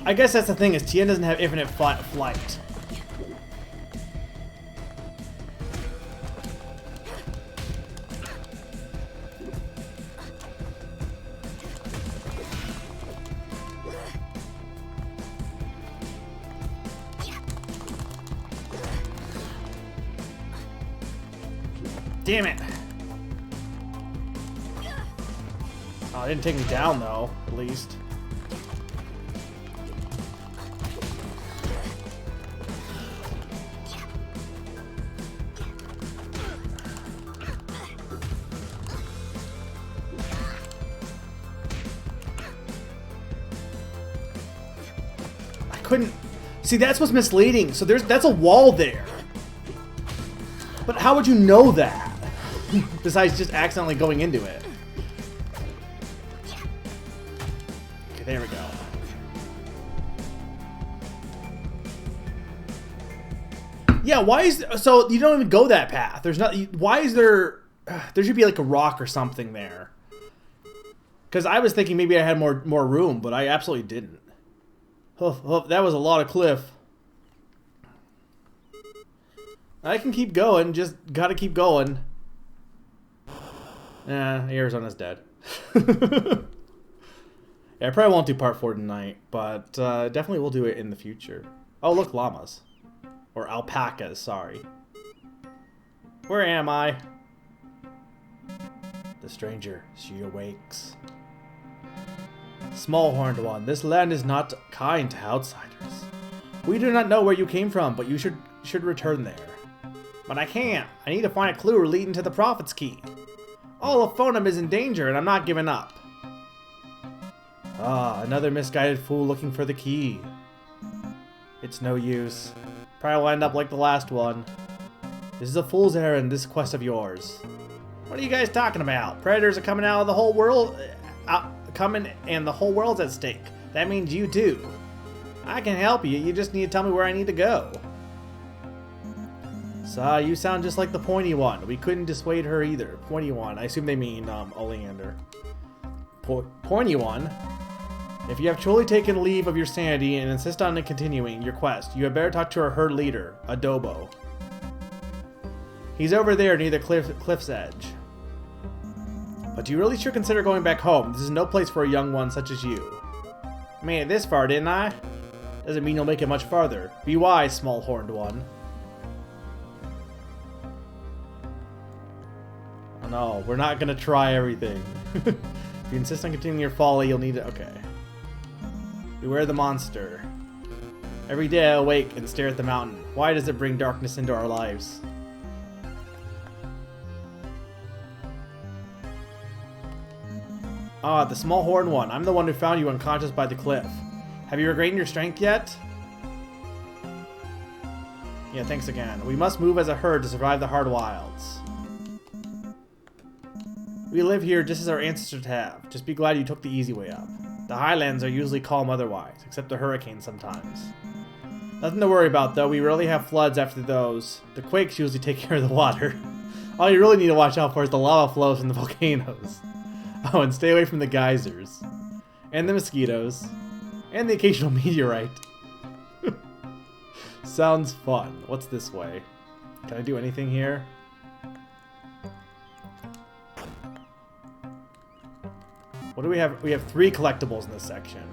I guess that's the thing, is Tien doesn't have infinite flight. Damn it! Oh, it didn't take me down though, at least. I couldn't see, that's what's misleading. So that's a wall there. But how would you know that? Besides just accidentally going into it. Okay, there we go. Yeah, why is... So, you don't even go that path. There's not... Why is there... There should be like a rock or something there. Because I was thinking maybe I had more room, but I absolutely didn't. Oh, that was a lot of cliff. I can keep going, just gotta keep going. Arizona's dead. Yeah, I probably won't do part 4 tonight, but definitely will do it in the future. Oh, look, llamas. Or alpacas, sorry. Where am I? The stranger, she awakes. Small-horned one, this land is not kind to outsiders. We do not know where you came from, but you should return there. But I can't. I need to find a clue leading to the Prophet's Key. All of Phonum is in danger, and I'm not giving up. Ah, another misguided fool looking for the key. It's no use. Probably will end up like the last one. This is a fool's errand, this quest of yours. What are you guys talking about? Predators are coming out of the whole world, coming, and the whole world's at stake. That means you too. I can help you. You just need to tell me where I need to go. So, you sound just like the pointy one. We couldn't dissuade her either. Pointy one. I assume they mean Oleander. Pointy one. If you have truly taken leave of your sanity and insist on continuing your quest, you had better talk to our herd leader, Adobo. He's over there near the cliff's edge. But you really should consider going back home. This is no place for a young one such as you. I made it this far, didn't I? Doesn't mean you'll make it much farther. Be wise, small-horned one. Oh no, we're not gonna try everything. If you insist on continuing your folly, you'll need to... Okay. Beware the monster. Every day I awake and stare at the mountain. Why does it bring darkness into our lives? Ah, the small horned one. I'm the one who found you unconscious by the cliff. Have you regained your strength yet? Yeah, thanks again. We must move as a herd to survive the hard wilds. We live here just as our ancestors have. Just be glad you took the easy way up. The highlands are usually calm otherwise, except a hurricane sometimes. Nothing to worry about though, we rarely have floods after those. The quakes usually take care of the water. All you really need to watch out for is the lava flows from the volcanoes. Oh, and stay away from the geysers. And the mosquitoes. And the occasional meteorite. Sounds fun. What's this way? Can I do anything here? What do we have? We have 3 collectibles in this section.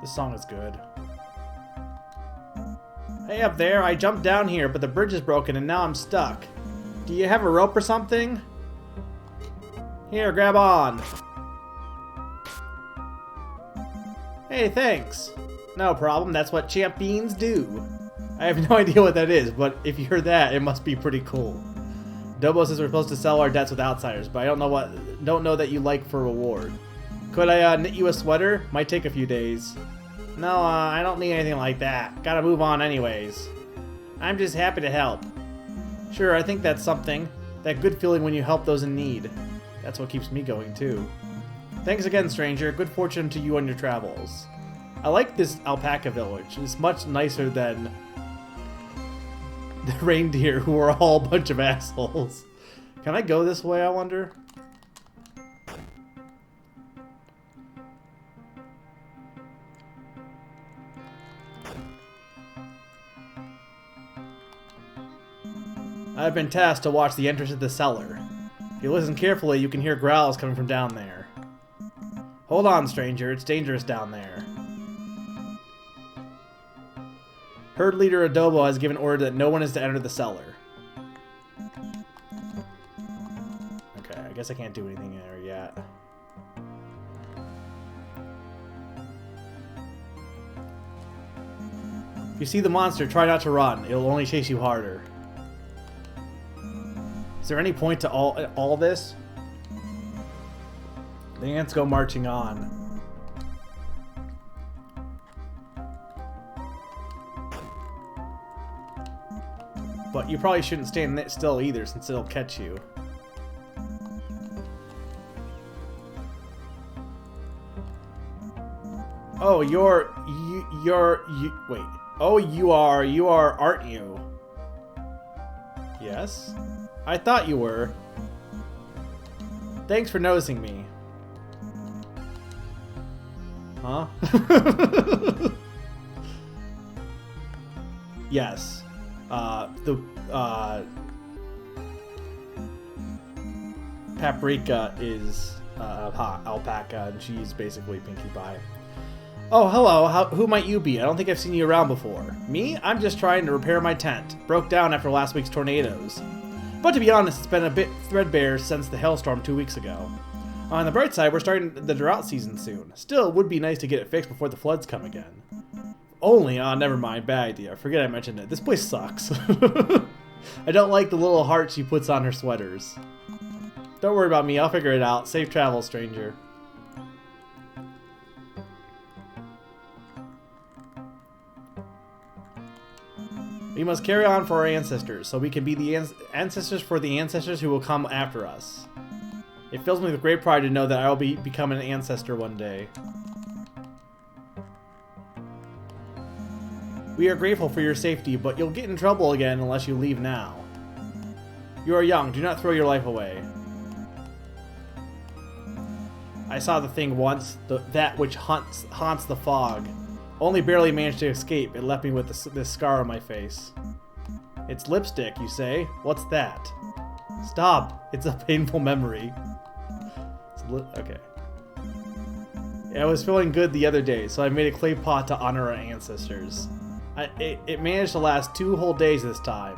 This song is good. Hey up there, I jumped down here, but the bridge is broken and now I'm stuck. Do you have a rope or something? Here, grab on. Hey, thanks. No problem, that's what champions do. I have no idea what that is, but if you heard that, it must be pretty cool. Dobo says we're supposed to sell our debts with outsiders, but I don't know that you like for reward. Could I knit you a sweater? Might take a few days. No, I don't need anything like that. Gotta move on anyways. I'm just happy to help. Sure, I think that's something. That good feeling when you help those in need. That's what keeps me going too. Thanks again, stranger. Good fortune to you on your travels. I like this alpaca village. It's much nicer than the reindeer, who are all a bunch of assholes. Can I go this way, I wonder? I've been tasked to watch the entrance of the cellar. If you listen carefully, you can hear growls coming from down there. Hold on, stranger. It's dangerous down there. Herd leader Adobo has given order that no one is to enter the cellar. Okay, I guess I can't do anything in there yet. If you see the monster, try not to run. It'll only chase you harder. Is there any point to all this? The ants go marching on. But you probably shouldn't stand still either, since it'll catch you. Oh, wait. Oh, you are, aren't you? Yes? I thought you were. Thanks for noticing me. Huh? Yes. Paprika is alpaca, and she's basically Pinkie Pie. Oh, hello. Who might you be? I don't think I've seen you around before. Me? I'm just trying to repair my tent. Broke down after last week's tornadoes. But to be honest, it's been a bit threadbare since the hailstorm 2 weeks ago. On the bright side, we're starting the drought season soon. Still, it would be nice to get it fixed before the floods come again. Only, never mind, bad idea. Forget I mentioned it. This place sucks. I don't like the little heart she puts on her sweaters. Don't worry about me, I'll figure it out. Safe travel, stranger. We must carry on for our ancestors, so we can be the ancestors for the ancestors who will come after us. It fills me with great pride to know that I will become an ancestor one day. We are grateful for your safety, but you'll get in trouble again unless you leave now. You are young, do not throw your life away. I saw the thing once, that which haunts the fog. Only barely managed to escape. It left me with this scar on my face. It's lipstick, you say? What's that? Stop! It's a painful memory. Okay. I was feeling good the other day, so I made a clay pot to honor our ancestors. It managed to last 2 whole days this time.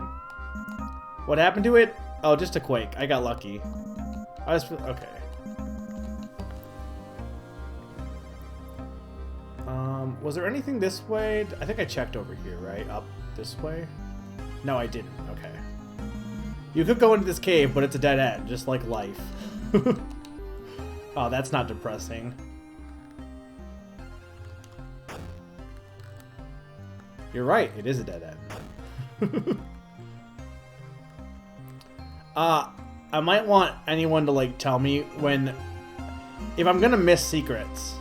What happened to it? Oh, just a quake. I got lucky. Okay. Was there anything this way? I think I checked over here, right? Up this way? No, I didn't. Okay. You could go into this cave, but it's a dead end, just like life. Oh, that's not depressing. You're right, it is a dead end. I might want anyone to, like, tell me if I'm gonna miss secrets.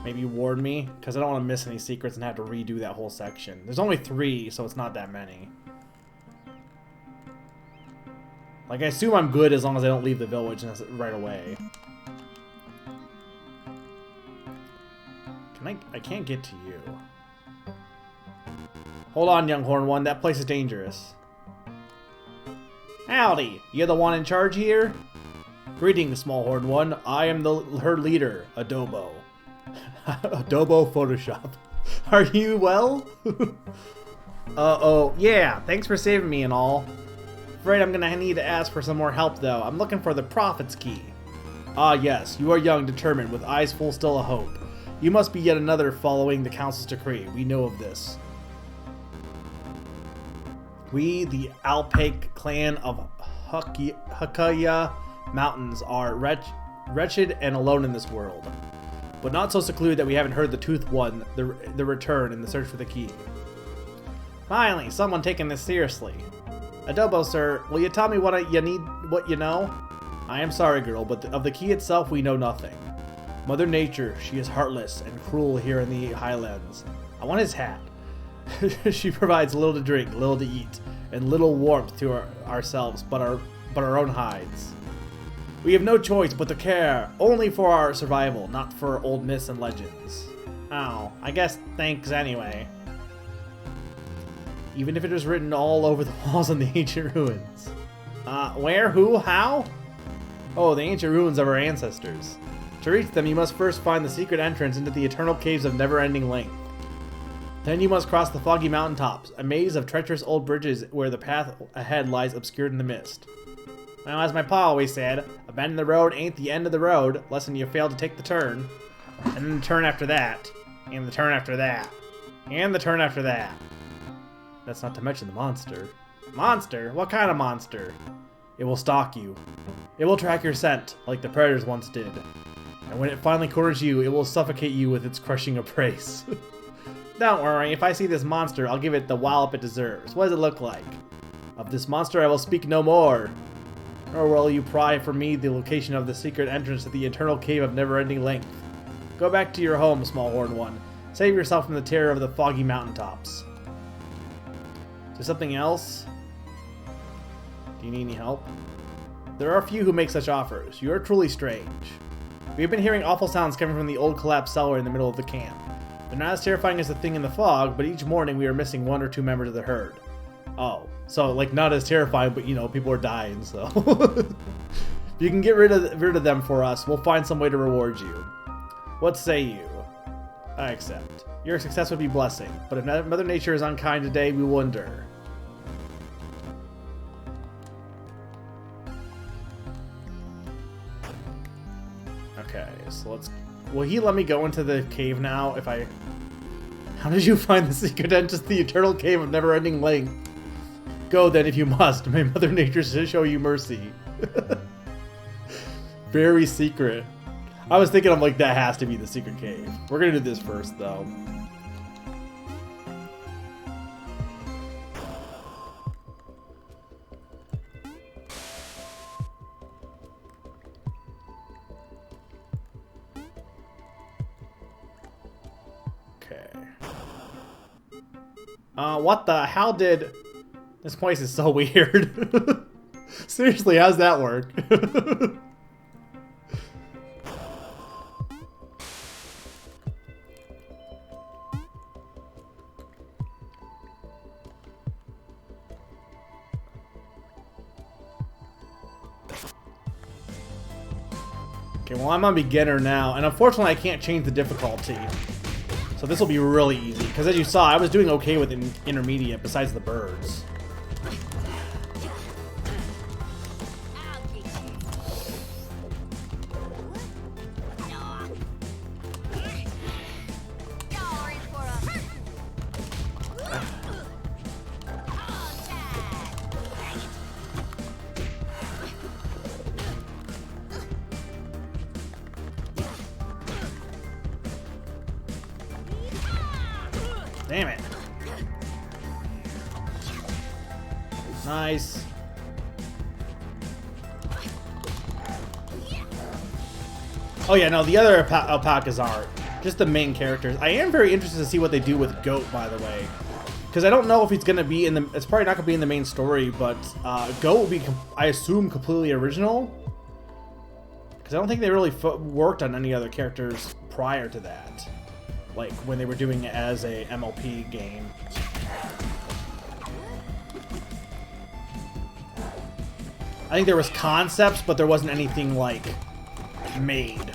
Maybe warn me, because I don't want to miss any secrets and have to redo that whole section. There's only 3, so it's not that many. Like, I assume I'm good as long as I don't leave the village right away. I can't get to you. Hold on, young horn one. That place is dangerous. Howdy. You're the one in charge here? Greetings, small horn one. I am her leader, Adobo. Adobo Photoshop. Are you well? Uh-oh. Yeah, thanks for saving me and all. Afraid I'm gonna need to ask for some more help, though. I'm looking for the Prophet's Key. Ah, yes. You are young, determined, with eyes full still of hope. You must be yet another following the Council's decree. We know of this. We, the Alpake clan of Hakaya Mountains, are wretched and alone in this world. But not so secluded that we haven't heard the Toothed One, the return, and the search for the key. Finally, someone taking this seriously. Adobo, sir, will you tell me what you need, what you know? I am sorry, girl, but of the key itself we know nothing. Mother Nature, she is heartless and cruel here in the highlands. I want his hat. She provides little to drink, little to eat, and little warmth to ourselves, but our own hides. We have no choice but to care only for our survival, not for old myths and legends. Oh, I guess thanks anyway. Even if it is written all over the walls in the ancient ruins. Where, who, how? Oh, the ancient ruins of our ancestors. To reach them, you must first find the secret entrance into the eternal caves of never-ending length. Then you must cross the foggy mountaintops, a maze of treacherous old bridges where the path ahead lies obscured in the mist. Now, as my pa always said, a bend in the road ain't the end of the road, unless you fail to take the turn. And then the turn after that, and the turn after that, and the turn after that. That's not to mention the monster. Monster? What kind of monster? It will stalk you. It will track your scent, like the predators once did. And when it finally corners you, it will suffocate you with its crushing embrace. Don't worry, if I see this monster, I'll give it the wallop it deserves. What does it look like? Of this monster I will speak no more. Nor will you pry from me the location of the secret entrance to the eternal cave of never-ending length. Go back to your home, small horned one. Save yourself from the terror of the foggy mountaintops. Is there something else? Do you need any help? There are a few who make such offers. You are truly strange. We have been hearing awful sounds coming from the old collapsed cellar in the middle of the camp. They're not as terrifying as the thing in the fog, but each morning we are missing 1 or 2 members of the herd. Oh, so like not as terrifying, but you know, people are dying, so. If you can get rid of them for us, we'll find some way to reward you. What say you? I accept. Your success would be blessing, but if Mother Nature is unkind today, we will endure. Okay, so let's... Will he let me go into the cave now if I... How did you find the secret entrance to the eternal cave of never-ending length? Go then if you must. May Mother Nature show you mercy. Very secret. I was thinking I'm like, that has to be the secret cave. We're gonna do this first though. What the hell did... This place is so weird. Seriously, how's that work? Okay, well I'm on beginner now, and unfortunately I can't change the difficulty. So this will be really easy, because as you saw, I was doing okay with intermediate besides the birds. Damn it. Nice. Oh yeah, no, the other alpacas aren't. Just the main characters. I am very interested to see what they do with Goat, by the way. Because I don't know if he's going to be in the... It's probably not going to be in the main story, but Goat will be, I assume, completely original. Because I don't think they really worked on any other characters prior to that. Like, when they were doing it as a MLP game. I think there was concepts, but there wasn't anything, like, made.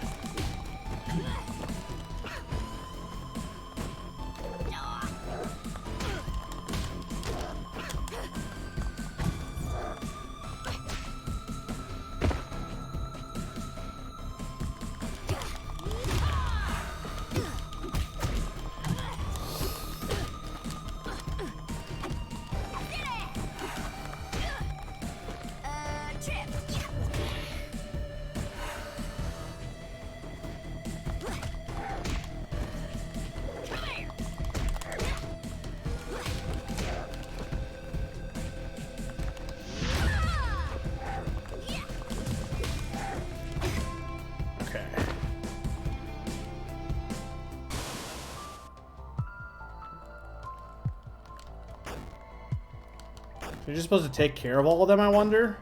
You're just supposed to take care of all of them, I wonder?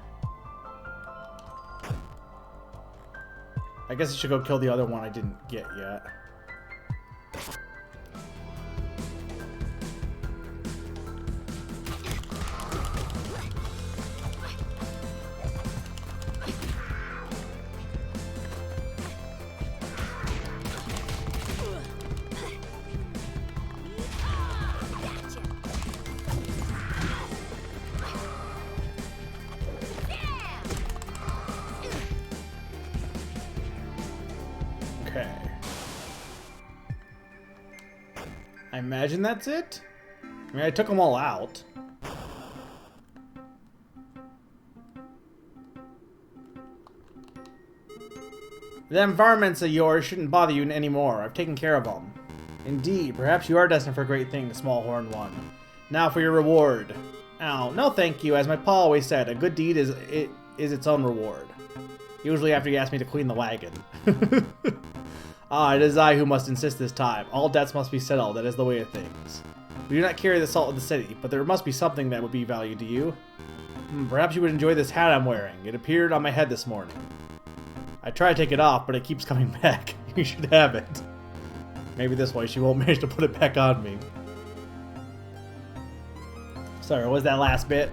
I guess I should go kill the other one I didn't get yet. Okay. I imagine that's it? I mean, I took them all out. Them varmints of yours shouldn't bother you anymore. I've taken care of them. Indeed, perhaps you are destined for great things, small horned one. Now for your reward. Ow, no thank you. As my pa always said, a good deed is its own reward. Usually after you ask me to clean the wagon. Ah, it is I who must insist this time. All debts must be settled, that is the way of things. We do not carry the salt of the city, but there must be something that would be valued to you. Perhaps you would enjoy this hat I'm wearing. It appeared on my head this morning. I try to take it off, but it keeps coming back. You should have it. Maybe this way she won't manage to put it back on me. Sorry, what was that last bit?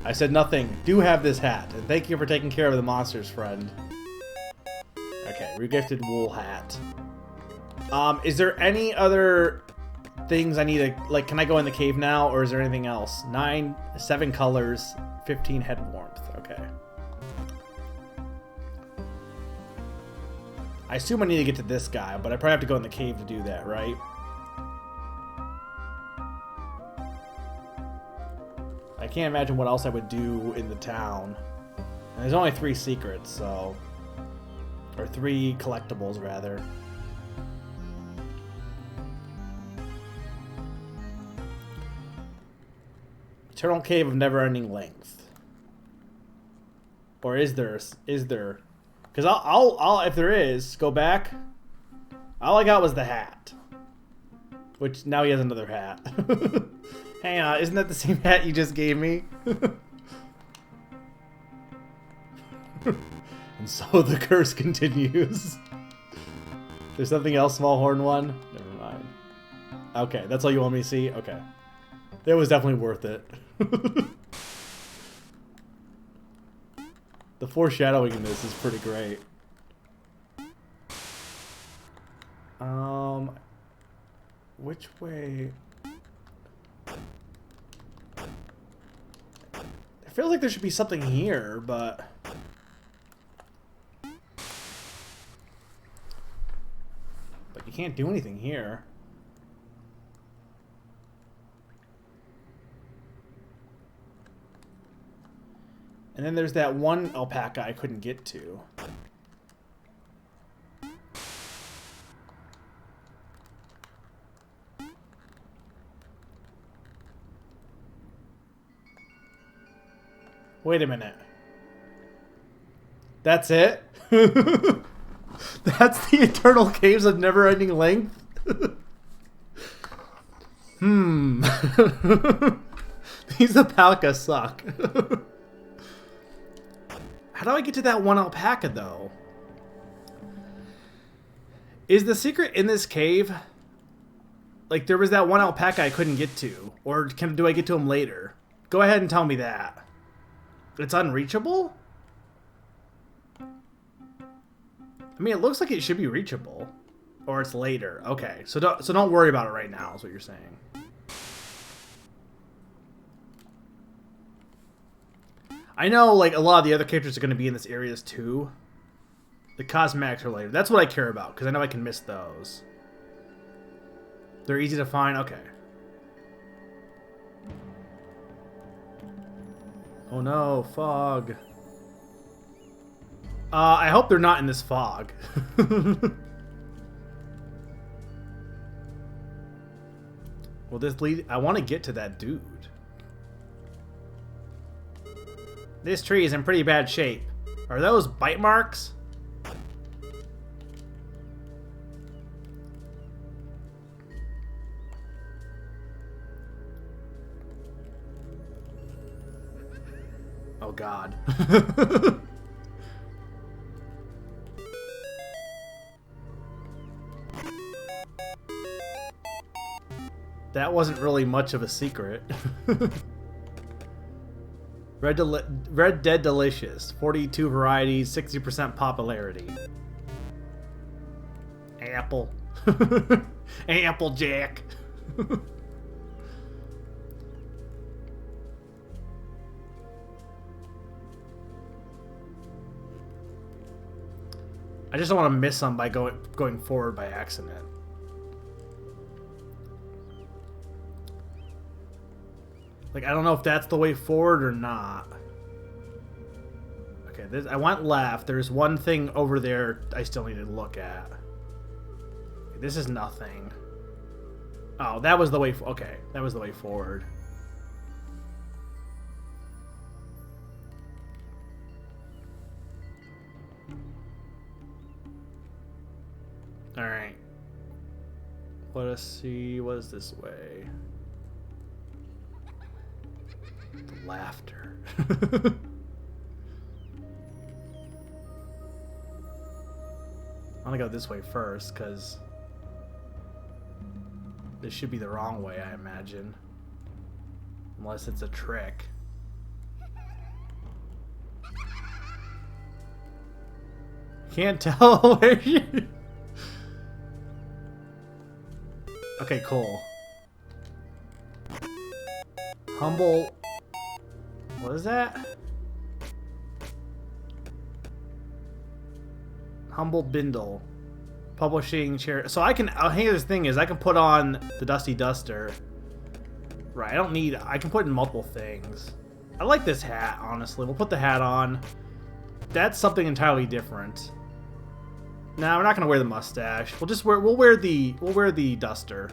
I said nothing. Do have this hat, and thank you for taking care of the monsters, friend. Okay, regifted wool hat. Is there any other things I need to, like, can I go in the cave now, or is there anything else? 7 colors, 15 head warmth, okay. I assume I need to get to this guy, but I probably have to go in the cave to do that, right? I can't imagine what else I would do in the town. And there's only 3 secrets, so... Or 3 collectibles, rather. Eternal Cave of Never-Ending Length. Or is there? Because I'll if there is, go back. All I got was the hat. Which, now he has another hat. Hang on, isn't that the same hat you just gave me? And so the curse continues. There's something else, small horn one? Never mind. Okay, that's all you want me to see? Okay. It was definitely worth it. The foreshadowing in this is pretty great. Which way? It feels like there should be something here, but... But you can't do anything here. And then there's that one alpaca I couldn't get to. Wait a minute. That's it? That's the Eternal Caves of Never-Ending Length? These alpacas suck. How do I get to that one alpaca, though? Is the secret in this cave? Like, there was that one alpaca I couldn't get to. Or do I get to him later? Go ahead and tell me that. It's unreachable? I mean, it looks like it should be reachable. Or it's later. Okay, so don't worry about it right now, is what you're saying. I know, like, a lot of the other characters are going to be in this areas, too. The cosmetics are later. That's what I care about, because I know I can miss those. They're easy to find? Okay. Oh no, fog. I hope they're not in this fog. Will this lead... I want to get to that dude. This tree is in pretty bad shape. Are those bite marks? God. That wasn't really much of a secret. Red Dead Delicious. 42 varieties, 60% popularity. Apple. Applejack. I just don't want to miss some by going forward by accident. Like, I don't know if that's the way forward or not. Okay, I went left. There's one thing over there I still need to look at. Okay, this is nothing. Oh, that was the way... Okay, that was the way forward. Alright. Let us see. What is this way? The laughter. I'm gonna go this way first, because this should be the wrong way, I imagine. Unless it's a trick. Can't tell where you... Okay, cool. Humble... What is that? Humble Bindle. Publishing chair. So I can... Hey, this thing is, I can put on the Dusty Duster. Right, I don't need... I can put in multiple things. I like this hat, honestly. We'll put the hat on. That's something entirely different. Nah, we're not gonna wear the mustache. We'll just wear... We'll wear the duster.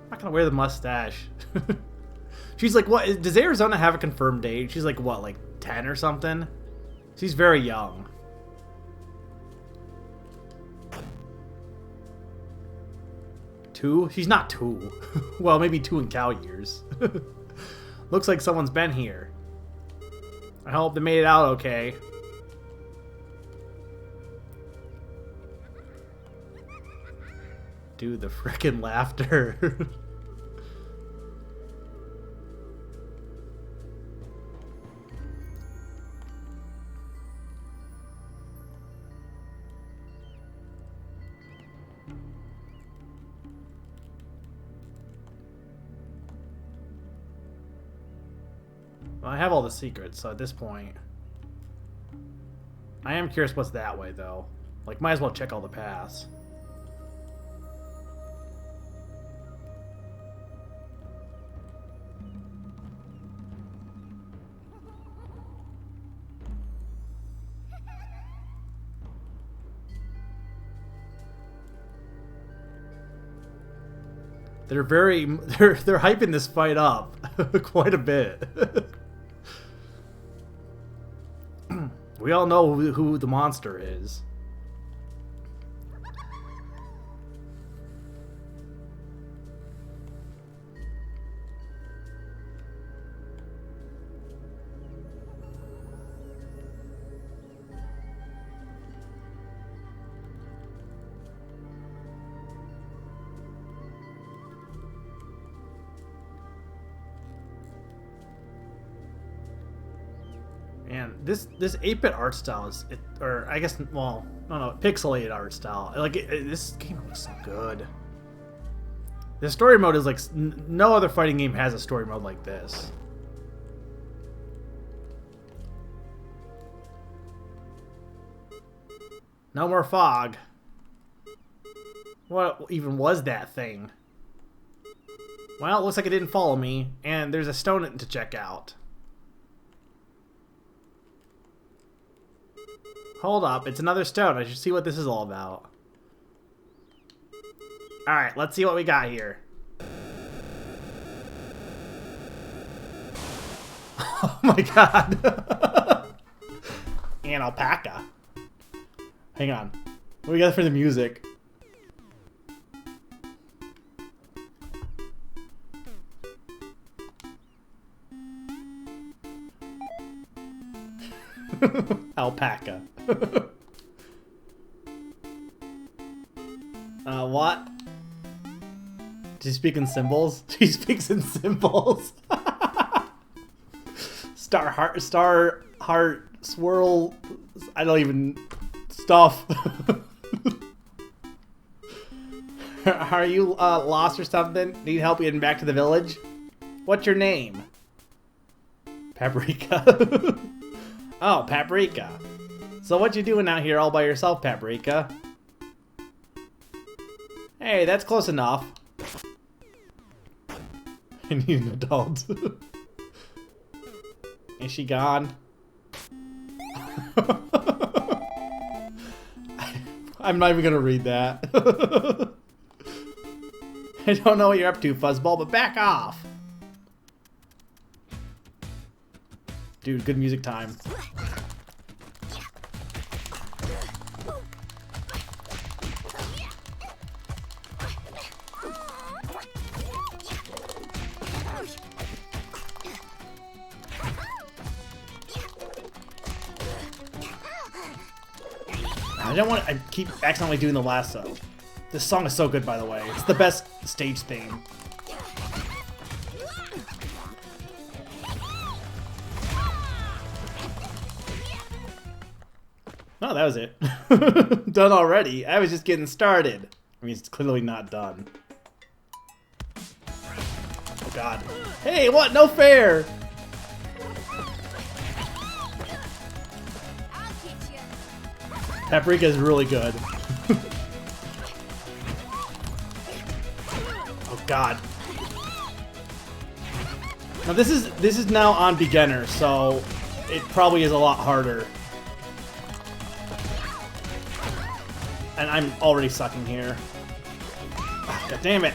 I'm not gonna wear the mustache. She's like, what? Does Arizona have a confirmed age? She's like, what, like 10 or something? She's very young. Two? She's not two. Well, maybe 2 in cow years. Looks like someone's been here. I hope they made it out okay. Dude, the frickin' laughter. Well, I have all the secrets, so at this point... I am curious what's that way, though. Like, might as well check all the paths. They're hyping this fight up quite a bit. We all know who the monster is. Man, this 8-bit art style is, or I guess, well, no, pixelated art style. Like, this game looks so good. The story mode is like, no other fighting game has a story mode like this. No more fog. What even was that thing? Well, it looks like it didn't follow me, and there's a stone to check out. Hold up, it's another stone. I should see what this is all about. Alright, let's see what we got here. Oh my god. An alpaca. Hang on. What do we got for the music? Alpaca. What? Does he speak in symbols? He speaks in symbols. Star heart, swirl. I don't even. Stuff. Are you lost or something? Need help getting back to the village? What's your name? Paprika. Oh, Paprika. So what you doing out here all by yourself, Paprika? Hey, that's close enough. I need an adult. Is she gone? I'm not even gonna read that. I don't know what you're up to, Fuzzball, but back off. Dude, good music time. I don't want to, I keep accidentally doing the lasso. This song is so good, by the way. It's the best stage theme. Oh, that was it. Done already. I was just getting started. I mean, it's clearly not done. Oh, God. Hey, what? No fair! Paprika is really good. Oh God. Now this is now on beginner, so it probably is a lot harder. And I'm already sucking here. Oh, God damn it.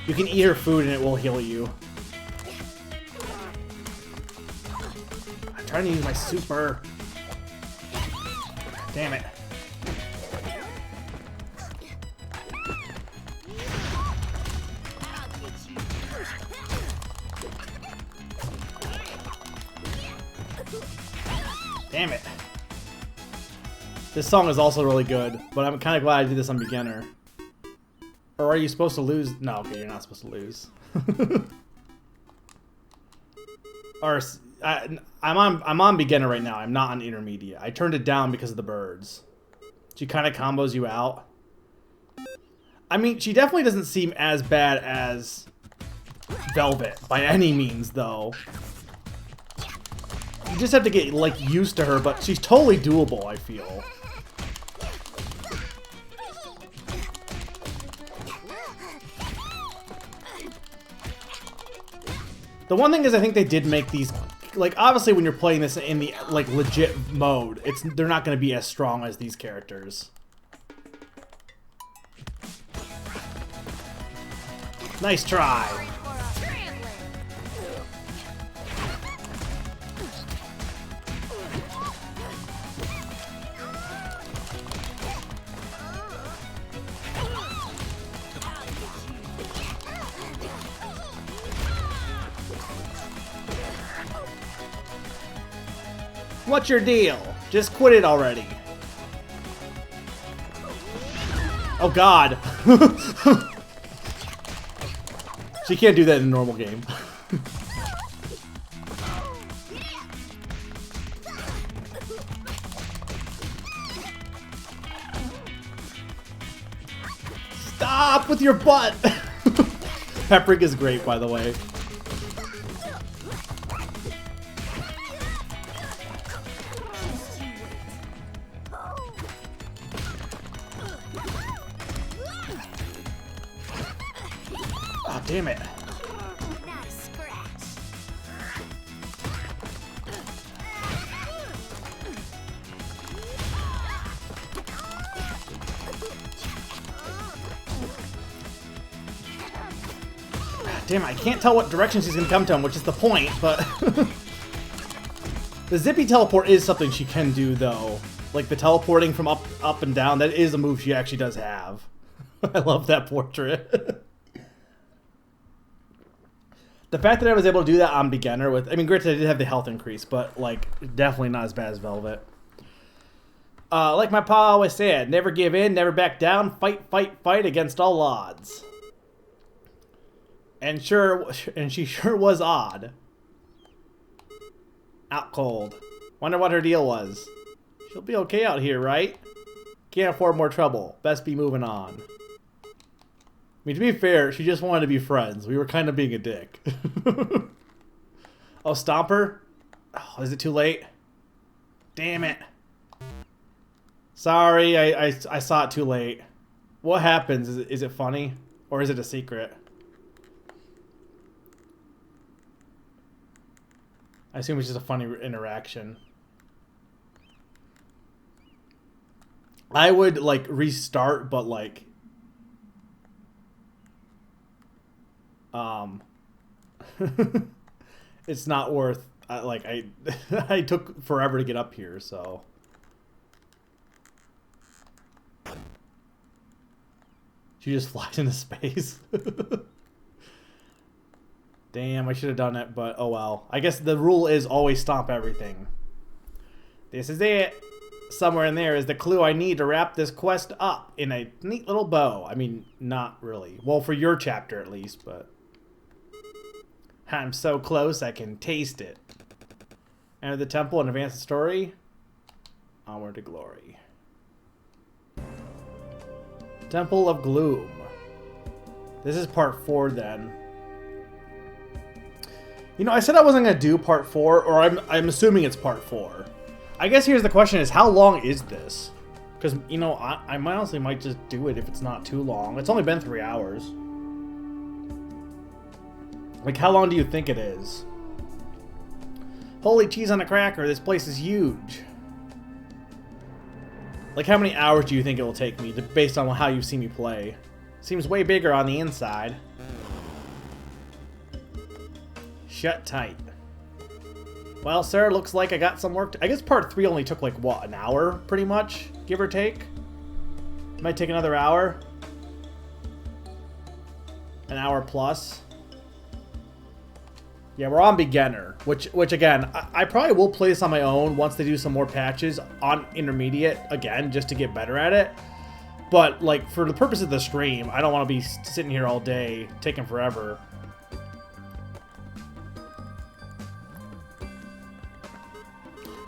You can eat her food and it will heal you. I'm trying to use my super. Damn it. Damn it. This song is also really good, but I'm kind of glad I did this on beginner. Or are you supposed to lose? No, okay, you're not supposed to lose. Or I'm on beginner right now. I'm not on intermediate. I turned it down because of the birds. She kind of combos you out. I mean, she definitely doesn't seem as bad as Velvet by any means, though. You just have to get like used to her, but she's totally doable, I feel. The one thing is, I think they did make these, like, obviously when you're playing this in the, like, legit mode, they're not going to be as strong as these characters. Nice try. What's your deal? Just quit it already. Oh God. She can't do that in a normal game. Stop with your butt! Paprika is great, by the way. Oh, damn it. Not a scratch. Damn, I can't tell what direction she's gonna come to him, which is the point, but... The zippy teleport is something she can do, though. Like, the teleporting from up and down, that is a move she actually does have. I love that portrait. The fact that I was able to do that on beginner with... I mean, granted, I did have the health increase, but, like, definitely not as bad as Velvet. Like my pa always said, never give in, never back down, fight, fight, fight against all odds. And she sure was odd. Out cold. Wonder what her deal was. She'll be okay out here, right? Can't afford more trouble. Best be moving on. I mean, to be fair, she just wanted to be friends. We were kind of being a dick. Oh, Stomper? Oh, is it too late? Damn it. Sorry, I saw it too late. What happens? Is it funny? Or is it a secret? I assume it's just a funny interaction. I would, like, restart, but, like... it's not worth... like, I took forever to get up here, so... She just flies into space. Damn, I should have done it, but oh well. I guess the rule is always stomp everything. This is it. Somewhere in there is the clue I need to wrap this quest up in a neat little bow. I mean, not really. Well, for your chapter at least, but... I'm so close I can taste it. Enter the temple and advance the story. Onward to glory. Temple of Gloom. This is part 4 then. You know, I said I wasn't going to do part 4, or I'm assuming it's part 4. I guess here's the question is, how long is this? Because, you know, I honestly might just do it if it's not too long. It's only been 3 hours. Like, how long do you think it is? Holy cheese on a cracker, this place is huge. Like, how many hours do you think it will take me, based on how you see me play? Seems way bigger on the inside. Shut tight. Well, sir, looks like I got some work I guess part 3 only took, like, what, an hour, pretty much? Give or take? Might take another hour. An hour plus. Yeah, we're on beginner, which again, I probably will play this on my own once they do some more patches on intermediate, again, just to get better at it. But, like, for the purpose of the stream, I don't want to be sitting here all day, taking forever.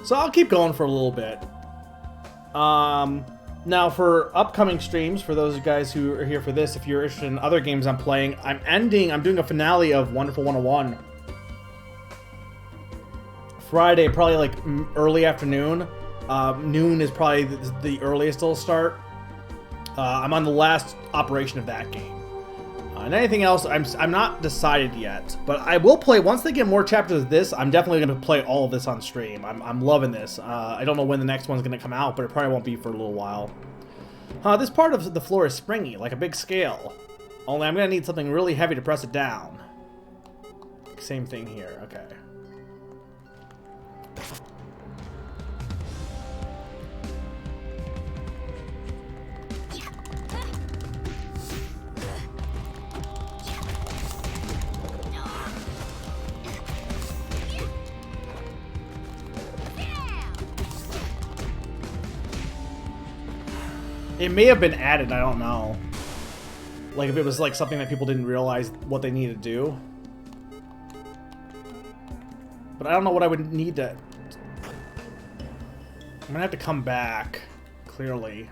So I'll keep going for a little bit. Now for upcoming streams, for those guys who are here for this, if you're interested in other games I'm playing, I'm doing a finale of Wonderful 101. Friday, probably like early afternoon. Noon is probably the earliest it'll start. I'm on the last operation of that game. And anything else, I'm not decided yet, but I will play, once they get more chapters of this, I'm definitely going to play all of this on stream. I'm loving this. I don't know when the next one's going to come out, but it probably won't be for a little while. This part of the floor is springy, like a big scale. Only I'm going to need something really heavy to press it down. Same thing here, okay. It may have been added, I don't know. Like if it was like something that people didn't realize what they needed to do. But I don't know what I would need to... I'm gonna have to come back, clearly.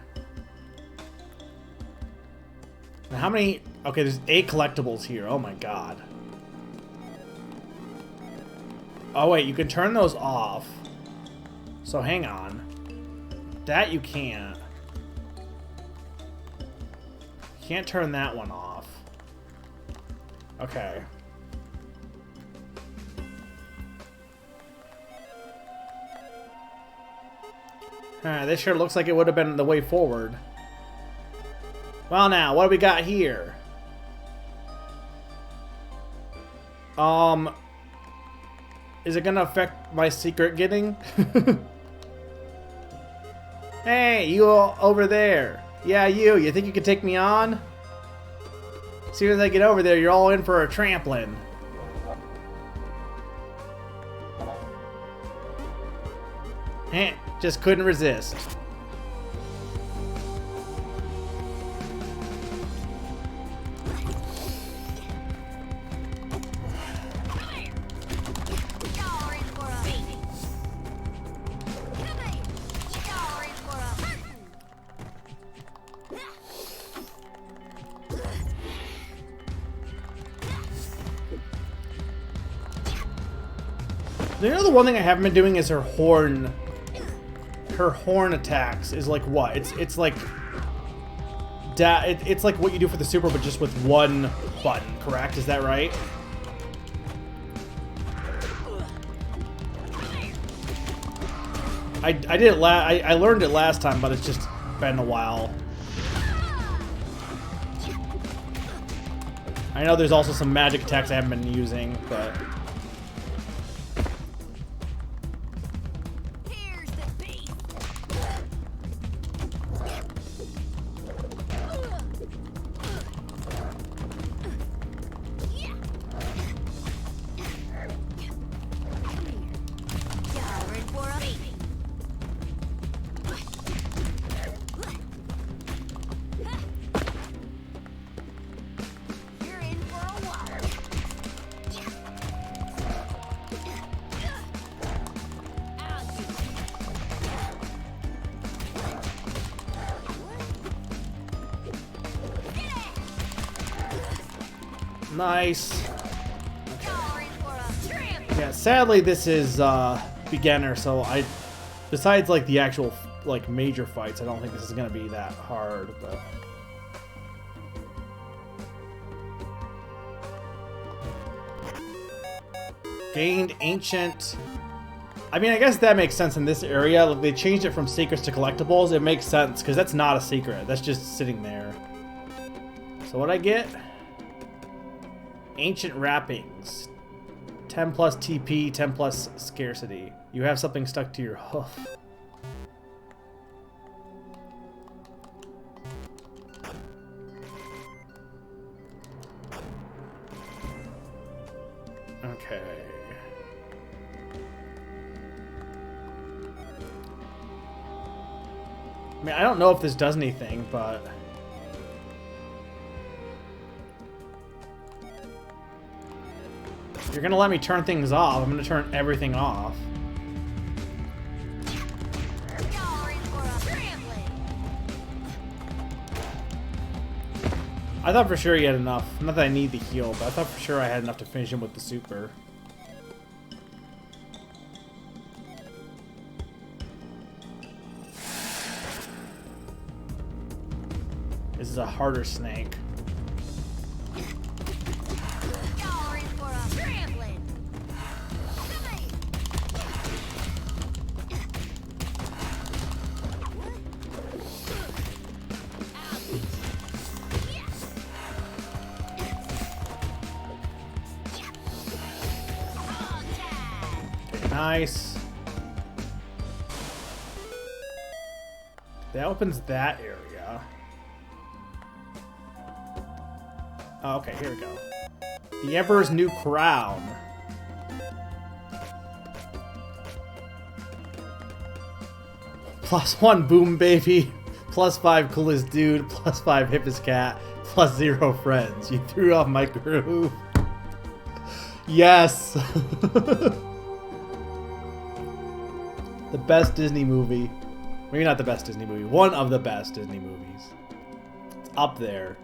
Now how many... Okay, there's 8 collectibles here, oh my god. Oh wait, you can turn those off. So hang on. That you can't. Can't turn that one off. Okay. This sure looks like it would have been the way forward. Well now, what do we got here? Is it gonna affect my secret getting? Hey, you all over there. Yeah, you think you can take me on? As soon as I get over there, you're all in for a trampling. Just couldn't resist. You know, the one thing I haven't been doing is her horn. Her horn attacks is like what? It's like it's like what you do for the super, but just with one button. Correct? Is that right? I did it I learned it last time, but it's just been a while. I know there's also some magic attacks I haven't been using, but. Nice. Yeah, sadly this is beginner, so besides like the actual like major fights, I don't think this is gonna be that hard, but gained ancient. I mean, I guess that makes sense in this area. Like, they changed it from secrets to collectibles. It makes sense because that's not a secret. That's just sitting there. So what I get? Ancient wrappings. 10 plus TP, 10 plus scarcity. You have something stuck to your hoof. Okay. I mean, I don't know if this does anything, but... You're gonna let me turn things off. I'm gonna turn everything off. I thought for sure he had enough. Not that I need the heal, but I thought for sure I had enough to finish him with the super. This is a harder snake. Nice. That opens that area. Oh, okay, here we go. The Emperor's New Crown. +1 Boom Baby. +5 Coolest Dude. +5 Hippest Cat. +0 Friends. You threw off my groove. Yes. The best Disney movie. Maybe not the best Disney movie. One of the best Disney movies. It's up there.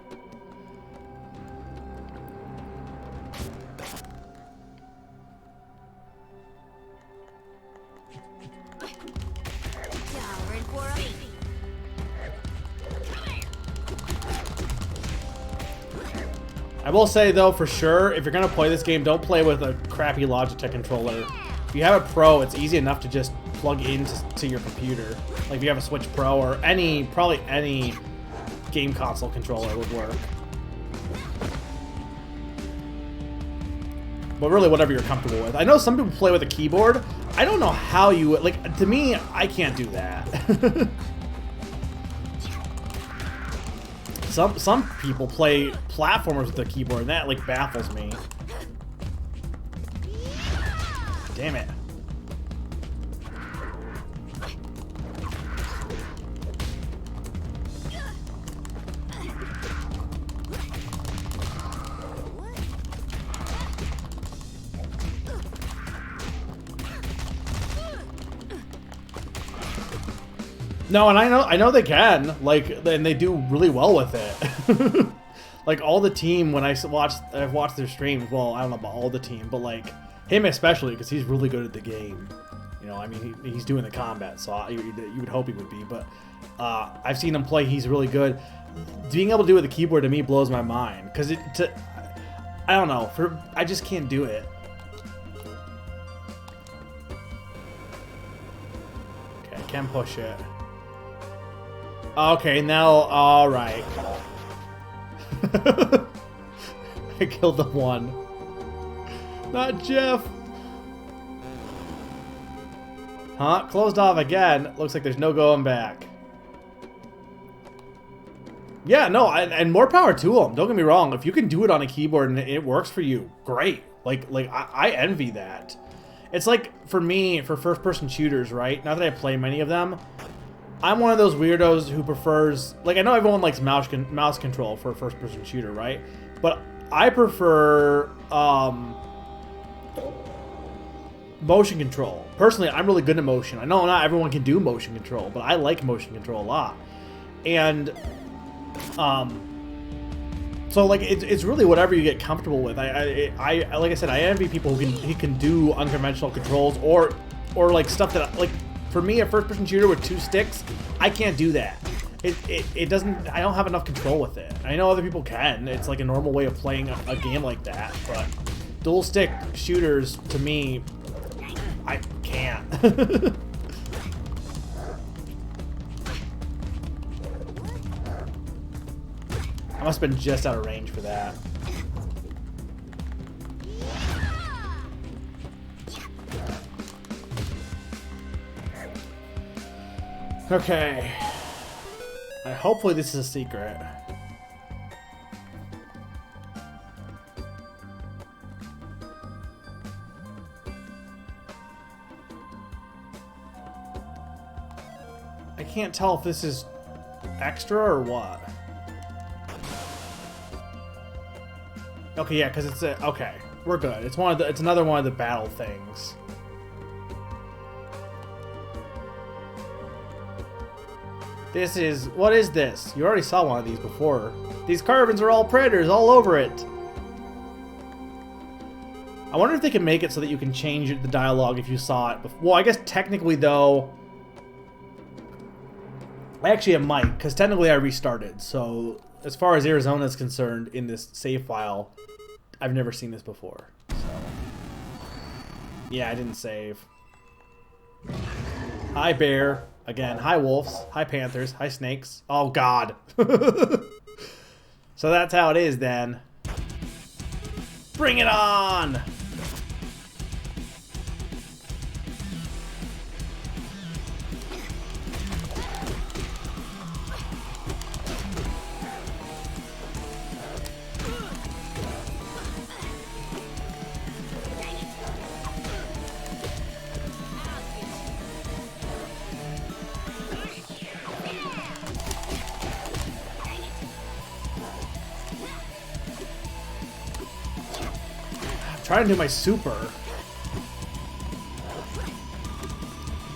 I will say though, for sure, if you're gonna play this game, don't play with a crappy Logitech controller. If you have a Pro, it's easy enough to just plug into your computer. Like if you have a Switch Pro or probably any game console controller would work. But really, whatever you're comfortable with. I know some people play with a keyboard. I don't know how you... Like, to me, I can't do that. Some people play platformers with a keyboard, and that, like, baffles me. Damn it. No, and I know they can, like, and they do really well with it. Like, all the team, when I've watched their streams, well, I don't know about all the team, but, like, him especially, because he's really good at the game. You know, I mean, he's doing the combat, so you would hope he would be, but I've seen him play, he's really good. Being able to do it with a keyboard, to me, blows my mind, because I don't know, I just can't do it. Okay, I can push it. Okay, now, alright. I killed the one. Not Jeff. Huh? Closed off again. Looks like there's no going back. Yeah, no, and more power to him. Don't get me wrong. If you can do it on a keyboard and it works for you, great. Like I envy that. It's like, for me, for first-person shooters, right? Not that I play many of them. I'm one of those weirdos who prefers... Like, I know everyone likes mouse control for a first-person shooter, right? But I prefer motion control. Personally, I'm really good at motion. I know not everyone can do motion control, but I like motion control a lot. And, so, like, it's really whatever you get comfortable with. I like I said, I envy people who can do unconventional controls or like, stuff that, like... For me, a first-person shooter with 2 sticks, I can't do that. It doesn't... I don't have enough control with it. I know other people can. It's like a normal way of playing a game like that, but dual-stick shooters, to me, I can't. I must have been just out of range for that. Okay. Hopefully this is a secret. I can't tell if this is extra or what. Okay, yeah, because it's a... Okay, we're good. It's another one of the battle things. This is... What is this? You already saw one of these before. These carbons are all predators all over it. I wonder if they can make it so that you can change the dialogue if you saw it before. Well, I guess technically, though... Actually, it might, because technically I restarted. So, as far as Arizona is concerned in this save file, I've never seen this before. So, yeah, I didn't save. Hi, bear. Again, hi wolves, hi panthers, hi snakes. Oh god. So that's how it is then. Bring it on! Trying to do my super.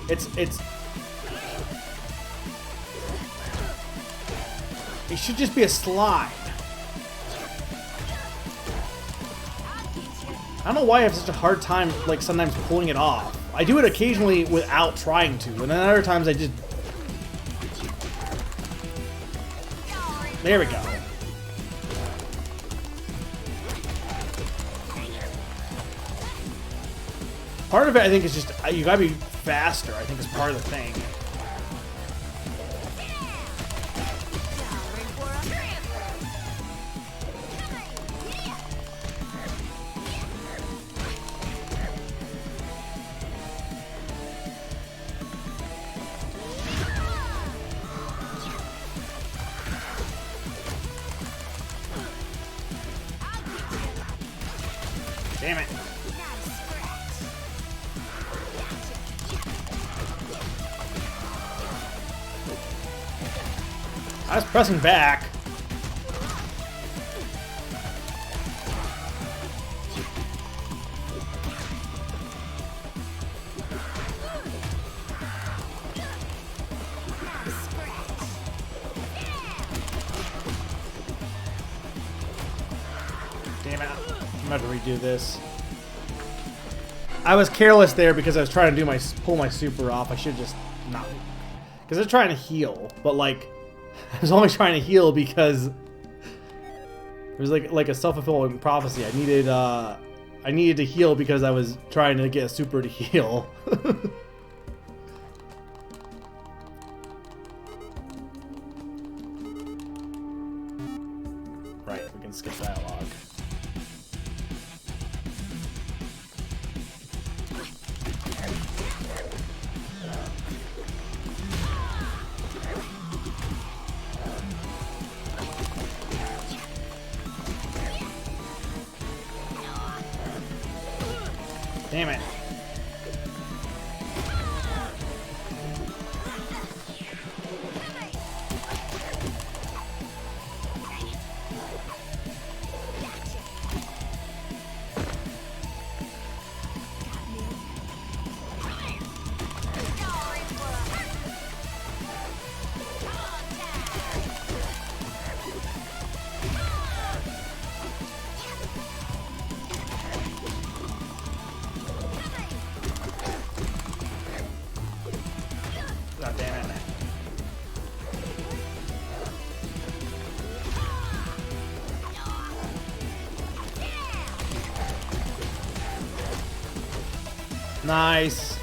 It should just be a slide. I don't know why I have such a hard time, like, sometimes pulling it off. I do it occasionally without trying to, and then other times I just... There we go. Part of it, I think, is just, you gotta be faster, I think, is part of the thing. Damn it. I was pressing back. Damn it. I'm about to redo this. I was careless there because I was trying to do pull my super off. I should just not. Because I was trying to heal, but like, I was only trying to heal because it was like a self-fulfilling prophecy. I needed to heal because I was trying to get a super to heal. Right, we can skip dialogue. Damn it. God damn it. Nice.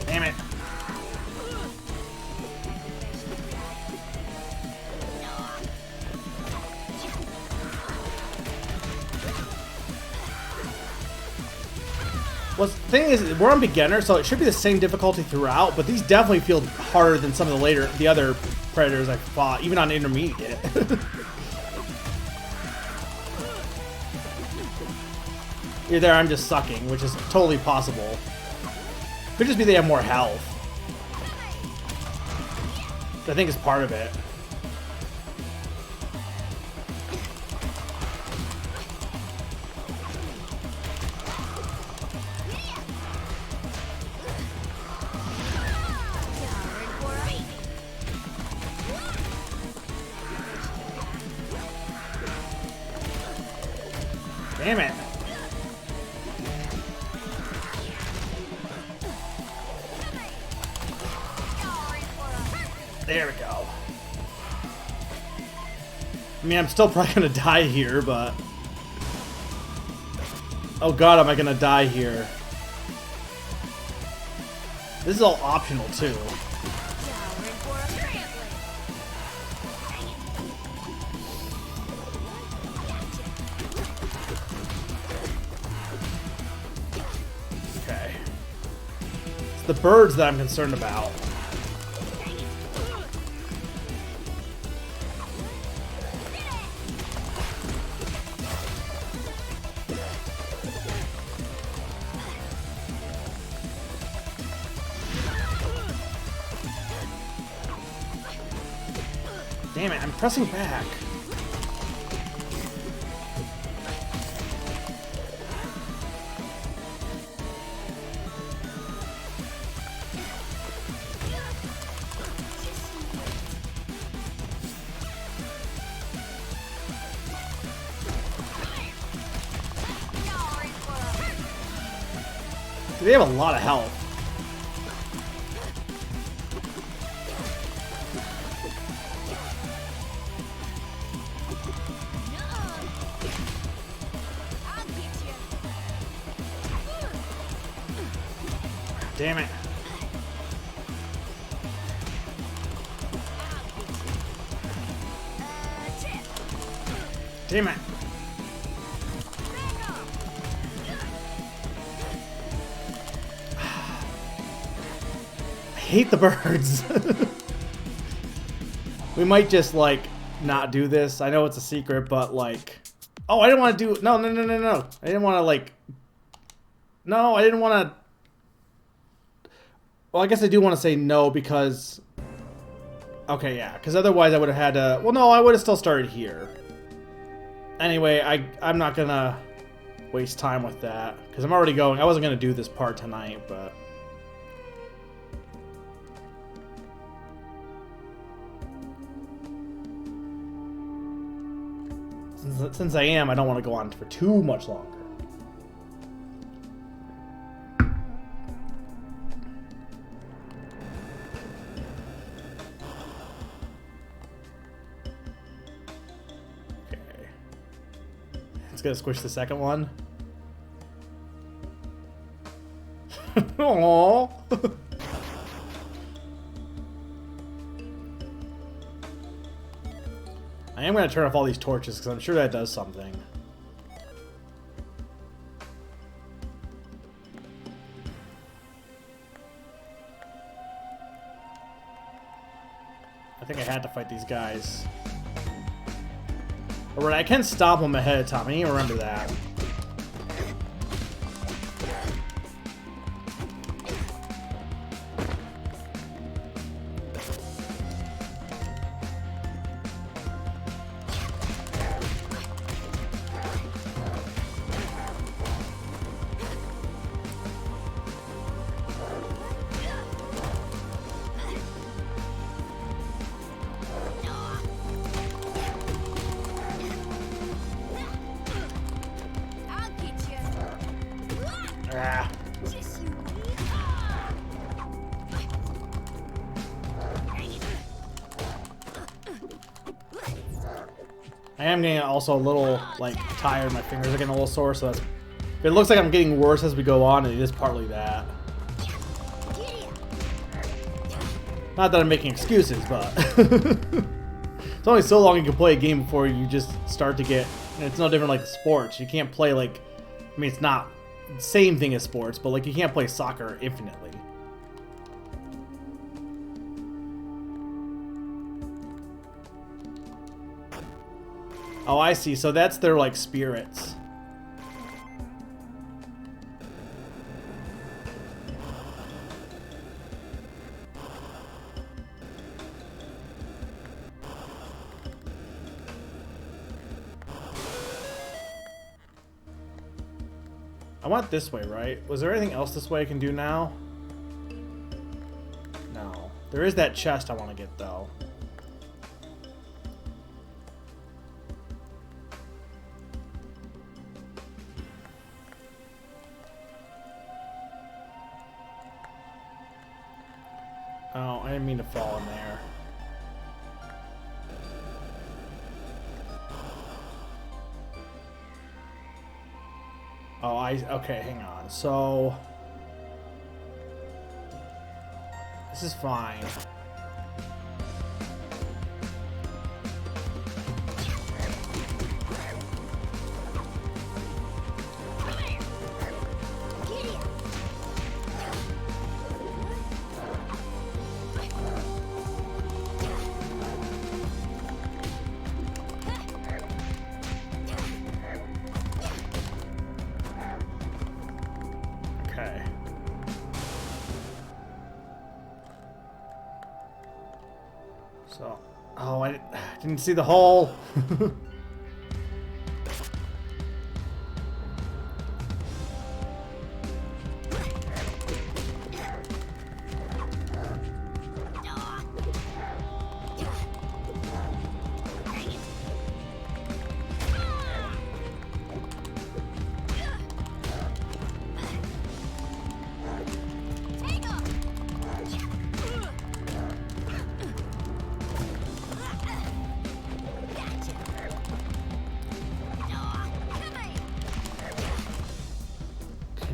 Damn it. Well, the thing is, we're on beginner, so it should be the same difficulty throughout, but these definitely feel harder than some of the other predators I fought, even on intermediate. Either there, I'm just sucking, which is totally possible. Could just be they have more health. I think it's part of it. Damn it. There we go. I mean, I'm still probably gonna die here, but... Oh god, am I gonna die here. This is all optional, too. Okay. It's the birds that I'm concerned about. Damn it, I'm pressing back. They have a lot of health. Damn it. Damn it. I hate the birds. We might just, like, not do this. I know it's a secret, but, like... Oh, I didn't want to do... No. I didn't want to, like... No, I didn't want to... Well, I guess I do want to say no because... Okay, yeah. Because otherwise I would have had to... Well, no, I would have still started here. Anyway, I'm not going to waste time with that. Because I'm already going... I wasn't going to do this part tonight, but... Since I am, I don't want to go on for too much longer. Okay. It's gonna squish the second one. Aww. I am going to turn off all these torches because I'm sure that does something. I think I had to fight these guys. Alright, I can stop them ahead of time. I need to remember that. I'll get you. Ah. Just you. I am getting also a little, like, tired. My fingers are getting a little sore, so that's... It looks like I'm getting worse as we go on, and it is partly that. Not that I'm making excuses, but... It's only so long you can play a game before you just start to get... And it's no different like sports. You can't play, like... I mean, it's not the same thing as sports, but, like, you can't play soccer infinitely. Oh, I see. So that's their, like, spirits. I want this way, right? Was there anything else this way I can do now? No. There is that chest I want to get, though. Oh, I didn't mean to fall in there. Oh, okay, hang on. So... This is fine. Okay. So, oh, I didn't see the hole.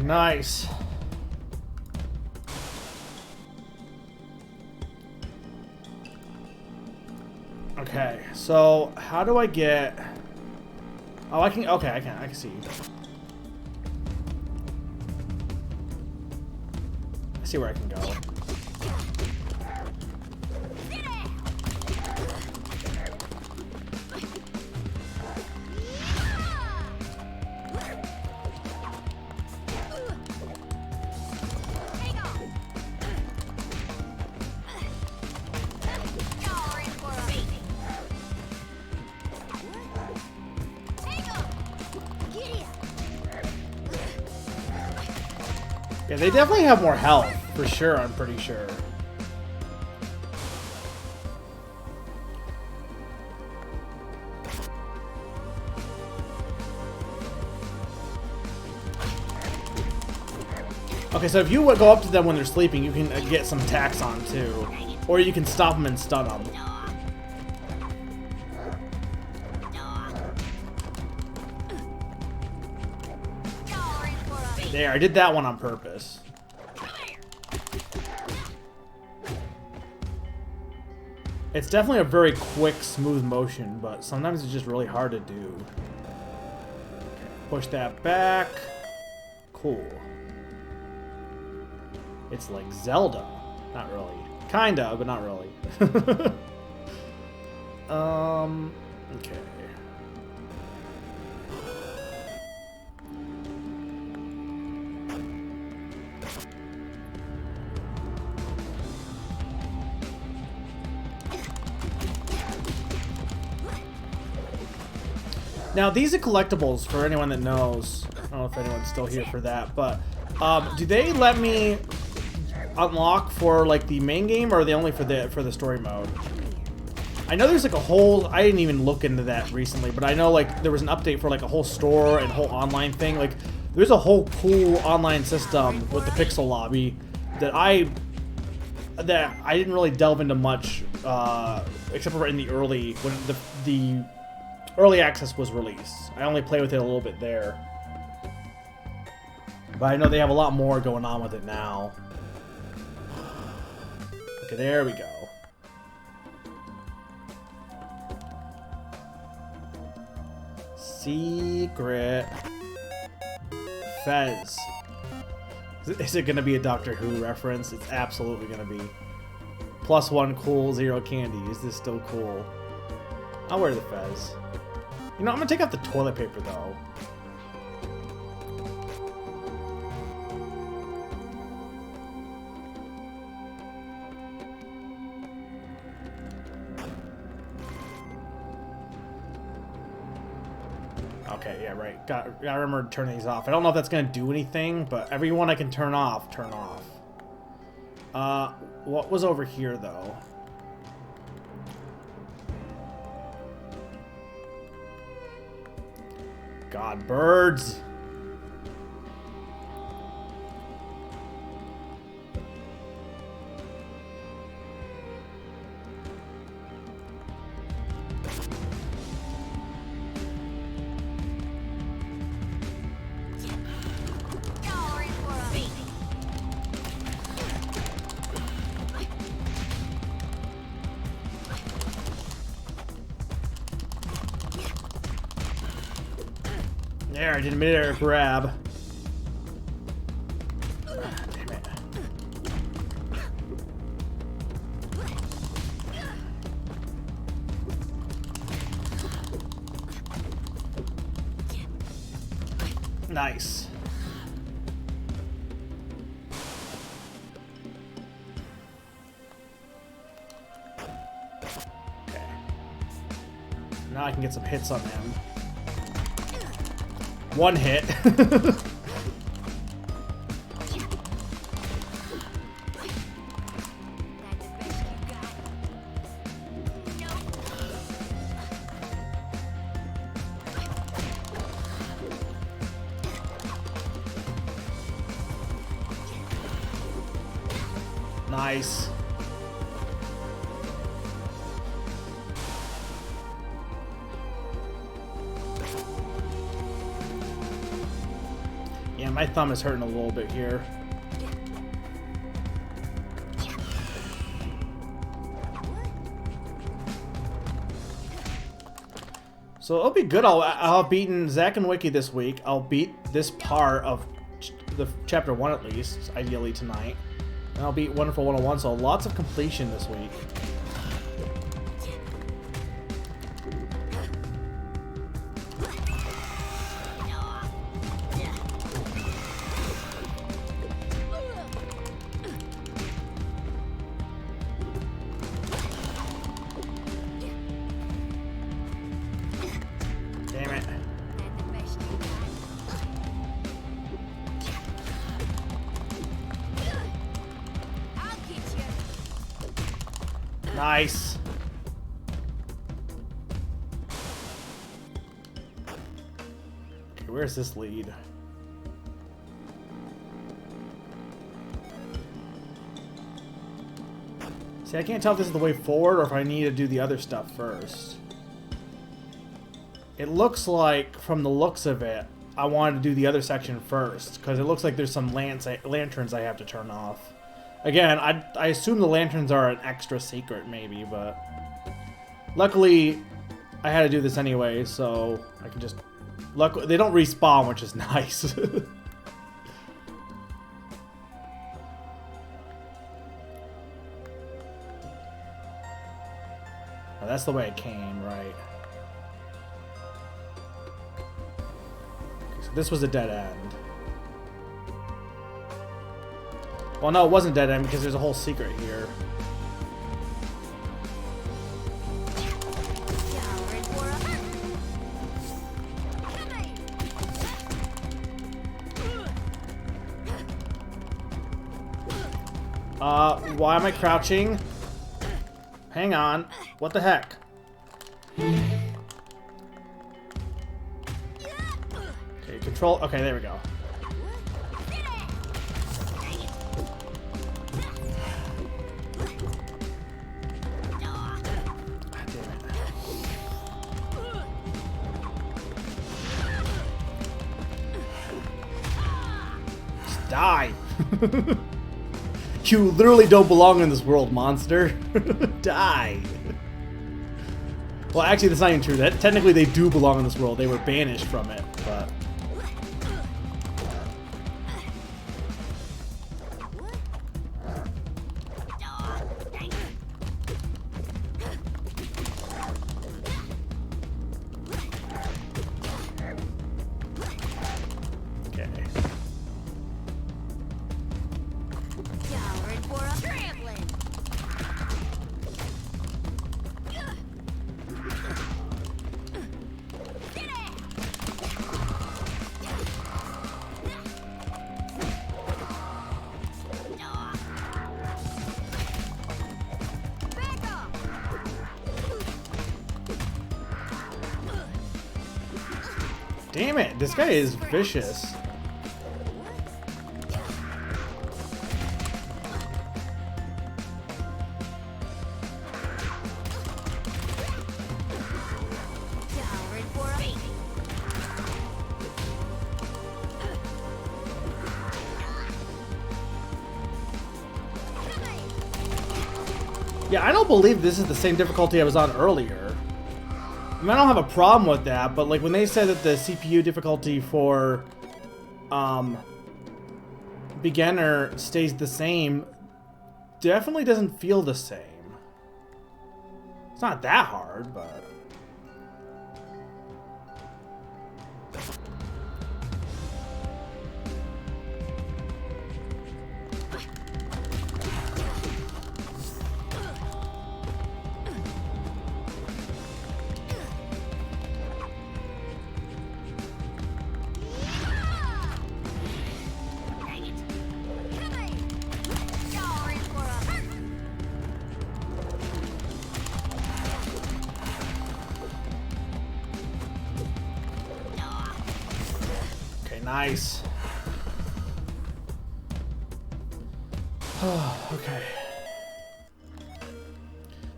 Nice. Okay, so how do I get... Oh, I can... Okay, I can see. I see where I can go. Yeah, they definitely have more health, for sure, I'm pretty sure. Okay, so if you would go up to them when they're sleeping, you can get some attacks on too. Or you can stop them and stun them. There, I did that one on purpose. It's definitely a very quick, smooth motion, but sometimes it's just really hard to do. Push that back. Cool. It's like Zelda. Not really. Kinda, but not really. Okay. Now, these are collectibles for anyone that knows. I don't know if anyone's still here for that, but do they let me unlock for like the main game, or are they only for the story mode? I know there's like a whole, I didn't even look into that recently, but I know like there was an update for like a whole store and whole online thing. Like there's a whole cool online system with the Pixel Lobby that I didn't really delve into much, except for in the early, when the early access was released. I only played with it a little bit there, but I know they have a lot more going on with it now. Okay, there we go. Secret. Fez. Is it going to be a Doctor Who reference? It's absolutely going to be. +1 cool, 0 candy. Is this still cool? I'll wear the Fez. You know, I'm going to take out the toilet paper, though. Okay, yeah, right. Gotta remember to turn these off. I don't know if that's gonna do anything, but every one I can turn off, turn off. What was over here, though? God, birds! There, I did a mid-air grab. Damn it. Nice. Okay. Now I can get some hits on him. One hit. Nice. Yeah, my thumb is hurting a little bit here. So it'll be good. I'll have beaten Zack and Wiki this week. I'll beat this part of the chapter 1 at least, ideally tonight. And I'll beat Wonderful 101, so lots of completion this week. Damn it. Nice. Okay, where's this lead? See, I can't tell if this is the way forward or if I need to do the other stuff first. It looks like, from the looks of it, I wanted to do the other section first, because it looks like there's some lanterns I have to turn off. Again, I assume the lanterns are an extra secret, maybe, but... Luckily, I had to do this anyway, so I can just... They don't respawn, which is nice. Oh, that's the way it came, right. So this was a dead end. Well, no, it wasn't dead end because there's a whole secret here. Why am I crouching? Hang on. What the heck? Okay, control. Okay, there we go. Ah, damn it. Just die. You literally don't belong in this world, monster. Die. Well, actually, that's not even true. That technically they do belong in this world. They were banished from it, but... Okay. Damn it, this guy is vicious. Yeah, I don't believe this is the same difficulty I was on earlier. I mean, I don't have a problem with that, but like when they said that the CPU difficulty for beginner stays the same, definitely doesn't feel the same. It's not that hard, but... Nice. Okay.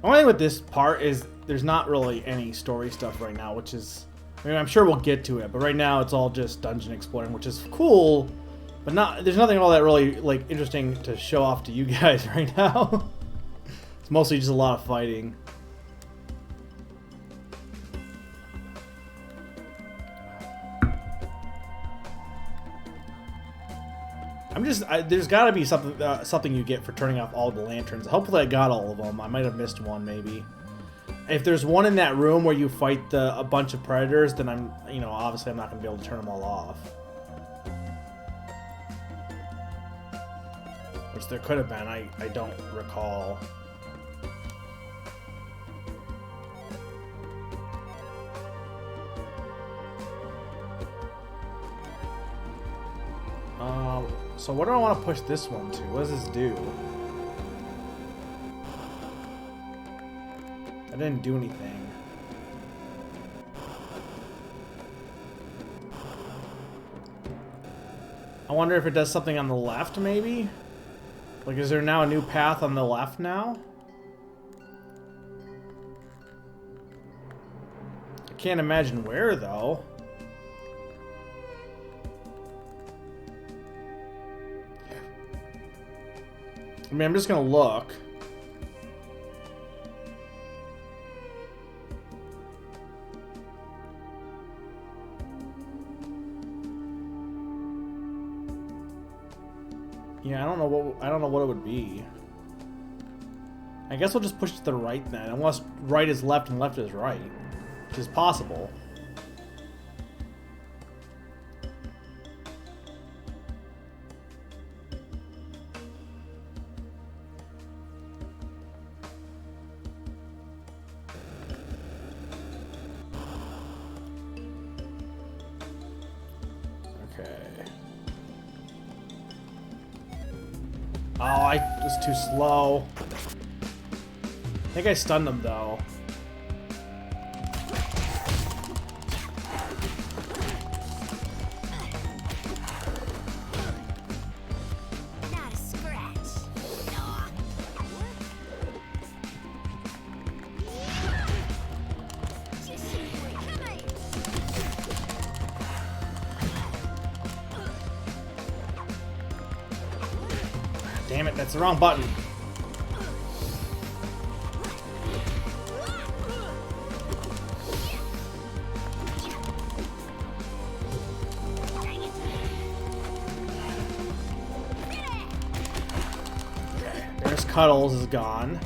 The only thing with this part is there's not really any story stuff right now, which is... I mean, I'm sure we'll get to it, but right now it's all just dungeon exploring, which is cool, but not... There's nothing all that really, like, interesting to show off to you guys right now. It's mostly just a lot of fighting. There's got to be something you get for turning off all the lanterns. Hopefully I got all of them. I might have missed one, maybe. If there's one in that room where you fight a bunch of predators, then obviously I'm not going to be able to turn them all off. Which there could have been. I don't recall. So what do I want to push this one to? What does this do? I didn't do anything. I wonder if it does something on the left, maybe? Like, is there now a new path on the left now? I can't imagine where, though. I mean, I'm just gonna look. Yeah, I don't know what it would be. I guess we'll just push to the right then, unless right is left and left is right, which is possible. Oh, I was too slow. I think I stunned him, though. Not a scratch. Just you wait. Come here. Damn it, that's the wrong button. Okay, there's Cuddles is gone.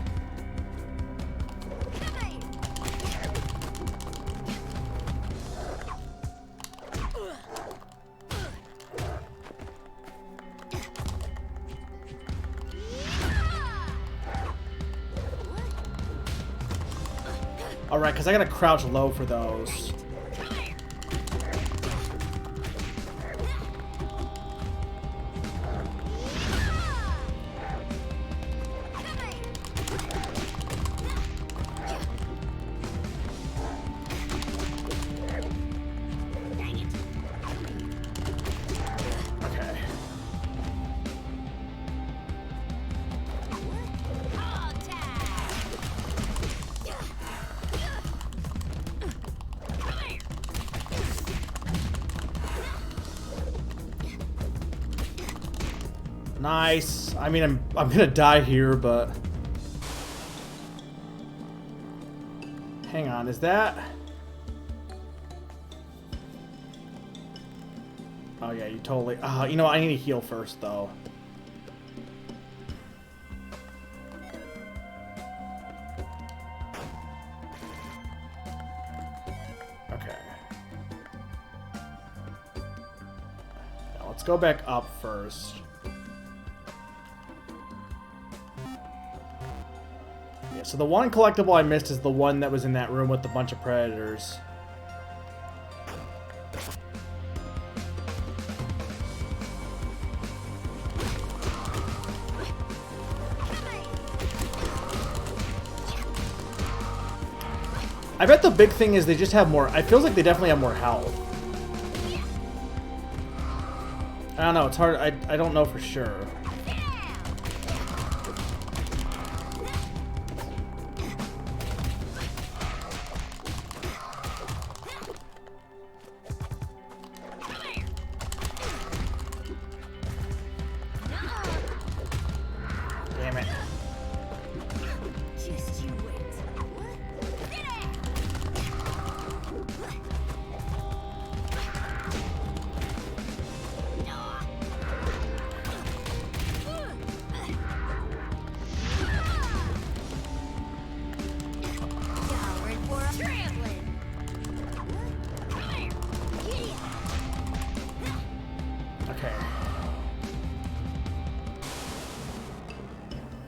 Alright, because I gotta crouch low for those. Okay. Nice. I mean, I'm gonna die here, but hang on. Is that? Oh yeah, you totally. You know what? I need to heal first, though. Okay. Now, let's go back up first. Yeah, so the one collectible I missed is the one that was in that room with a bunch of predators. I bet the big thing is they just have more. I feel like they definitely have more health. I don't know. It's hard. I don't know for sure. Damn it. Just you wait. Going for a trampling. Okay.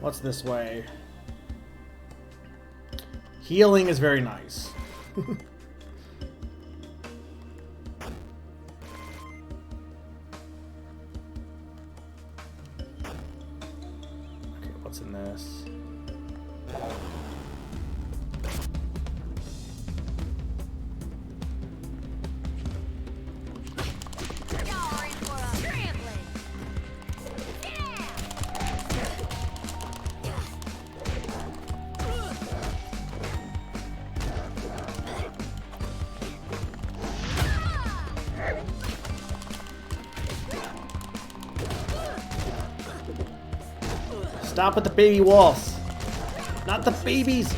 What's this way? Healing is very nice. Okay, what's in this? Stop with the baby wolves. Not the babies.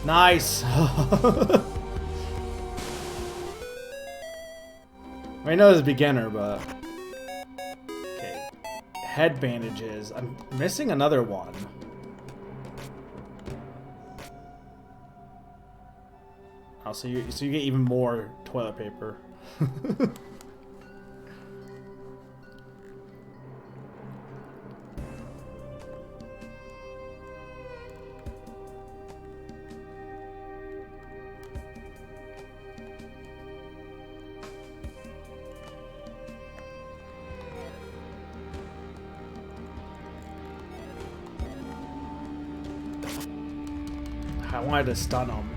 Nice. I know it's a beginner, but okay. Head bandages. I'm missing another one. Oh, so you get even more toilet paper. I wanted to stun him.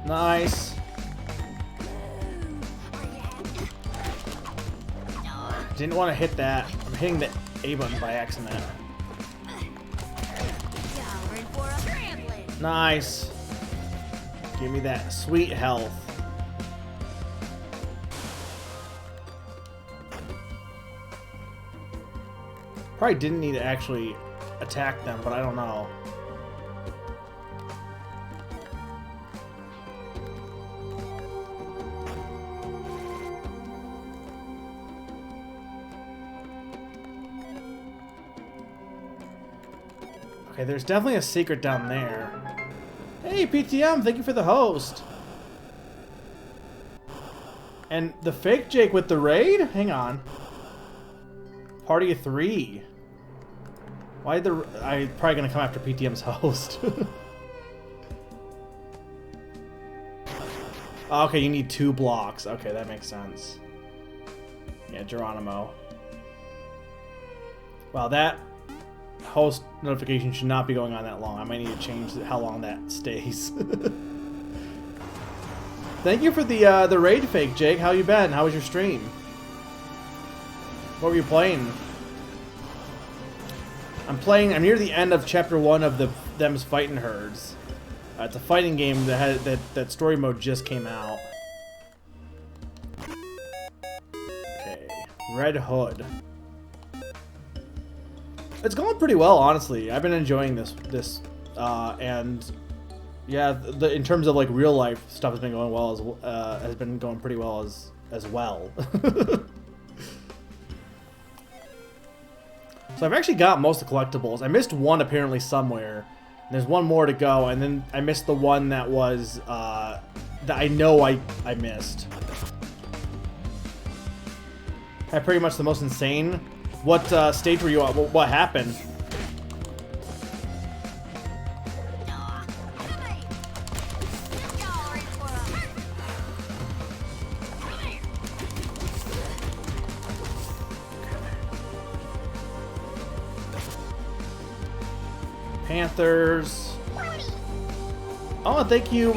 Nice. Didn't want to hit that. I'm hitting the A button by accident. Nice. Give me that sweet health. Probably didn't need to actually attack them, but I don't know. Okay, there's definitely a secret down there. Hey, PTM, thank you for the host. And the fake Jake with the raid? Hang on. Party of 3. Why the... I'm probably gonna come after PTM's host. Okay, you need 2 blocks. Okay, that makes sense. Yeah, Geronimo. Wow, that host notification should not be going on that long. I might need to change how long that stays. Thank you for the raid fake, Jake. How you been? How was your stream? What were you playing? I'm near the end of chapter 1 of them's Fightin herds. It's a fighting game that had that story mode just came out. Okay, Red Hood. It's going pretty well, honestly. I've been enjoying this, and yeah, in terms of like real life stuff has been going well has been going pretty well as well. So I've actually got most of the collectibles. I missed one apparently somewhere. There's one more to go, and then I missed the one that was that I know I missed. I pretty much the most insane. What stage were you at? What happened? Panthers. Oh, thank you,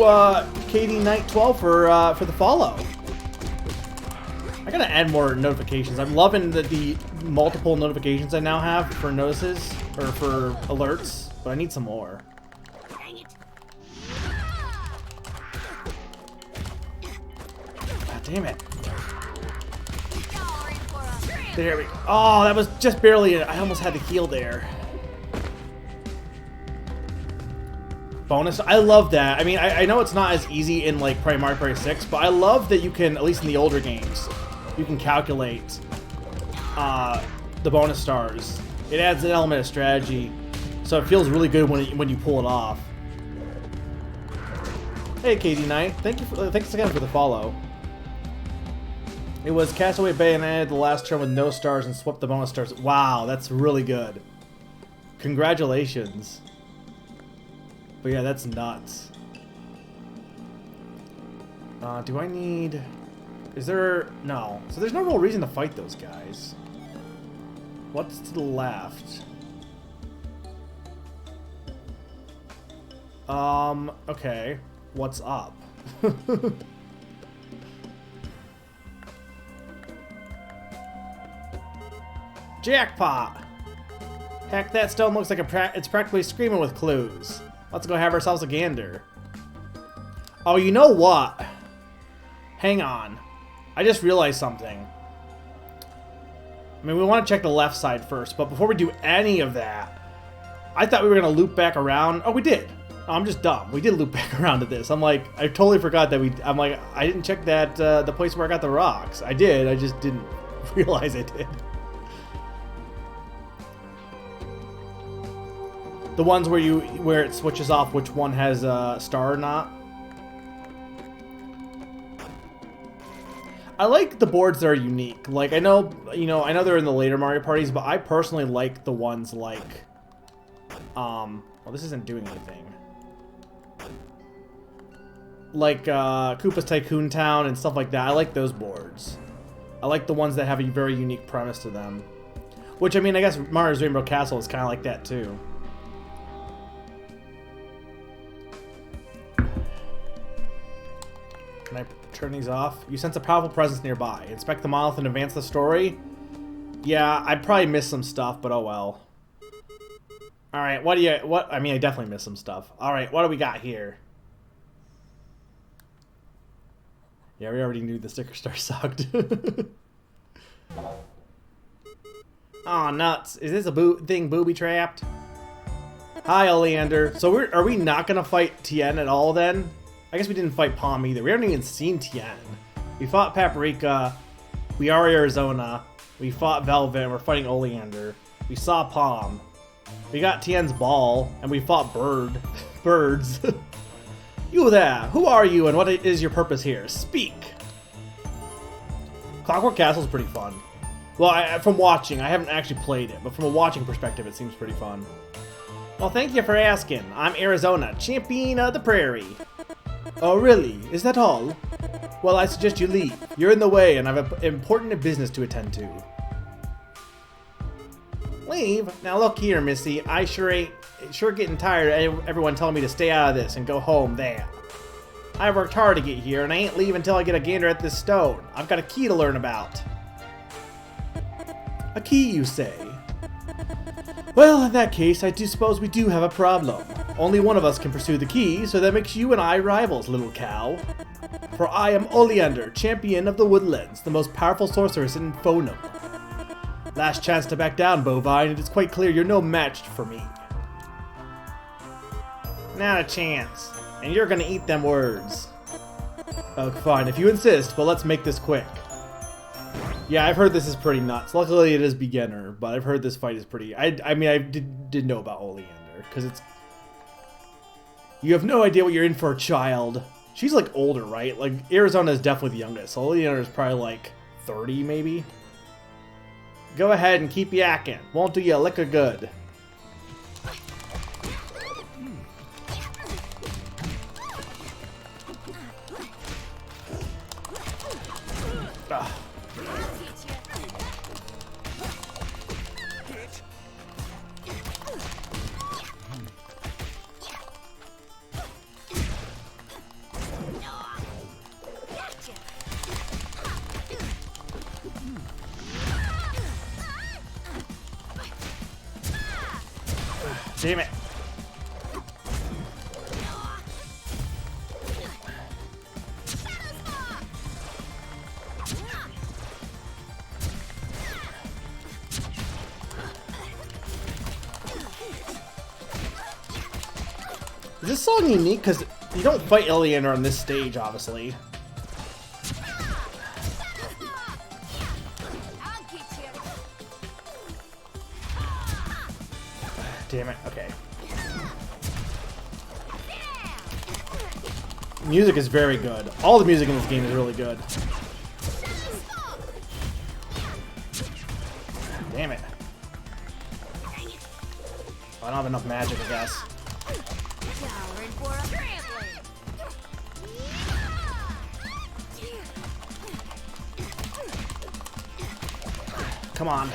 Katie Knight 12 for the follow. I gotta add more notifications. I'm loving the multiple notifications I now have for notices or for alerts, but I need some more. God damn it! There we go. Oh, that was just barely. I almost had to heal there. Bonus. I love that. I mean, I know it's not as easy in like Mario Party 6, but I love that you can, at least in the older games, you can calculate the bonus stars. It adds an element of strategy, so it feels really good when you pull it off. Hey, KD9. Thanks again for the follow. It was Castaway Bay and I had the last turn with no stars and swept the bonus stars. Wow, that's really good. Congratulations. But yeah, that's nuts. Do I need... Is there... No. So there's no real reason to fight those guys. What's to the left? Okay. What's up? Jackpot! Heck, that stone looks like it's practically screaming with clues. Let's go have ourselves a gander. Oh, you know what? Hang on. I just realized something. I mean, we want to check the left side first, but before we do any of that, I thought we were going to loop back around. Oh, we did. Oh, I'm just dumb. We did loop back around to this. I'm like, I totally forgot that I'm like, I didn't check that, the place where I got the rocks. I did, I just didn't realize I did. The ones where it switches off which one has a star or not. I like the boards that are unique. Like, I know they're in the later Mario parties, but I personally like the ones like, well, this isn't doing anything. Like, Koopa's Tycoon Town and stuff like that. I like those boards. I like the ones that have a very unique premise to them. Which, I mean, I guess Mario's Rainbow Castle is kind of like that, too. Can I turn these off? You sense a powerful presence nearby. Inspect the monolith and advance the story? Yeah, I probably missed some stuff, but oh well. Alright, I mean, I definitely missed some stuff. Alright, what do we got here? Yeah, we already knew the sticker star sucked. Aw, nuts. Is this a thing booby-trapped? Hi, Oleander. So are we not gonna fight Tien at all, then? I guess we didn't fight Palm either. We haven't even seen Tien. We fought Paprika. We are Arizona. We fought Velvet. And we're fighting Oleander. We saw Palm. We got Tien's ball. And we fought birds. You there. Who are you and what is your purpose here? Speak. Clockwork Castle's pretty fun. Well, from watching. I haven't actually played it. But from a watching perspective, it seems pretty fun. Well, thank you for asking. I'm Arizona, champion of the prairie. Oh, really? Is that all? Well, I suggest you leave. You're in the way, and I have important business to attend to. Leave? Now look here, Missy. I sure getting tired of everyone telling me to stay out of this and go home there. I worked hard to get here, and I ain't leaving until I get a gander at this stone. I've got a key to learn about. A key, you say? Well, in that case, I do suppose we do have a problem. Only one of us can pursue the key, so that makes you and I rivals, little cow. For I am Oleander, champion of the woodlands, the most powerful sorceress in Phonum. Last chance to back down, Bovine. It is quite clear you're no match for me. Not a chance. And you're gonna eat them words. Oh, fine, if you insist, but let's make this quick. Yeah, I've heard this is pretty nuts. Luckily, it is beginner, but I've heard this fight is pretty... I mean, I did know about Oleander, because it's... You have no idea what you're in for, child. She's, like, older, right? Like, Arizona is definitely the youngest. So Oleander is probably, like, 30, maybe? Go ahead and keep yakking. Won't do you a lick of good. Ugh. Damn it. Is this song unique? Because you don't fight Oleander on this stage, obviously. Damn it, okay. Music is very good. All the music in this game is really good. Damn it. I don't have enough magic, I guess. Powering for a trampling. Come on.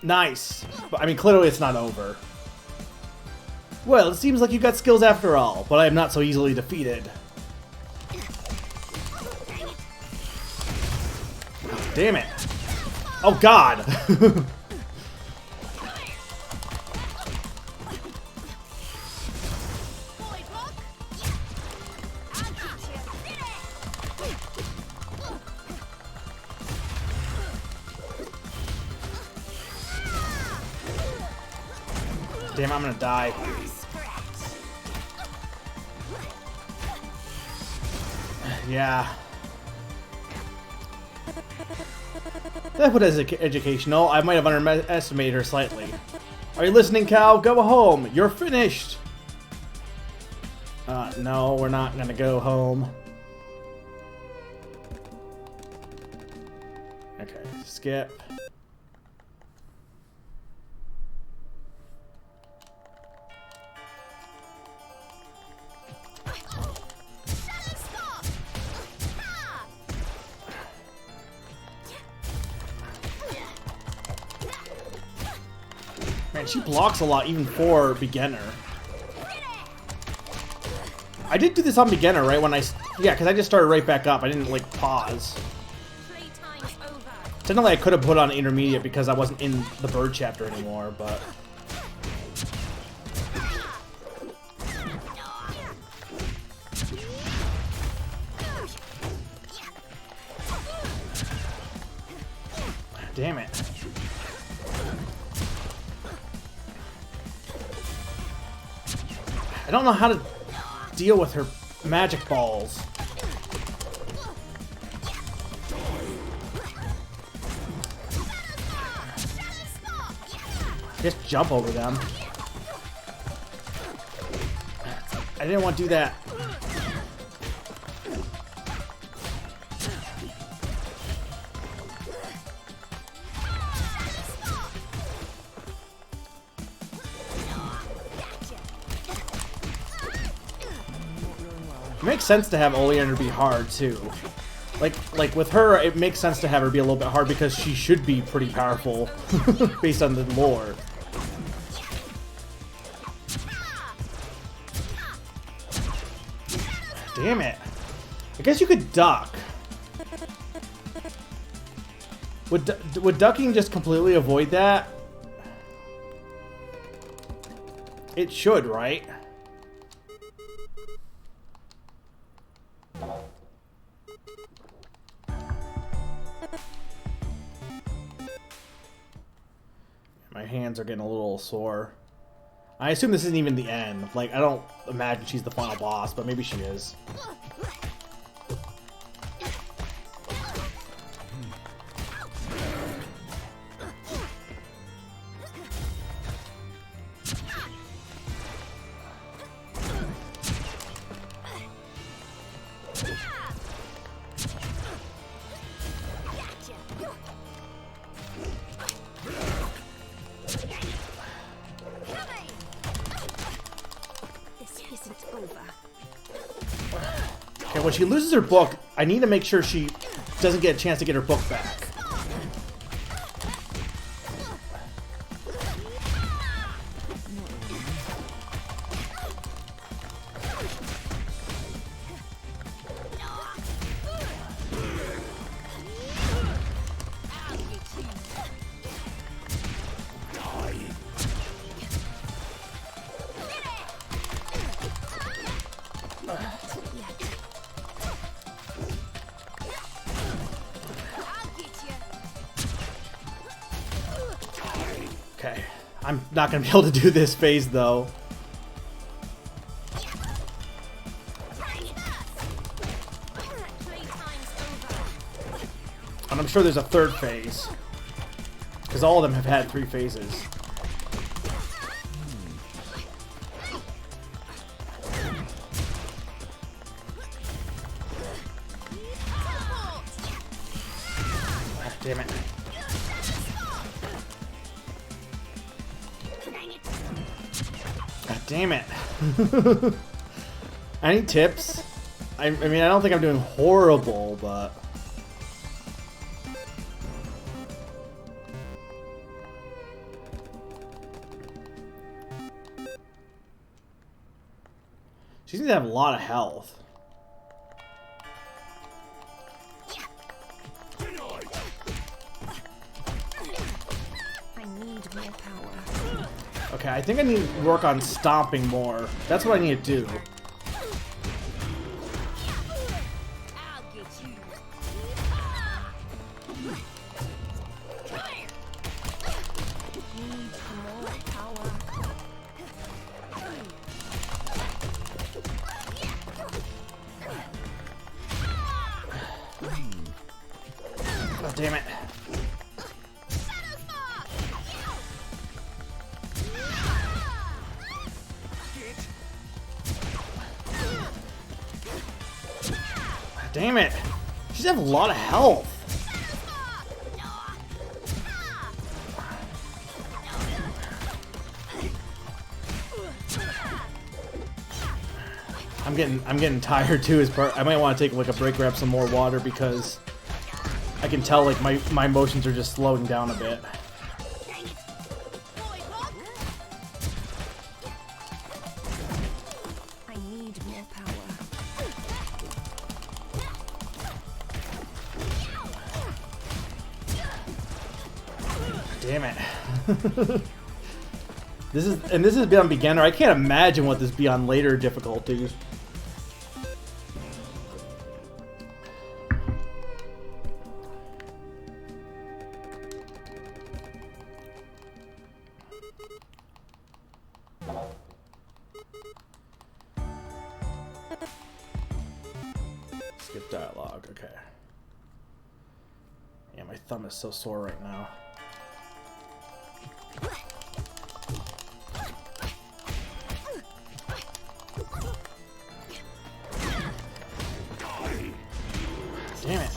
Nice. But, I mean, clearly it's not over. Well, it seems like you got skills after all, but I am not so easily defeated. Damn it. Oh, God. Damn, I'm gonna die. Yeah. That was educational. I might have underestimated her slightly. Are you listening, Cal? Go home. You're finished. No, we're not gonna go home. Okay, skip. Man, she blocks a lot even for beginner. I did do this on beginner, right? When yeah, because I just started right back up. I didn't, like, pause. Technically, I could have put on intermediate because I wasn't in the bird chapter anymore, but... Damn it. I don't know how to deal with her magic balls. Just jump over them. I didn't want to do that. It makes sense to have Oleander be hard too. Like with her, it makes sense to have her be a little bit hard because she should be pretty powerful based on the lore. Damn it. I guess you could duck. Would ducking just completely avoid that? It should, right? My hands are getting a little sore. I assume this isn't even the end. Like, I don't imagine she's the final boss, but maybe she is. Okay, when she loses her book, I need to make sure she doesn't get a chance to get her book back. Okay, I'm not gonna be able to do this phase though. And I'm sure there's a third phase, because all of them have had 3 phases. Damn it. God damn it. Any tips? I mean, I don't think I'm doing horrible, but... She seems to have a lot of health. I need more power. Okay, I think I need to work on stomping more. That's what I need to do. I'll get you. Need more power. Oh, damn it. Damn it. She's have a lot of health. I'm getting tired too. I might want to take like a break, grab some more water because I can tell like my motions are just slowing down a bit. I need more power. Damn it. This is beyond beginner. I can't imagine what this be on later difficulties. Skip dialogue, okay. Yeah, my thumb is so sore right now. Damn it.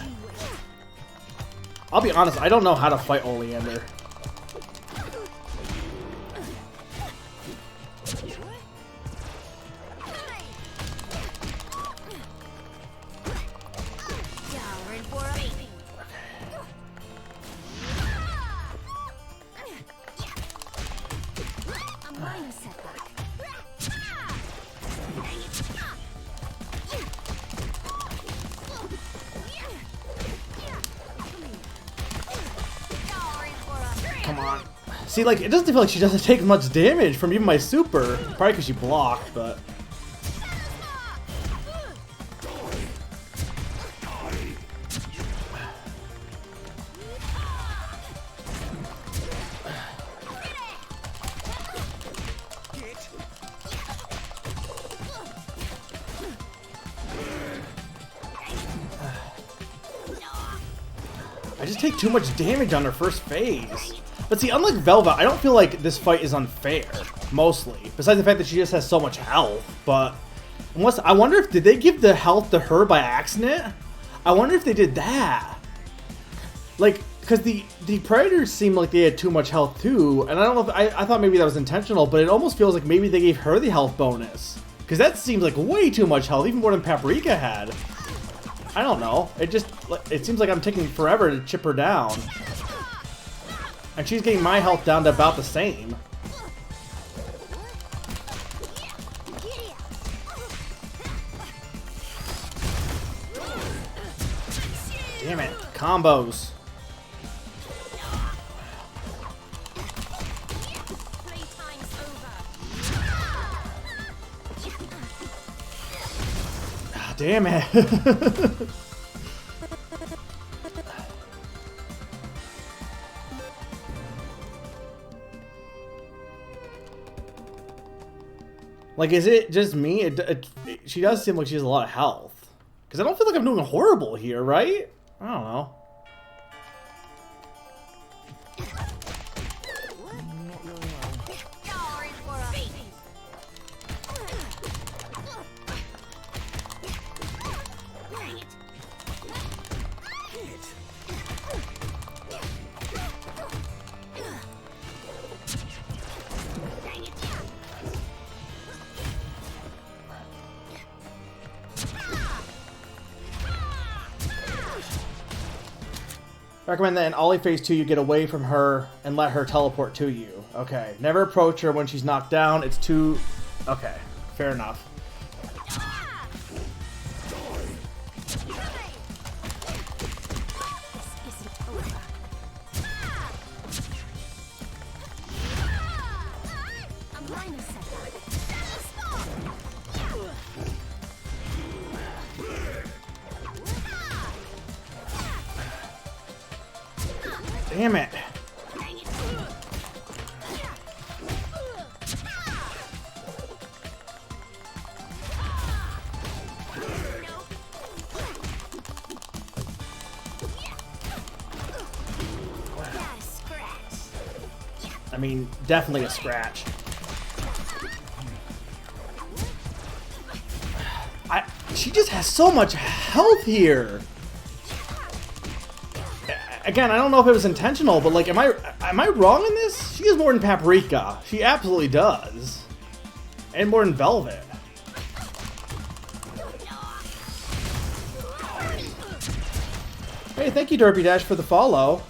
I'll be honest, I don't know how to fight Oleander. You're in for a beating. A minor setback. Come on. See, like, it doesn't feel like she doesn't take much damage from even my super. Probably because she blocked, but... I just take too much damage on her first phase. But see, unlike Velva, I don't feel like this fight is unfair, mostly. Besides the fact that she just has so much health, but... Unless, I wonder if, did they give the health to her by accident? I wonder if they did that. Like, because the Predators seemed like they had too much health too, and I don't know if, I thought maybe that was intentional, but it almost feels like maybe they gave her the health bonus. Because that seems like way too much health, even more than Paprika had. I don't know, it seems like I'm taking forever to chip her down. And she's getting my health down to about the same. Damn it, combos. Ah, damn it. Like, is it just me? She does seem like she has a lot of health. Because I don't feel like I'm doing horrible here, right? I don't know. Recommend that in Ollie Phase 2 you get away from her and let her teleport to you. Okay. Never approach her when she's knocked down. It's too... Okay. Fair enough. Damn it. I mean, definitely a scratch. She just has so much health here. Again, I don't know if it was intentional, but like, am I wrong in this? She has more than Paprika. She absolutely does, and more than Velvet. Hey, thank you, Derpy Dash, for the follow.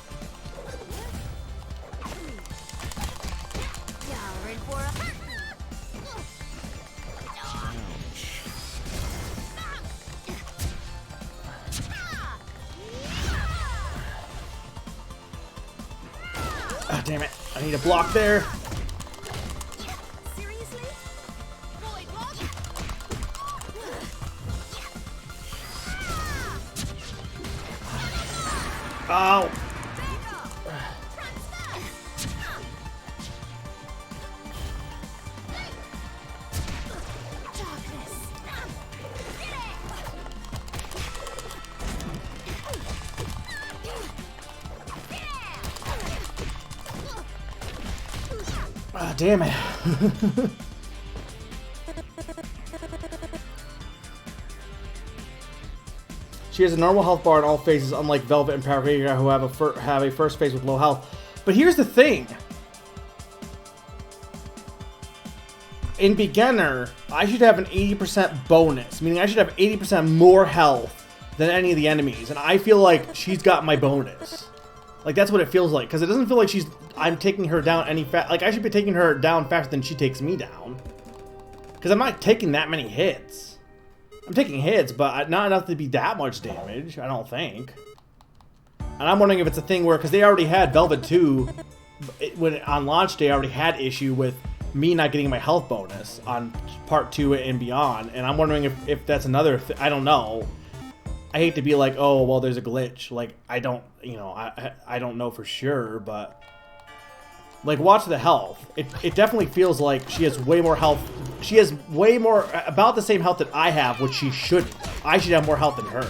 Ah, damn it. I need a block there. Seriously? Boy, what? Oh. Ah, damn it. She has a normal health bar in all phases, unlike Velvet and Paprika, who have a first phase with low health. But here's the thing. In beginner, I should have an 80% bonus, meaning I should have 80% more health than any of the enemies, and I feel like she's got my bonus. Like, that's what it feels like, because it doesn't feel like I'm taking her down any like, I should be taking her down faster than she takes me down. Because I'm not taking that many hits. I'm taking hits, but not enough to be that much damage, I don't think. And I'm wondering if it's a thing where, because they already had Velvet 2, on launch day, I already had issue with me not getting my health bonus on part 2 and beyond. And I'm wondering if that's another I don't know. I hate to be like, oh, well, there's a glitch. Like, I don't, you know, I don't know for sure, but... Like, watch the health. It definitely feels like she has way more health. She has way more, about the same health that I have, which she shouldn't. I should have more health than her.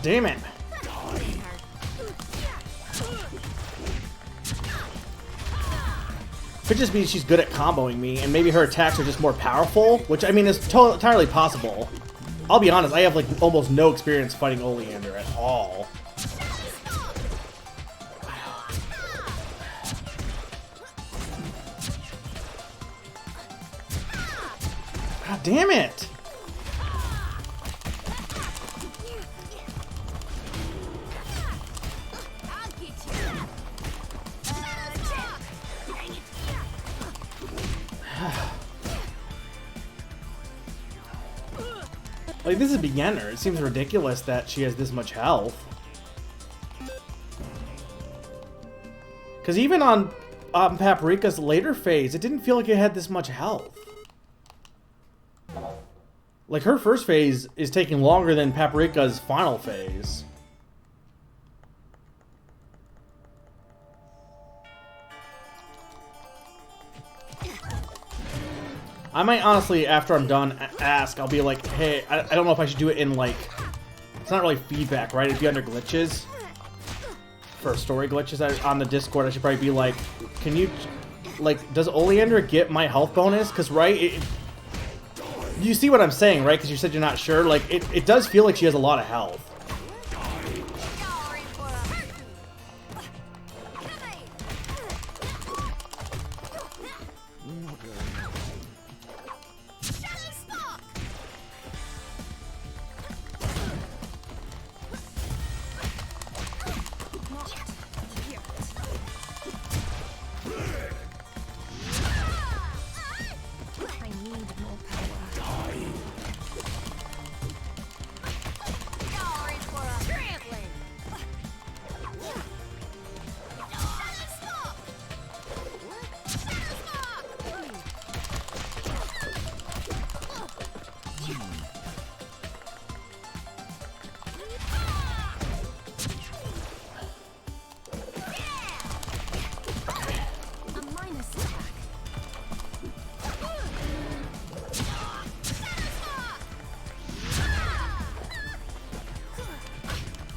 Damn it. Could just be she's good at comboing me, and maybe her attacks are just more powerful, which, I mean, is entirely possible. I'll be honest, I have, like, almost no experience fighting Oleander at all. God damn it! Like, this is a beginner. It seems ridiculous that she has this much health. Because even on Paprika's later phase, it didn't feel like it had this much health. Like, her first phase is taking longer than Paprika's final phase. I might honestly, after I'm done, ask. I'll be like, hey, I don't know if I should do it in, like... It's not really feedback, right? It'd be under glitches. For story glitches on the Discord, I should probably be like, can you... Like, does Oleander get my health bonus? Because, right, you see what I'm saying, right? Because you said you're not sure. Like, it does feel like she has a lot of health.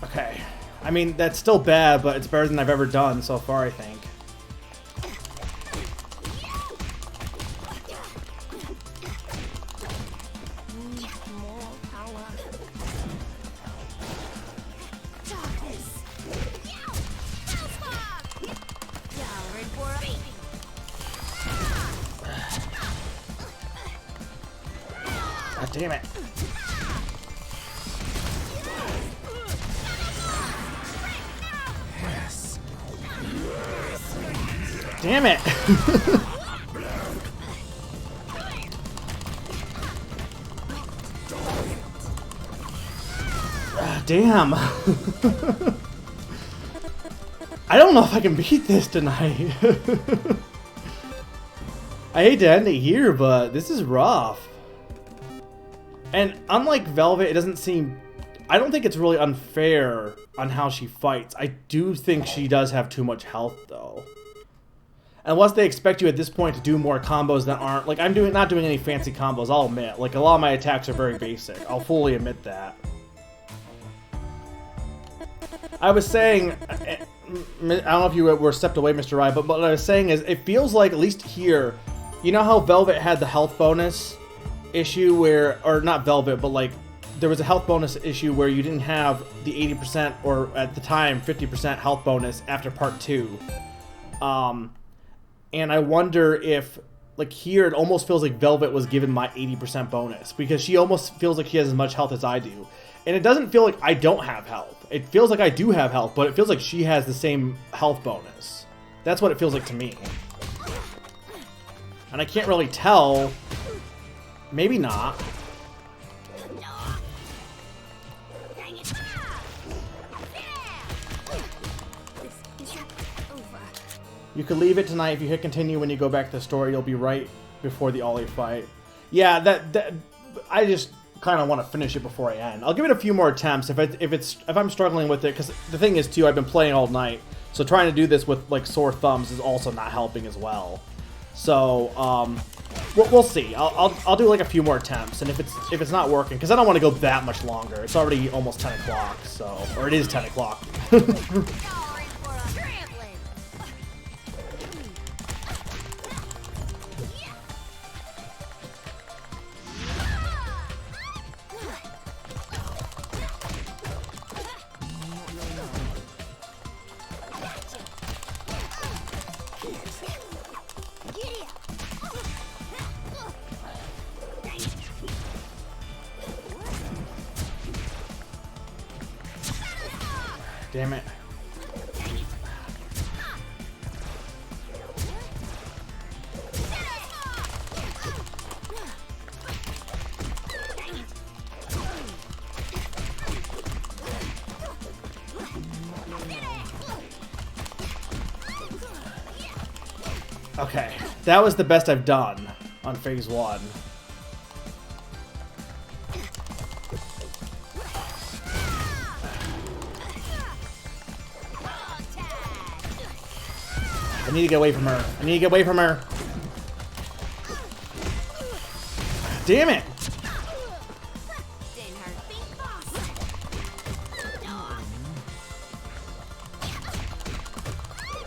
Okay. I mean, that's still bad, but it's better than I've ever done so far, I think. God damn it. Damn it! Damn! I don't know if I can beat this tonight. I hate to end it here, but this is rough. And unlike Velvet, it doesn't seem... I don't think it's really unfair on how she fights. I do think she does have too much health, though. Unless they expect you at this point to do more combos that aren't... Like, I'm not doing any fancy combos, I'll admit. Like, a lot of my attacks are very basic. I'll fully admit that. I was saying... I don't know if you were stepped away, Mr. Rye, but what I was saying is, it feels like, at least here... You know how Velvet had the health bonus issue where... Or not Velvet, but, like... There was a health bonus issue where you didn't have the 80%, or at the time, 50% health bonus after part 2. And I wonder if, like here, it almost feels like Velvet was given my 80% bonus. Because she almost feels like she has as much health as I do. And it doesn't feel like I don't have health. It feels like I do have health, but it feels like she has the same health bonus. That's what it feels like to me. And I can't really tell. Maybe not. You could leave it tonight. If you hit continue when you go back to the story, you'll be right before the Ollie fight. Yeah, that I just kind of want to finish it before I end. I'll give it a few more attempts if I'm struggling with it, because the thing is too, I've been playing all night, so trying to do this with like sore thumbs is also not helping as well. So we'll see. I'll do like a few more attempts, and if it's not working, because I don't want to go that much longer. It's already almost 10 o'clock, so or it is 10 o'clock. Damn it. Okay, that was the best I've done on phase 1. I need to get away from her. I need to get away from her. Damn it! Didn't hurt. Big boss.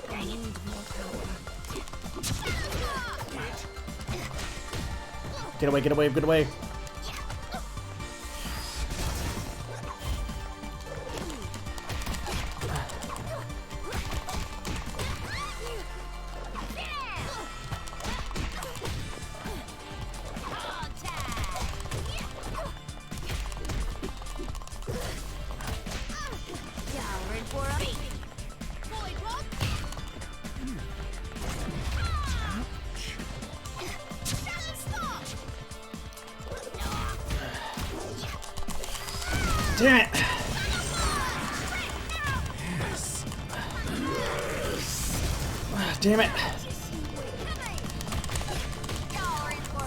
I need more power. Get away, get away, get away. Y'all ready for a beat? Boy, rock. Shadow stop. Damn it! Damn it! Y'all ready for a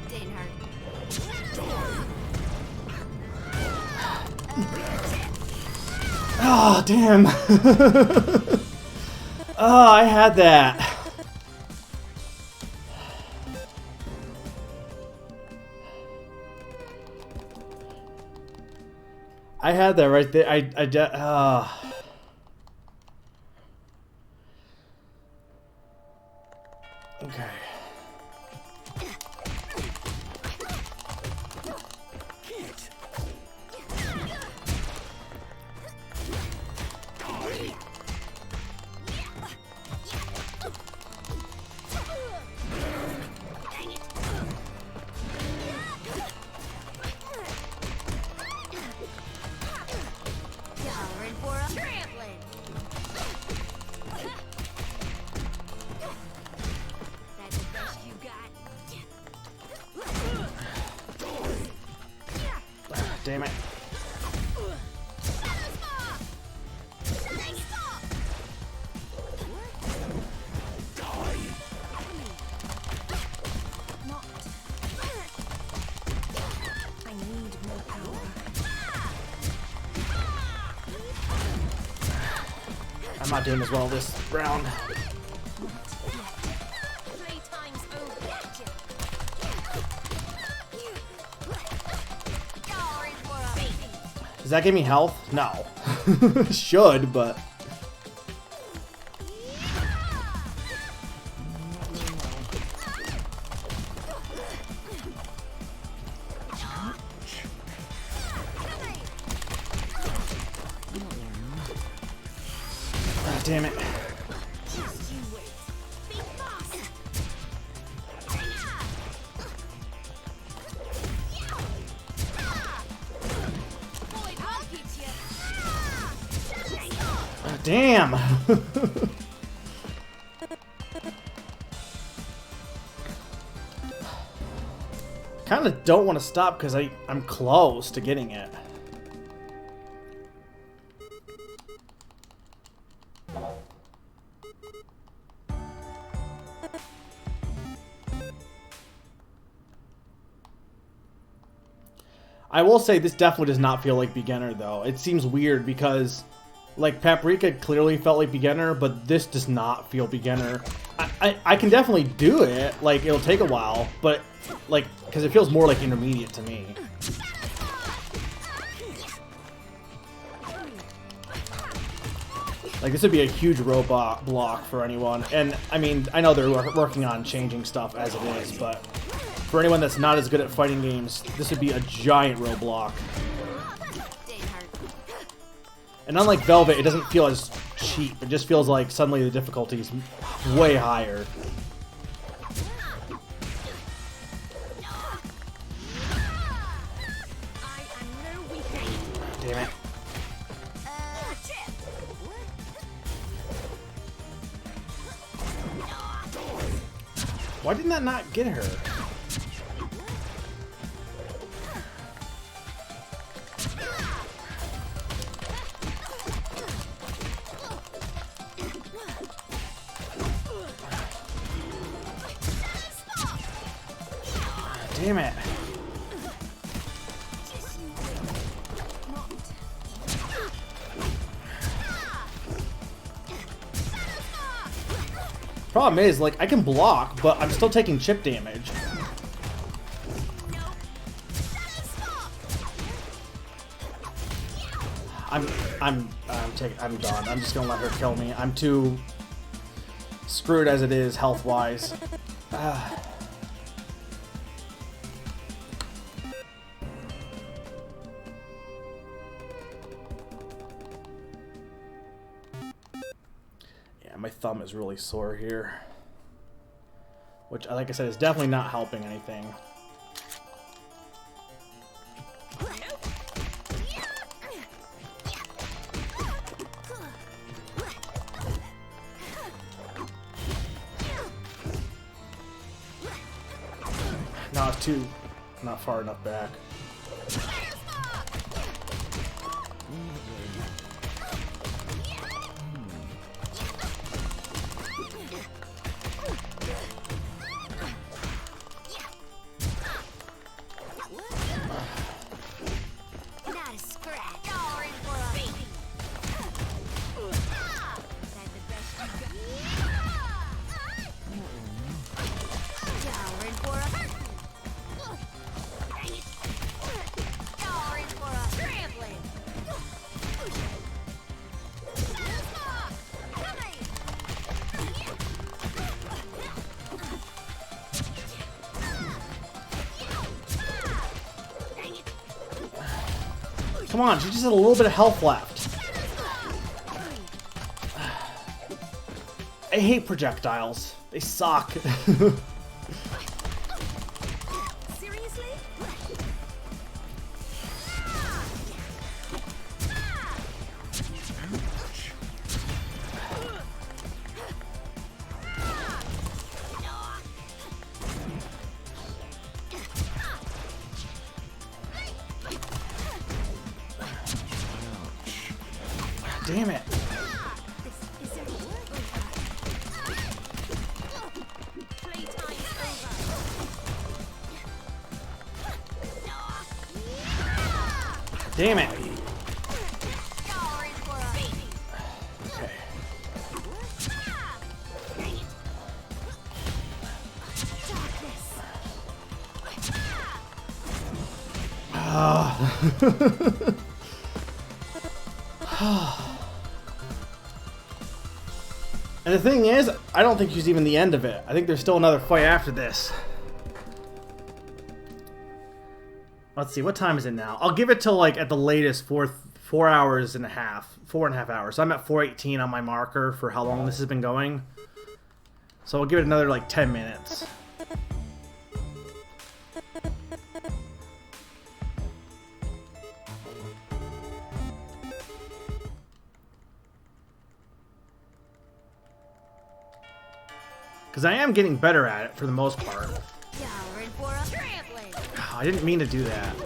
didn't hurt. Oh, damn! Oh, I had that. I had that right there. Okay. Y'all ready for a trampling? That's the best you got. Damn it. I need more power. I'm not doing as well this round. 3 times over. Y'all ready for a beat? Does that give me health? No. Should, but... Ah, damn it. Just you wait. Big boss. Boy, I'll get you. Ah, damn. Kind of don't want to stop because I'm close to getting it. I will say this definitely does not feel like beginner though. It seems weird because like Paprika clearly felt like beginner, but this does not feel beginner. I can definitely do it, like it'll take a while, but like because it feels more like intermediate to me. Like this would be a huge robot block for anyone, and I mean I know they're working on changing stuff as it is, but for anyone that's not as good at fighting games, this would be a giant roadblock. Didn't hurt. And unlike Velvet, it doesn't feel as cheap. It just feels like suddenly the difficulty is way higher. I am no weakling. Damn it. Chip. Why didn't that not get her? Damn it. Problem is, like, I can block, but I'm still taking chip damage. I'm done. I'm just gonna let her kill me. I'm too screwed as it is, health-wise. Yeah, my thumb is really sore here. Which, like I said, is definitely not helping anything. No, it's too... not far enough back. Not a scratch. You're in for a beating. That's the best you got. You're in for a hurt. You're in for a trampling. Come on, she just has a little bit of health left. I hate projectiles. They suck. Seriously? Damn it. Playtime's over. Damn it. You're in for a beating. Okay. And the thing is, I don't think she's even the end of it. I think there's still another fight after this. Let's see, what time is it now? I'll give it till like at the latest 4 hours and a half. 4.5 hours. So I'm at 4:18 on my marker for how long this has been going. So I'll give it another like 10 minutes. Because I am getting better at it for the most part. You're in for a trampling. I didn't mean to do that.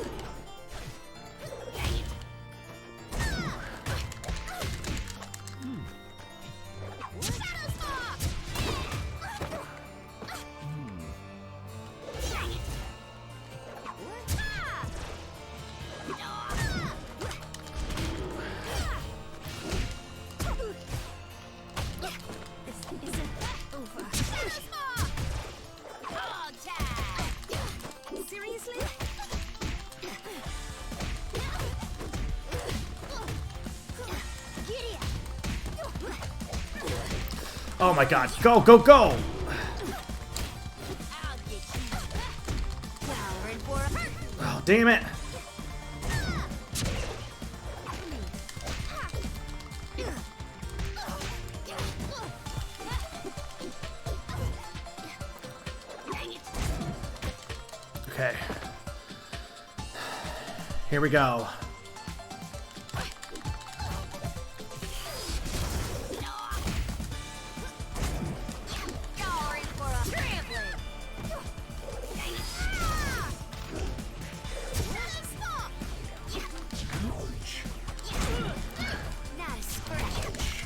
Seriously? Oh my god. Go, go, go! I'll get you. You're in for a hurt. Oh, damn it. Okay. Here we go. You're in for a trampling. Not a scratch.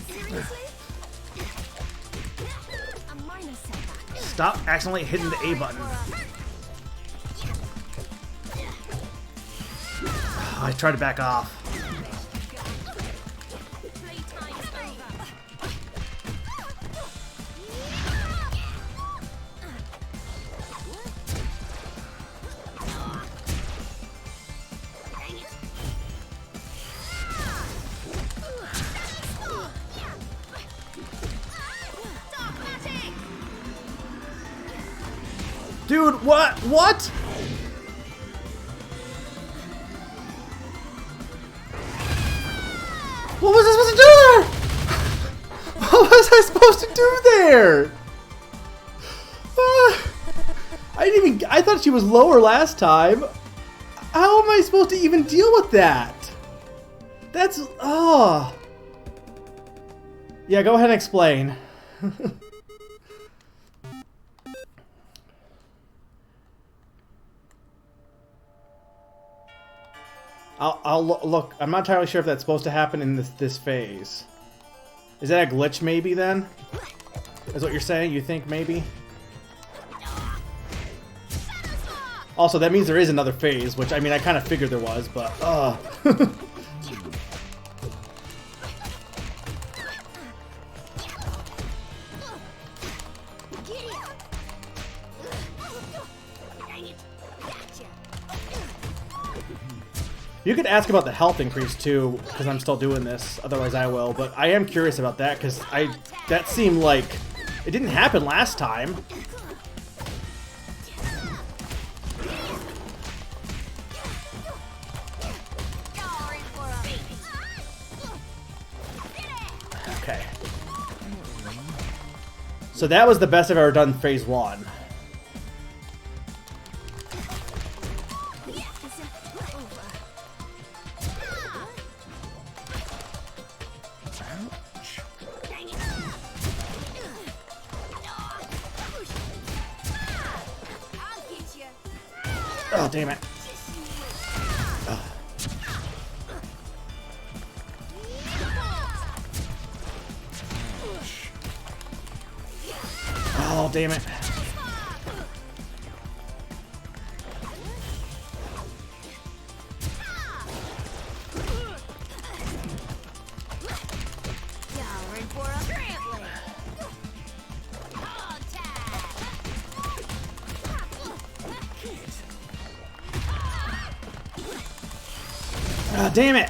Seriously? A minor setback. Stop accidentally hitting the A button. I tried to back off. Playtime's over. Dude, what? What? What was I supposed to do there? What was I supposed to do there? I thought she was lower last time. How am I supposed to even deal with that? That's, oh. Yeah, go ahead and explain. I'll look. I'm not entirely sure if that's supposed to happen in this phase. Is that a glitch maybe then? Is what you're saying? You think maybe? Also, that means there is another phase, which I mean I kind of figured there was, but You could ask about the health increase too, because I'm still doing this. Otherwise, I will. But I am curious about that because that seemed like it didn't happen last time. Okay. So that was the best I've ever done phase 1. Oh, damn it. Oh, damn it. Oh, damn it.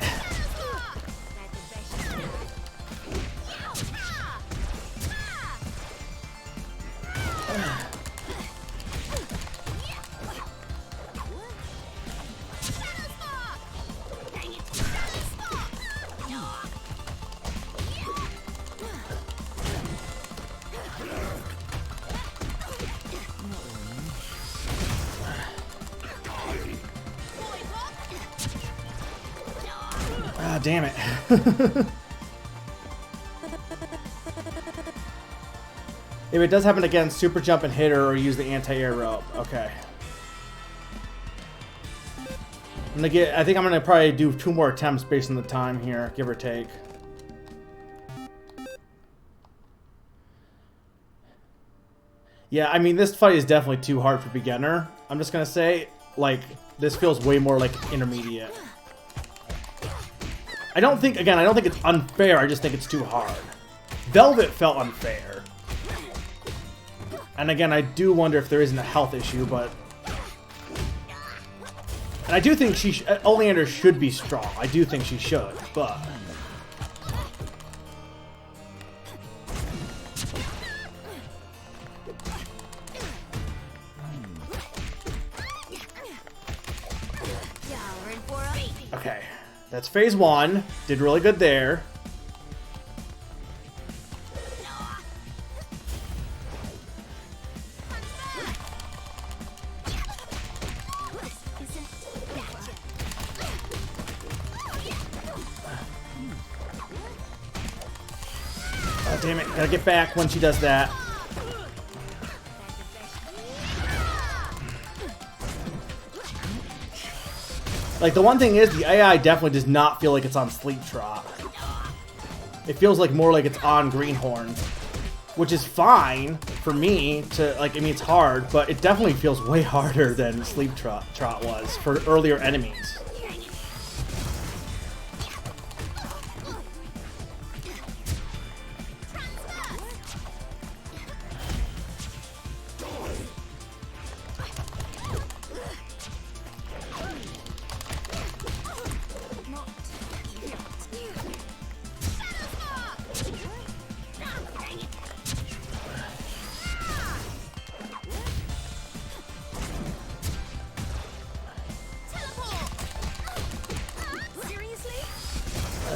Ah, damn it. If it does happen again, super jump and hit her or use the anti-air rope. Okay. I think I'm gonna probably do 2 more attempts based on the time here, give or take. Yeah, I mean, this fight is definitely too hard for beginner. I'm just gonna say, like, this feels way more like intermediate. I don't think it's unfair, I just think it's too hard. Velvet felt unfair. And again, I do wonder if there isn't a health issue, but... And I do think Oleander should be strong. I do think she should, but... Okay. That's phase 1. Did really good there. Oh, damn it. Gotta get back when she does that. Like, the one thing is, the AI definitely does not feel like it's on Sleep Trot. It feels like more like it's on Greenhorn. Which is fine for me to, like, I mean, it's hard, but it definitely feels way harder than Sleep Trot was for earlier enemies.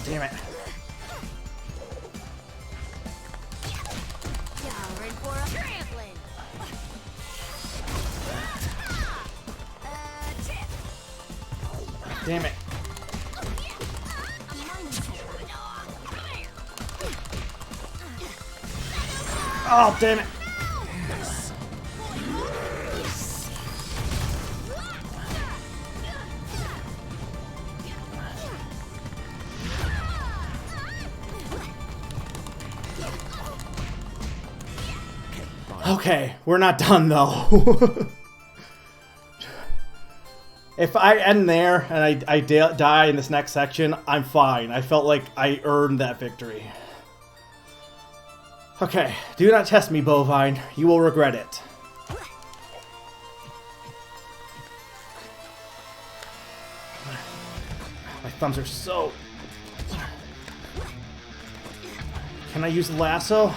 Damn it. You're in for a trampling. Tip. Damn it. Oh, damn it. Okay, we're not done though. If I end there and I die in this next section, I'm fine. I felt like I earned that victory. Okay, do not test me, Bovine. You will regret it. My thumbs are so... Can I use the lasso?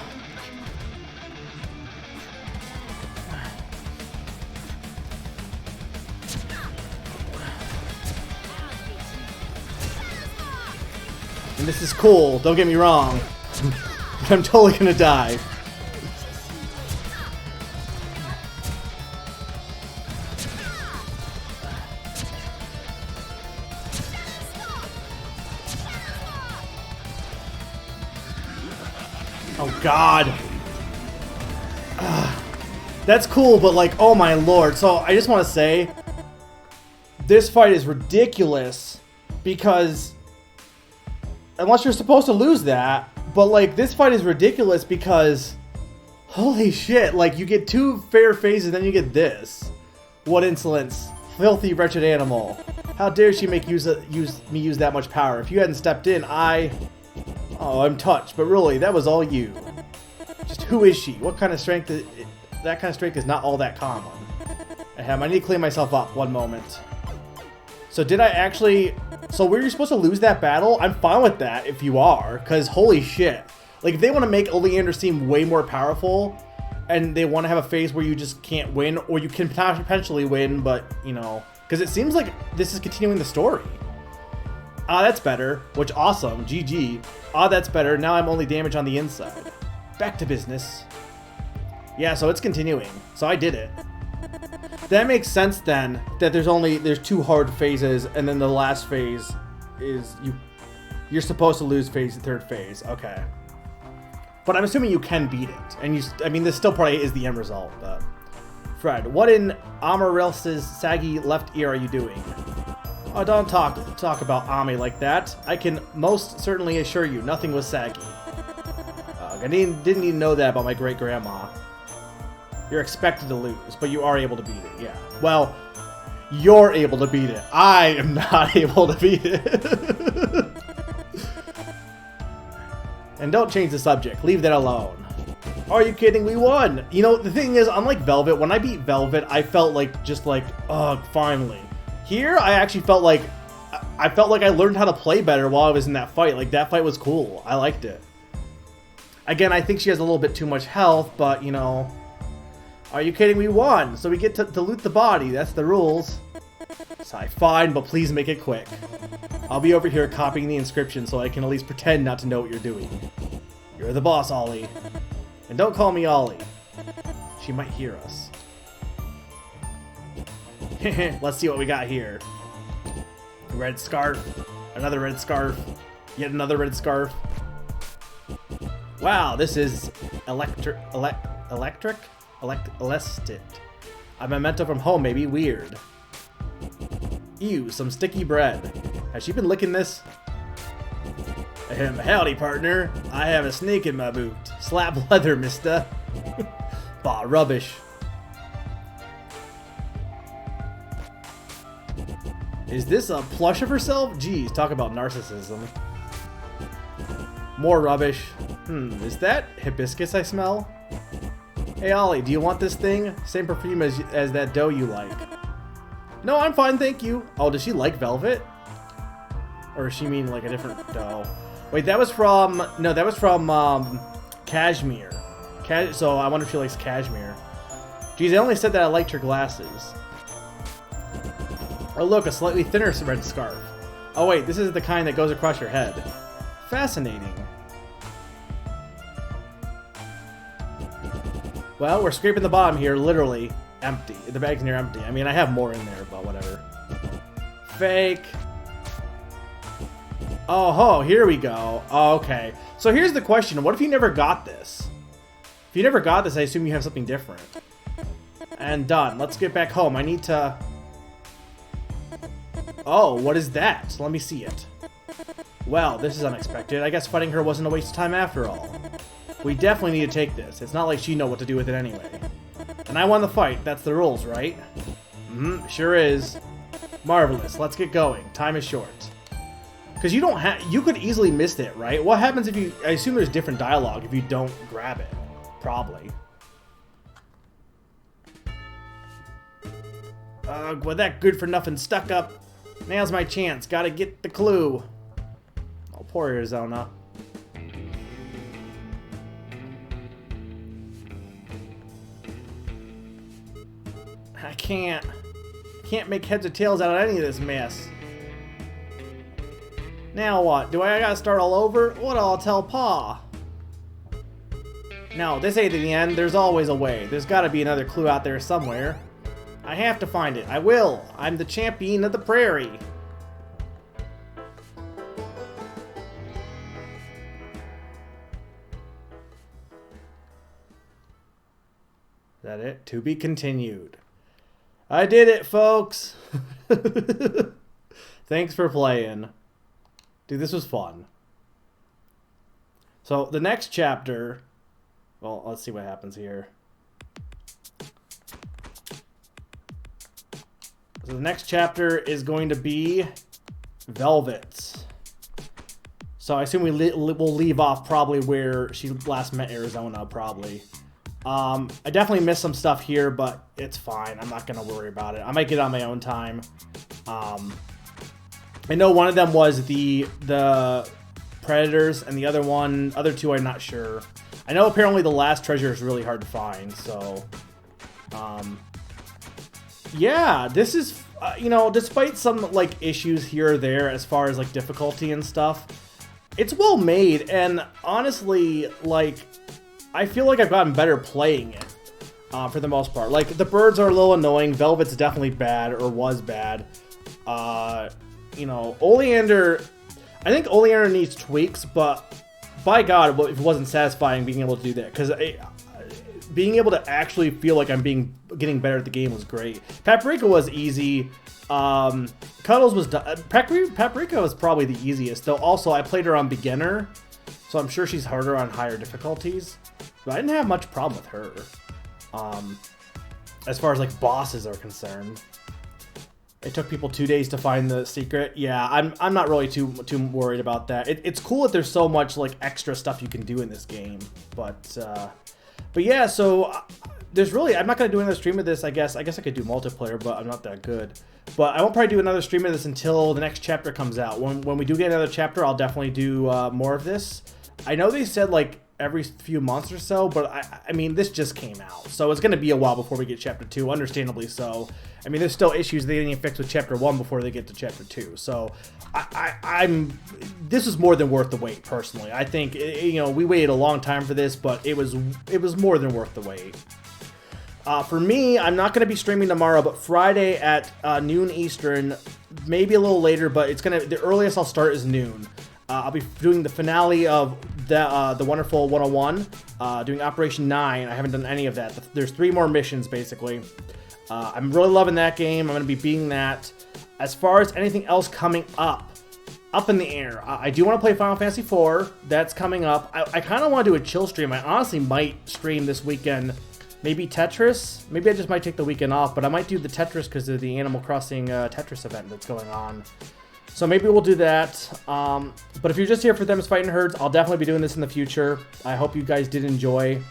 And this is cool, don't get me wrong. But I'm totally gonna die. Oh god. That's cool, but like, oh my lord. So I just want to say, this fight is ridiculous because, unless you're supposed to lose that, but like, this fight is ridiculous because, holy shit, like, you get 2 fair phases, then you get this. What insolence. Filthy, wretched animal. How dare she make me use that much power? If you hadn't stepped in, Oh, I'm touched, but really, that was all you. Just who is she? What kind of strength that kind of strength is not all that common. I need to clean myself up, one moment. So did I actually... So were you supposed to lose that battle? I'm fine with that if you are, because holy shit. Like, if they want to make Oleander seem way more powerful, and they want to have a phase where you just can't win, or you can potentially win, but, you know... Because it seems like this is continuing the story. Ah, that's better. Which, awesome. GG. Ah, that's better. Now I'm only damaged on the inside. Back to business. Yeah, so it's continuing. So I did it. That makes sense then, that there's 2 hard phases, and then the last phase is you're supposed to lose the 3rd phase. Okay. But I'm assuming you can beat it. And I mean, this still probably is the end result, but... Fred, what in Amaryllis's saggy left ear are you doing? Oh, don't talk about Ami like that. I can most certainly assure you nothing was saggy. I didn't even know that about my great-grandma. You're expected to lose, but you are able to beat it, yeah. Well, you're able to beat it. I am not able to beat it. And don't change the subject. Leave that alone. Are you kidding? We won! You know, the thing is, unlike Velvet, when I beat Velvet, I felt like, just like, ugh, finally. Here, I actually felt like I learned how to play better while I was in that fight. Like, that fight was cool. I liked it. Again, I think she has a little bit too much health, but, you know... Are you kidding? We won! So we get to loot the body. That's the rules. Sigh, fine, but please make it quick. I'll be over here copying the inscription so I can at least pretend not to know what you're doing. You're the boss, Ollie. And don't call me Ollie. She might hear us. Let's see what we got here. Red scarf. Another red scarf. Yet another red scarf. Wow, this is electric. A memento from home, maybe. Weird. Ew, some sticky bread. Has she been licking this? Howdy, partner. I have a snake in my boot. Slap leather, mister. Bah, rubbish. Is this a plush of herself? Geez, talk about narcissism. More rubbish. Is that hibiscus I smell? Hey, Ollie, do you want this thing? Same perfume as that dough you like. No, I'm fine, thank you. Oh, does she like velvet? Or does she mean like a different dough? Wait, that was from... No, that was from Cashmere. So I wonder if she likes Cashmere. Geez, I only said that I liked her glasses. Oh, look, a slightly thinner red scarf. Oh, wait, this is the kind that goes across your head. Fascinating. Well, we're scraping the bottom here, literally empty. The bag's near empty. I mean, I have more in there, but whatever. Fake. Oh, ho, here we go. Oh, okay. So here's the question. What if you never got this? If you never got this, I assume you have something different. And done. Let's get back home. I need to... Oh, what is that? Let me see it. Well, this is unexpected. I guess fighting her wasn't a waste of time after all. We definitely need to take this. It's not like she'd know what to do with it anyway. And I won the fight. That's the rules, right? Mm-hmm, sure is. Marvelous. Let's get going. Time is short. Because you don't have... You could easily miss it, right? What happens if you... I assume there's different dialogue if you don't grab it. Probably. With that good-for-nothing stuck up, now's my chance. Gotta get the clue. Oh, poor Arizona. I can't make heads or tails out of any of this mess. Now what? Do I gotta start all over? What I'll tell Pa? No, this ain't the end. There's always a way. There's gotta be another clue out there somewhere. I have to find it. I will. I'm the champion of the prairie. Is that it? To be continued. I did it, folks. Thanks for playing. Dude, this was fun. So the next chapter... Well, let's see what happens here. So the next chapter is going to be Velvets. So I assume we'll leave off probably where she last met Arizona, probably. I definitely missed some stuff here, but it's fine. I'm not going to worry about it. I might get it on my own time. I know one of them was the Predators, and the other two I'm not sure. I know apparently the last treasure is really hard to find, so... yeah, this is, you know, despite some, like, issues here or there as far as, like, difficulty and stuff, it's well made, and honestly, like, I feel like I've gotten better playing it, for the most part. Like, the birds are a little annoying, Velvet's definitely bad, or was bad. You know, Oleander, I think Oleander needs tweaks, but by God, it wasn't satisfying being able to do that, because being able to actually feel like I'm getting better at the game was great. Paprika was easy. Cuddles was... Paprika was probably the easiest, though also I played her on beginner, so I'm sure she's harder on higher difficulties. But I didn't have much problem with her. As far as, like, bosses are concerned. It took people 2 days to find the secret. Yeah, I'm not really too worried about that. It's cool that there's so much, like, extra stuff you can do in this game. But yeah, so there's really... I'm not going to do another stream of this, I guess. I could do multiplayer, but I'm not that good. But I won't probably do another stream of this until the next chapter comes out. When we do get another chapter, I'll definitely do more of this. I know they said, like, every few months or so, but I mean, this just came out. So it's going to be a while before we get chapter 2, understandably so. I mean, there's still issues they didn't even fix with chapter 1 before they get to chapter 2. So this is more than worth the wait, personally. I think, you know, we waited a long time for this, but it was more than worth the wait. For me, I'm not going to be streaming tomorrow, but Friday at noon Eastern, maybe a little later, but the earliest I'll start is noon. I'll be doing the finale of the Wonderful 101, doing Operation 9. I haven't done any of that. There's 3 more missions, basically. I'm really loving that game. I'm going to be beating that. As far as anything else coming up in the air, I do want to play Final Fantasy IV. That's coming up. I kind of want to do a chill stream. I honestly might stream this weekend. Maybe Tetris. Maybe I just might take the weekend off, but I might do the Tetris because of the Animal Crossing Tetris event that's going on. So maybe we'll do that. But if you're just here for Them's Fightin' Herds, I'll definitely be doing this in the future. I hope you guys did enjoy.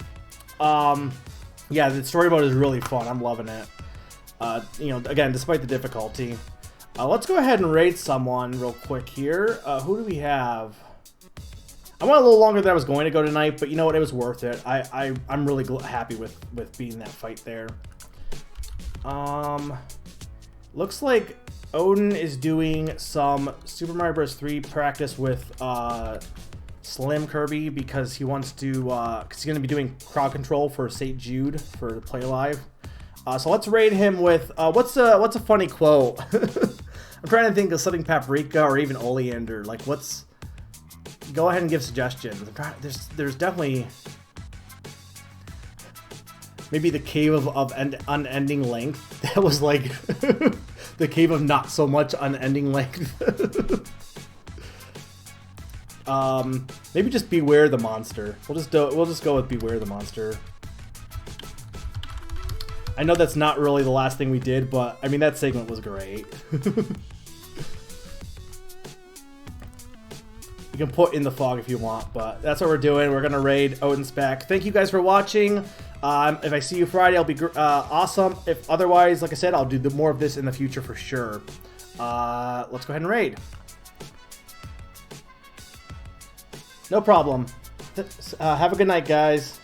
Yeah, the story mode is really fun. I'm loving it. You know, again, despite the difficulty. Let's go ahead and raid someone real quick here. Who do we have? I went a little longer than I was going to go tonight, but you know what? It was worth it. I'm really happy with beating that fight there. Looks like Odin is doing some Super Mario Bros. 3 practice with Slim Kirby because he wants to, because he's going to be doing crowd control for St. Jude for Play Live. So let's raid him with, what's a funny quote? I'm trying to think of something Paprika or even Oleander. Like, what's... Go ahead and give suggestions. There's definitely... Maybe the Cave of Unending Length. That was like... the Cave of Not So Much Unending Length. Maybe just Beware the Monster. We'll just go with Beware the Monster. I know that's not really the last thing we did, but I mean that segment was great. You can put In the Fog if you want, but that's what we're doing. We're gonna raid Odin Spec. Thank you guys for watching. If I see you Friday, I'll be awesome. If otherwise, like I said, I'll do more of this in the future for sure. Let's go ahead and raid. No problem. Have a good night, guys.